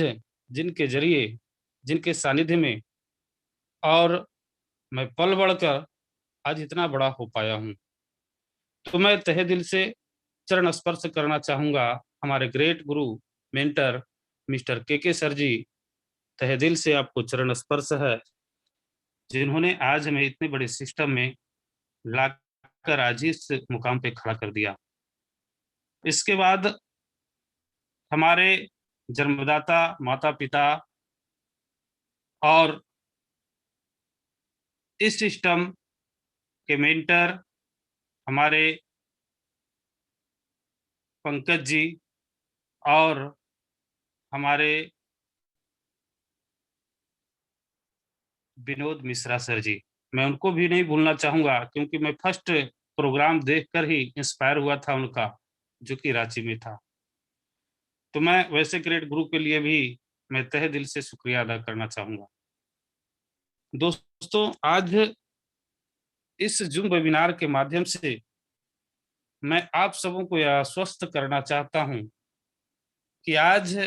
जिनके जरिए, जिनके सानिध्य में और मैं पल बढ़कर आज इतना बड़ा हो पाया हूं। तो मैं तहे दिल से चरण स्पर्श करना चाहूंगा हमारे ग्रेट गुरु मेंटर मिस्टर के सर जी। तहे दिल से आपको चरण स्पर्श है, जिन्होंने आज हमें इतने बड़े सिस्टम में लाकर आज इस मुकाम पे खड़ा कर दिया। इसके बाद हमारे जन्मदाता माता पिता और इस सिस्टम के मेंटर हमारे पंकज जी और हमारे विनोद मिश्रा सर जी, मैं उनको भी नहीं भूलना चाहूंगा क्योंकि मैं फर्स्ट प्रोग्राम देखकर ही इंस्पायर हुआ था उनका, जो कि रांची में था। तो मैं वैसे ग्रेट ग्रुप के लिए भी मैं तहे दिल से शुक्रिया अदा करना चाहूंगा। दोस्तों, आज इस जूम वेबिनार के माध्यम से मैं आप सबों को यह आश्वस्त करना चाहता हूं कि आज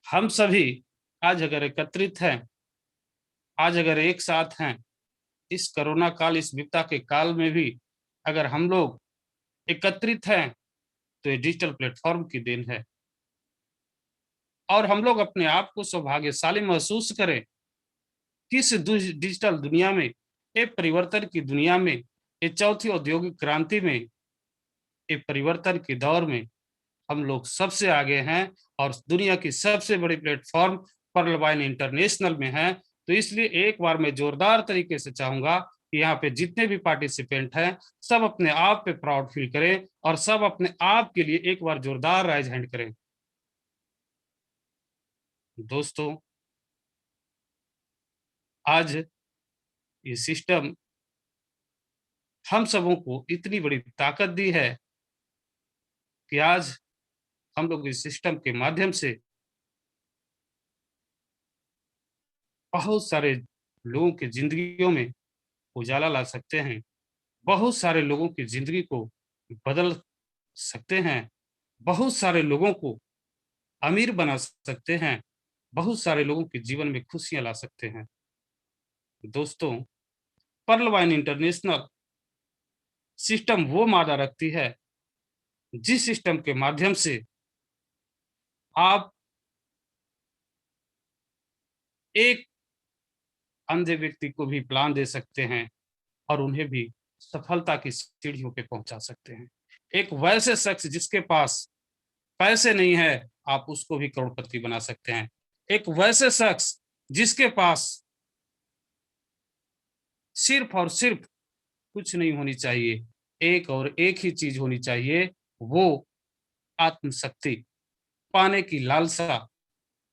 हम सभी आज अगर एकत्रित हैं, आज अगर एक साथ हैं, इस कोरोना काल, इस विपदा के काल में भी अगर हम लोग एकत्रित हैं तो ये डिजिटल प्लेटफॉर्म की देन है। और हम लोग अपने आप को सौभाग्यशाली महसूस करें कि इस डिजिटल दुनिया में, ये परिवर्तन की दुनिया में, ये चौथी औद्योगिक क्रांति में, ये परिवर्तन के दौर में हम लोग सबसे आगे हैं और दुनिया की सबसे बड़ी प्लेटफॉर्म पर्लवाइन इंटरनेशनल में है। तो इसलिए एक बार मैं जोरदार तरीके से चाहूंगा कि यहाँ पे जितने भी पार्टिसिपेंट हैं सब अपने आप पे प्राउड फील करें और सब अपने आप के लिए एक बार जोरदार राइज हैंड करें। दोस्तों, आज ये सिस्टम हम सबों को इतनी बड़ी ताकत दी है कि आज हम लोग इस सिस्टम के माध्यम से बहुत सारे लोगों की जिंदगियों में उजाला ला सकते हैं, बहुत सारे लोगों की जिंदगी को बदल सकते हैं, बहुत सारे लोगों को अमीर बना सकते हैं, बहुत सारे लोगों के जीवन में खुशियां ला सकते हैं। दोस्तों, पर्लवाइन इंटरनेशनल सिस्टम वो मादा रखती है जिस सिस्टम के माध्यम से आप एक अंधे व्यक्ति को भी प्लान दे सकते हैं और उन्हें भी सफलता की सीढ़ियों पे पहुंचा सकते हैं। एक वैसे शख्स जिसके पास पैसे नहीं है, आप उसको भी करोड़पति बना सकते हैं। एक वैसे शख्स जिसके पास सिर्फ और सिर्फ कुछ नहीं होनी चाहिए, एक और एक ही चीज होनी चाहिए, वो आत्मशक्ति, पाने की लालसा,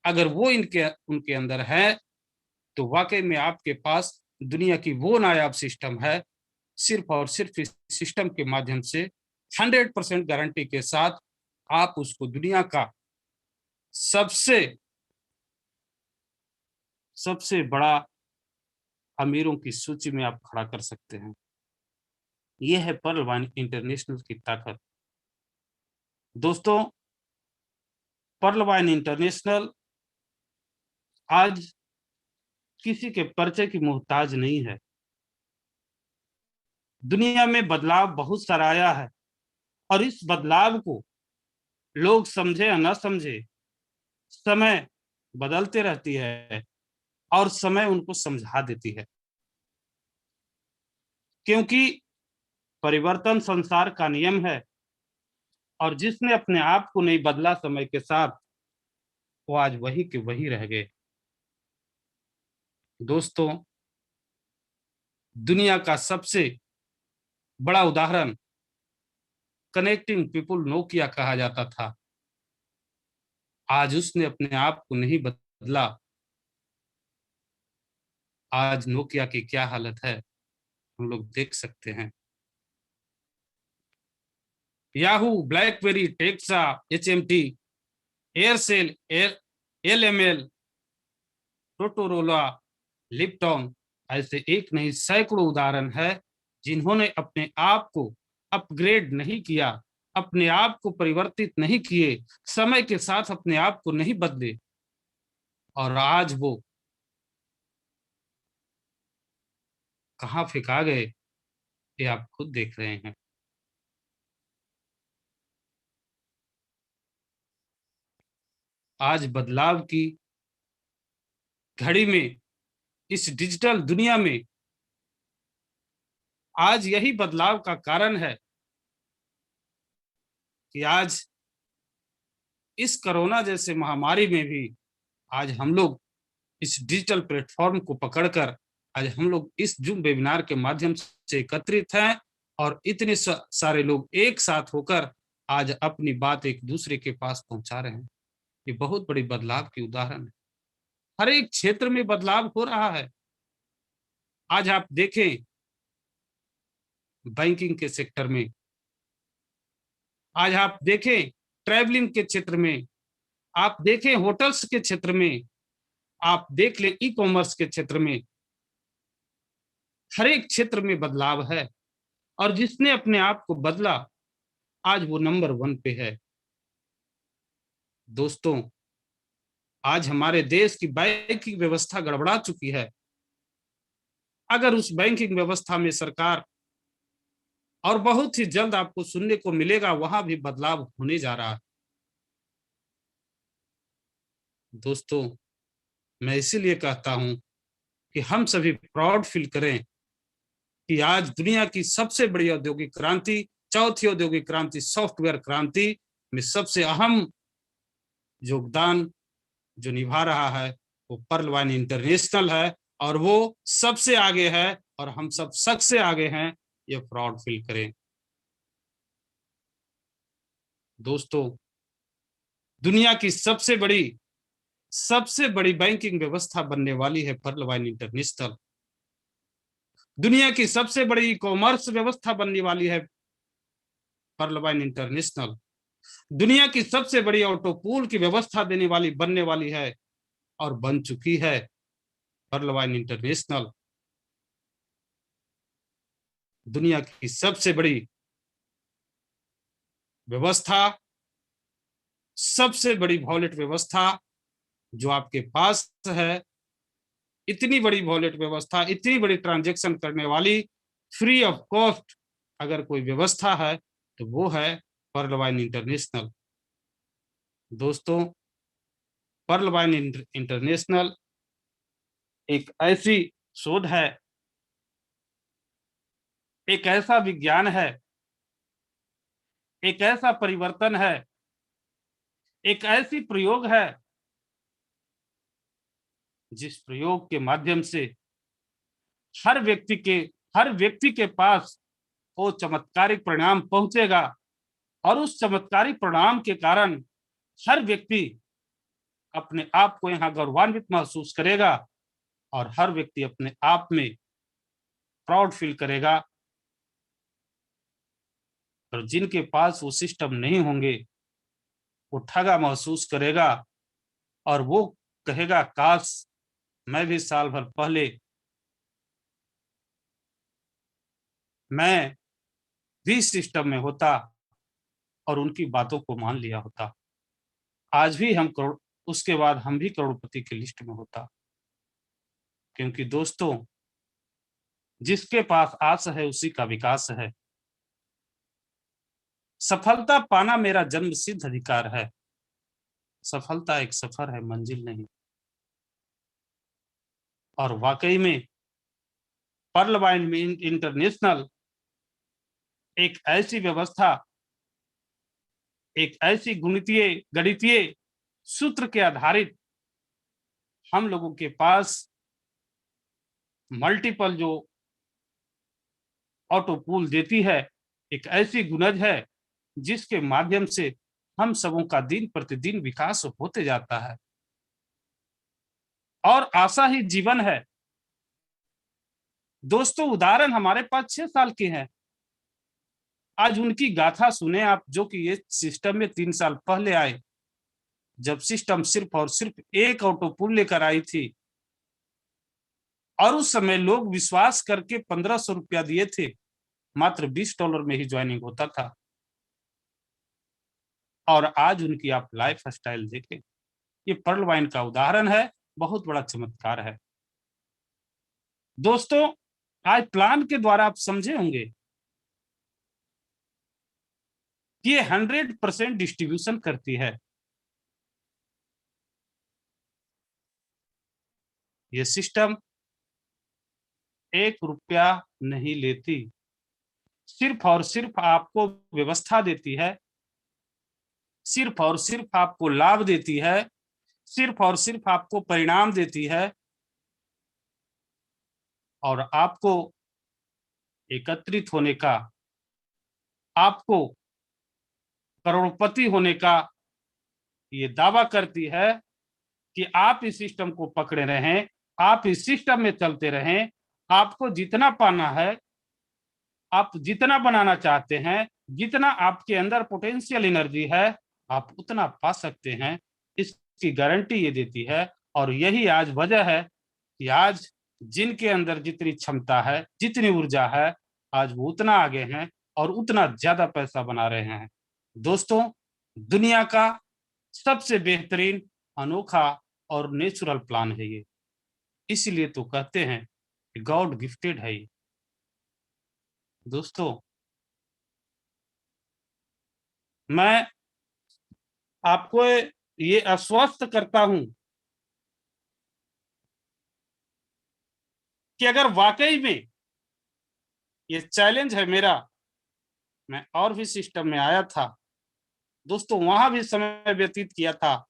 अगर वो उनके अंदर है तो वाकई में आपके पास दुनिया की वो नायाब सिस्टम है। सिर्फ और सिर्फ इस सिस्टम के माध्यम से 100% गारंटी के साथ आप उसको दुनिया का सबसे बड़ा अमीरों की सूची में आप खड़ा कर सकते हैं। यह है पर्लवाइन इंटरनेशनल की ताकत। दोस्तों, पर्ल वाइन इंटरनेशनल आज किसी के परिचय की मोहताज नहीं है। दुनिया में बदलाव बहुत सारा आया है और इस बदलाव को लोग समझे या न समझे, समय बदलते रहती है और समय उनको समझा देती है, क्योंकि परिवर्तन संसार का नियम है और जिसने अपने आप को नहीं बदला समय के साथ, वो आज वही के वही रह गए। दोस्तों, दुनिया का सबसे बड़ा उदाहरण कनेक्टिंग पीपुल नोकिया कहा जाता था। आज उसने अपने आप को नहीं बदला। आज नोकिया की क्या हालत है हम लोग देख सकते हैं। Yahoo, blackberry, taxa, HMT, Aircel, LML, टोटोरोला, lepton, ऐसे एक नहीं सैकड़ों उदाहरण है जिन्होंने अपने आप को अपग्रेड नहीं किया, अपने आप को परिवर्तित नहीं किए, समय के साथ अपने आप को नहीं बदले और आज वो कहां फेंका गए ये आप खुद देख रहे हैं। आज बदलाव की घड़ी में, इस डिजिटल दुनिया में, आज यही बदलाव का कारण है कि आज इस कोरोना जैसे महामारी में भी आज हम लोग इस डिजिटल प्लेटफॉर्म को पकड़कर आज हम लोग इस जूम वेबिनार के माध्यम से एकत्रित हैं और इतने सारे लोग एक साथ होकर आज अपनी बात एक दूसरे के पास पहुंचा रहे हैं। ये बहुत बड़ी बदलाव की उदाहरण है। हर एक क्षेत्र में बदलाव हो रहा है। आज आप देखें बैंकिंग के सेक्टर में, आज आप देखें ट्रैवलिंग के क्षेत्र में, आप देखें होटल्स के क्षेत्र में, आप देख लें ई कॉमर्स के क्षेत्र में, हर एक क्षेत्र में बदलाव है और जिसने अपने आप को बदला आज वो नंबर 1 पे है। दोस्तों, आज हमारे देश की बैंकिंग व्यवस्था गड़बड़ा चुकी है। अगर उस बैंकिंग व्यवस्था में सरकार, और बहुत ही जल्द आपको सुनने को मिलेगा, वहां भी बदलाव होने जा रहा है। दोस्तों, मैं इसीलिए कहता हूं कि हम सभी प्राउड फील करें कि आज दुनिया की सबसे बड़ी औद्योगिक क्रांति, चौथी औद्योगिक क्रांति, सॉफ्टवेयर क्रांति में सबसे अहम योगदान जो निभा रहा है वो पर्ल वाइन इंटरनेशनल है और वो सबसे आगे है और हम सब सबसे आगे हैं, ये प्राउड फील करें। दोस्तों, दुनिया की सबसे बड़ी बैंकिंग व्यवस्था बनने वाली है पर्ल वाइन इंटरनेशनल। दुनिया की सबसे बड़ी ई कॉमर्स व्यवस्था बनने वाली है पर्ल वाइन इंटरनेशनल। दुनिया की सबसे बड़ी ऑटो पूल की व्यवस्था बनने वाली है और बन चुकी है पर्ल वाइन इंटरनेशनल। दुनिया की सबसे बड़ी व्यवस्था, सबसे बड़ी वॉलेट व्यवस्था जो आपके पास है, इतनी बड़ी वॉलेट व्यवस्था, इतनी बड़ी ट्रांजैक्शन करने वाली, फ्री ऑफ कॉस्ट अगर कोई व्यवस्था है तो वो है पर्ल वाइन इंटरनेशनल। दोस्तों, पर्ल वाइन इंटरनेशनल एक ऐसी शोध है, एक ऐसा विज्ञान है, एक ऐसा परिवर्तन है, एक ऐसी प्रयोग है जिस प्रयोग के माध्यम से हर व्यक्ति के पास वो चमत्कारिक परिणाम पहुंचेगा और उस चमत्कारिक परिणाम के कारण हर व्यक्ति अपने आप को यहाँ गौरवान्वित महसूस करेगा और हर व्यक्ति अपने आप में प्राउड फील करेगा। और जिनके पास वो सिस्टम नहीं होंगे वो ठगा महसूस करेगा और वो कहेगा काश मैं भी साल भर पहले मैं भी सिस्टम में होता और उनकी बातों को मान लिया होता। आज भी हम करोड़, उसके बाद हम भी करोड़पति की लिस्ट में होता। क्योंकि दोस्तों, जिसके पास आस है उसी का विकास है। सफलता पाना मेरा जन्म सिद्ध अधिकार है। सफलता एक सफर है, मंजिल नहीं। और वाकई में पर्ल वाइन इंटरनेशनल एक ऐसी व्यवस्था, एक ऐसी गणितीय सूत्र के आधारित हम लोगों के पास मल्टीपल जो ऑटो पूल देती है, एक ऐसी गुनज है जिसके माध्यम से हम सबों का दिन प्रतिदिन विकास होते जाता है और आशा ही जीवन है। दोस्तों, उदाहरण हमारे पास 6 साल के हैं। आज उनकी गाथा सुने आप, जो कि ये सिस्टम में 3 साल पहले आए, जब सिस्टम सिर्फ और सिर्फ एक ऑटो पूल लेकर आई थी और उस समय लोग विश्वास करके 1500 रुपया दिए थे। मात्र $20 में ही ज्वाइनिंग होता था। और आज उनकी आप लाइफ स्टाइल देखें, ये पर्ल वाइन का उदाहरण है, बहुत बड़ा चमत्कार है। दोस्तों, आज प्लान के द्वारा आप समझे होंगे कि ये 100% डिस्ट्रीब्यूशन करती है। ये सिस्टम 1 रुपया नहीं लेती, सिर्फ और सिर्फ आपको व्यवस्था देती है, सिर्फ और सिर्फ आपको लाभ देती है, सिर्फ और सिर्फ आपको परिणाम देती है और आपको एकत्रित होने का, आपको करोड़पति होने का ये दावा करती है कि आप इस सिस्टम को पकड़े रहें, आप इस सिस्टम में चलते रहें। आपको जितना पाना है, आप जितना बनाना चाहते हैं, जितना आपके अंदर पोटेंशियल एनर्जी है, आप उतना पा सकते हैं। इसकी गारंटी ये देती है। और यही आज वजह है कि आज जिनके अंदर जितनी क्षमता है, जितनी ऊर्जा है, आज वो उतना आगे हैं और उतना ज्यादा पैसा बना रहे हैं। दोस्तों, दुनिया का सबसे बेहतरीन, अनोखा और नेचुरल प्लान है ये। इसलिए तो कहते हैं कि गॉड गिफ्टेड है ये। दोस्तों, मैं आपको ये आश्वस्त करता हूं कि अगर वाकई में ये चैलेंज है मेरा, मैं और भी सिस्टम में आया था दोस्तों, वहां भी समय व्यतीत किया था,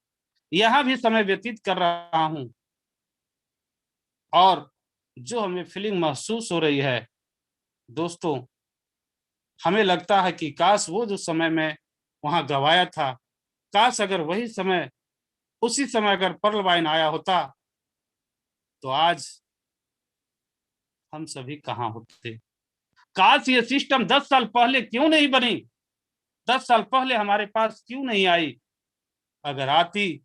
यहां भी समय व्यतीत कर रहा हूं। और जो हमें फीलिंग महसूस हो रही है दोस्तों, हमें लगता है कि काश वो जो समय में वहां गवाया था, काश अगर वही समय, उसी समय अगर पर्ल वाइन आया होता तो आज हम सभी कहां होते। काश ये सिस्टम 10 साल पहले क्यों नहीं बनी, 10 साल पहले हमारे पास क्यों नहीं आई। अगर आती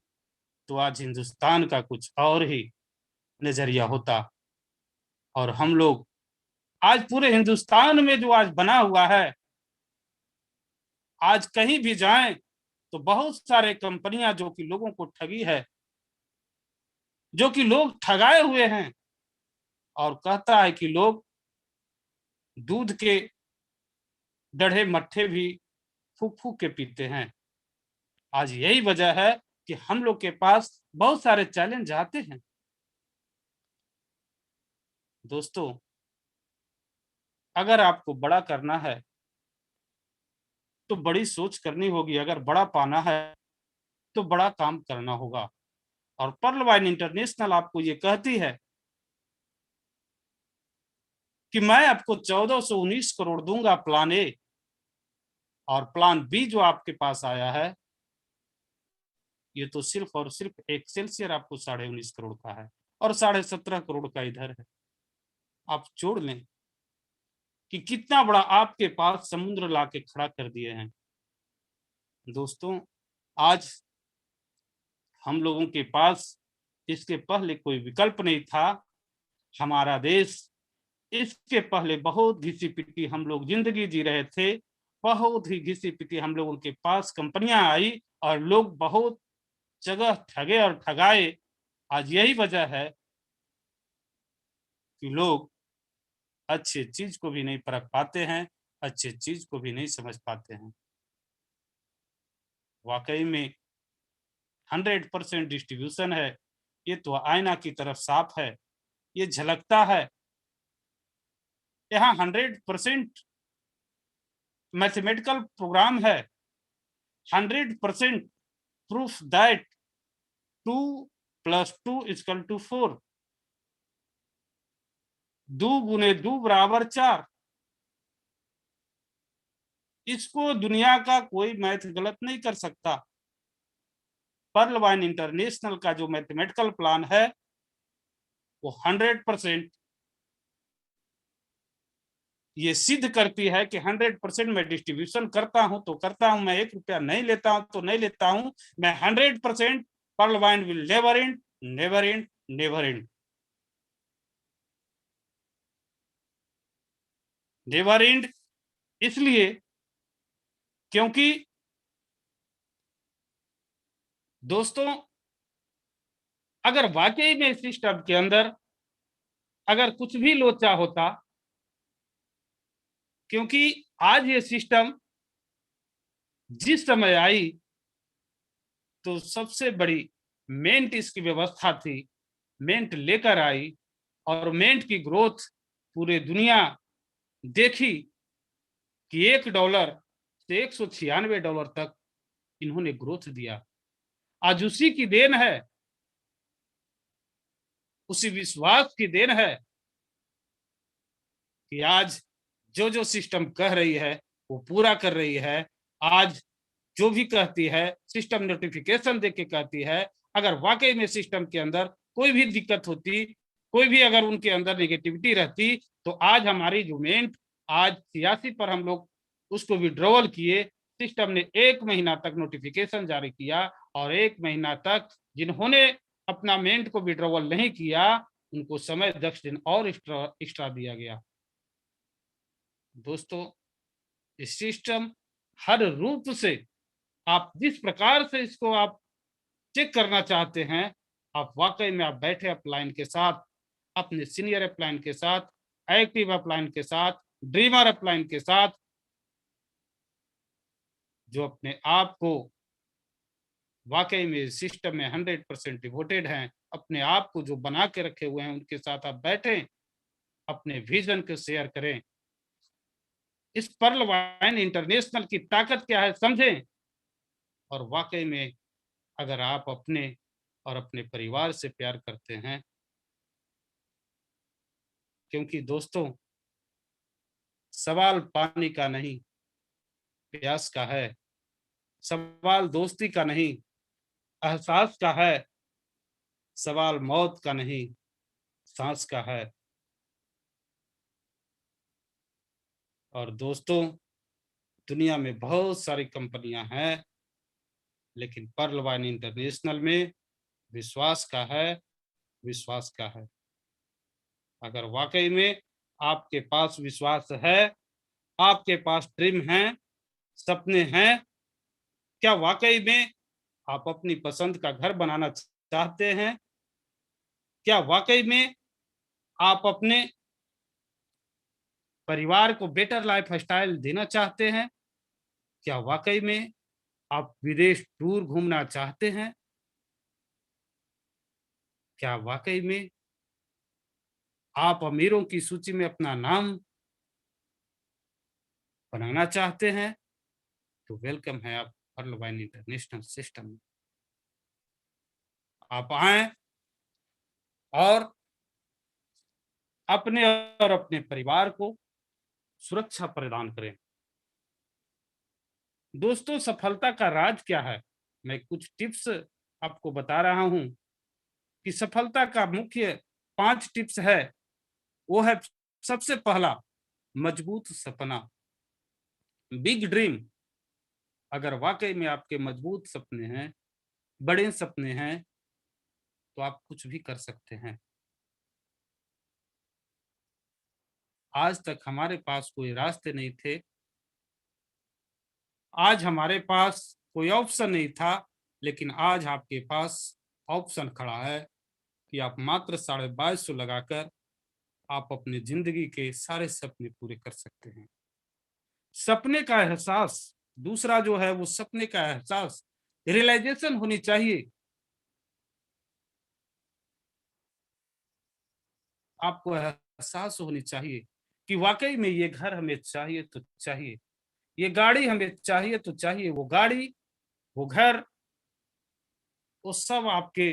तो आज हिंदुस्तान का कुछ और ही नजरिया होता और हम लोग आज पूरे हिंदुस्तान में जो आज बना हुआ है, आज कहीं भी जाएं तो बहुत सारे कंपनियां जो कि लोगों को ठगी है, जो कि लोग ठगाए हुए हैं और कहता है कि लोग दूध के डढ़े मट्ठे भी फूक फूक के पीते हैं। आज यही वजह है कि हम लोग के पास बहुत सारे चैलेंज आते हैं। दोस्तों, अगर आपको बड़ा करना है तो बड़ी सोच करनी होगी, अगर बड़ा पाना है तो बड़ा काम करना होगा। और पर्ल वाइन इंटरनेशनल आपको ये कहती है कि मैं आपको 1419 करोड़ दूंगा प्लान ए, और प्लान बी जो आपके पास आया है ये तो सिर्फ और सिर्फ एक्सेलसियर आपको 19.5 करोड़ का है और 17.5 करोड़ का इधर है। आप जोड़ लें कि कितना बड़ा आपके पास समुद्र लाके खड़ा कर दिए हैं। दोस्तों, आज हम लोगों के पास इसके पहले कोई विकल्प नहीं था। हमारा देश इसके पहले बहुत घिसी पिटी हम लोग जिंदगी जी रहे थे, बहुत ही घिसी पिटी हम लोगों के पास कंपनियां आई और लोग बहुत जगह ठगे और ठगाए। आज यही वजह है कि लोग अच्छी चीज को भी नहीं परख पाते हैं, अच्छी चीज को भी नहीं समझ पाते हैं। वाकई में 100% डिस्ट्रीब्यूशन है, ये तो आईना की तरफ साफ है, ये झलकता है। यहाँ 100% मैथमेटिकल प्रोग्राम है, 100% प्रूफ दैट 2 + 2 = 4, 2 × 2 = 4। इसको दुनिया का कोई मैथ गलत नहीं कर सकता। पर्ल वाइन इंटरनेशनल का जो मैथमेटिकल प्लान है वो 100% ये सिद्ध करती है कि 100% मैं डिस्ट्रीब्यूशन करता हूं तो करता हूं, मैं 1 रुपया नहीं लेता हूं तो नहीं लेता हूं। मैं 100% Pearlvine will never end, never end, never end, never end. इसलिए क्योंकि दोस्तों अगर वाकई में सिस्टम के अंदर अगर कुछ भी लोचा होता, क्योंकि आज ये सिस्टम जिस समय आई तो सबसे बड़ी मेंट इसकी व्यवस्था थी, मेंट लेकर आई और मेंट की ग्रोथ पूरे दुनिया देखी कि $1 से $196 तक इन्होंने ग्रोथ दिया। आज उसी की देन है, उसी विश्वास की देन है कि आज जो जो सिस्टम कह रही है वो पूरा कर रही है। आज जो भी कहती है सिस्टम नोटिफिकेशन देके कहती है। अगर वाकई में सिस्टम के अंदर कोई भी दिक्कत होती, कोई भी अगर उनके अंदर नेगेटिविटी रहती, तो आज हमारी जो मेंट आज 86 पर हम लोग उसको विड्रॉवल किए। सिस्टम ने 1 महीना तक नोटिफिकेशन जारी किया और 1 महीना तक जिन्होंने अपना मेंट को विड्रॉवल नहीं किया उनको समय 10 दिन और एक्स्ट्रा दिया गया। दोस्तों इस सिस्टम हर रूप से आप जिस प्रकार से इसको आप चेक करना चाहते हैं, आप वाकई में आप बैठे अपलाइन के साथ, अपने सीनियर अपलाइन के साथ, एक्टिव अपलाइन के साथ, ड्रीमर अपलाइन के साथ, जो अपने आप को वाकई में सिस्टम में 100% डिवोटेड हैं, अपने आप को जो बना के रखे हुए हैं उनके साथ आप बैठें, अपने विजन को शेयर करें। इस पर्ल वाइन इंटरनेशनल की ताकत क्या है समझें, और वाकई में अगर आप अपने और अपने परिवार से प्यार करते हैं, क्योंकि दोस्तों सवाल पानी का नहीं प्यास का है, सवाल दोस्ती का नहीं एहसास का है, सवाल मौत का नहीं सांस का है। और दोस्तों दुनिया में बहुत सारी कंपनियां हैं, लेकिन पर्ल वाइन इंटरनेशनल में विश्वास का है, विश्वास का है। अगर वाकई में आपके पास विश्वास है, आपके पास ड्रीम है, सपने हैं, क्या वाकई में आप अपनी पसंद का घर बनाना चाहते हैं? क्या वाकई में आप अपने परिवार को बेटर लाइफ स्टाइल देना चाहते हैं? क्या वाकई में आप विदेश टूर घूमना चाहते हैं? क्या वाकई में आप अमीरों की सूची में अपना नाम बनाना चाहते हैं? तो वेलकम है आप पर्ल वाइन इंटरनेशनल सिस्टम में। आप आए और अपने और अपने परिवार को सुरक्षा प्रदान करें। दोस्तों सफलता का राज क्या है? मैं कुछ टिप्स आपको बता रहा हूं कि सफलता का मुख्य 5 टिप्स है। वो है सबसे पहला, मजबूत सपना, बिग ड्रीम। अगर वाकई में आपके मजबूत सपने हैं, बड़े सपने हैं, तो आप कुछ भी कर सकते हैं। आज तक हमारे पास कोई रास्ते नहीं थे, आज हमारे पास कोई ऑप्शन नहीं था, लेकिन आज आपके पास ऑप्शन खड़ा है कि आप मात्र 2250 लगाकर आप अपनी जिंदगी के सारे सपने पूरे कर सकते हैं। सपने का एहसास, दूसरा जो है वो सपने का एहसास, रियलाइजेशन होनी चाहिए। आपको एहसास होनी चाहिए कि वाकई में ये घर हमें चाहिए तो चाहिए, ये गाड़ी हमें चाहिए तो चाहिए। वो गाड़ी, वो घर, वो सब आपके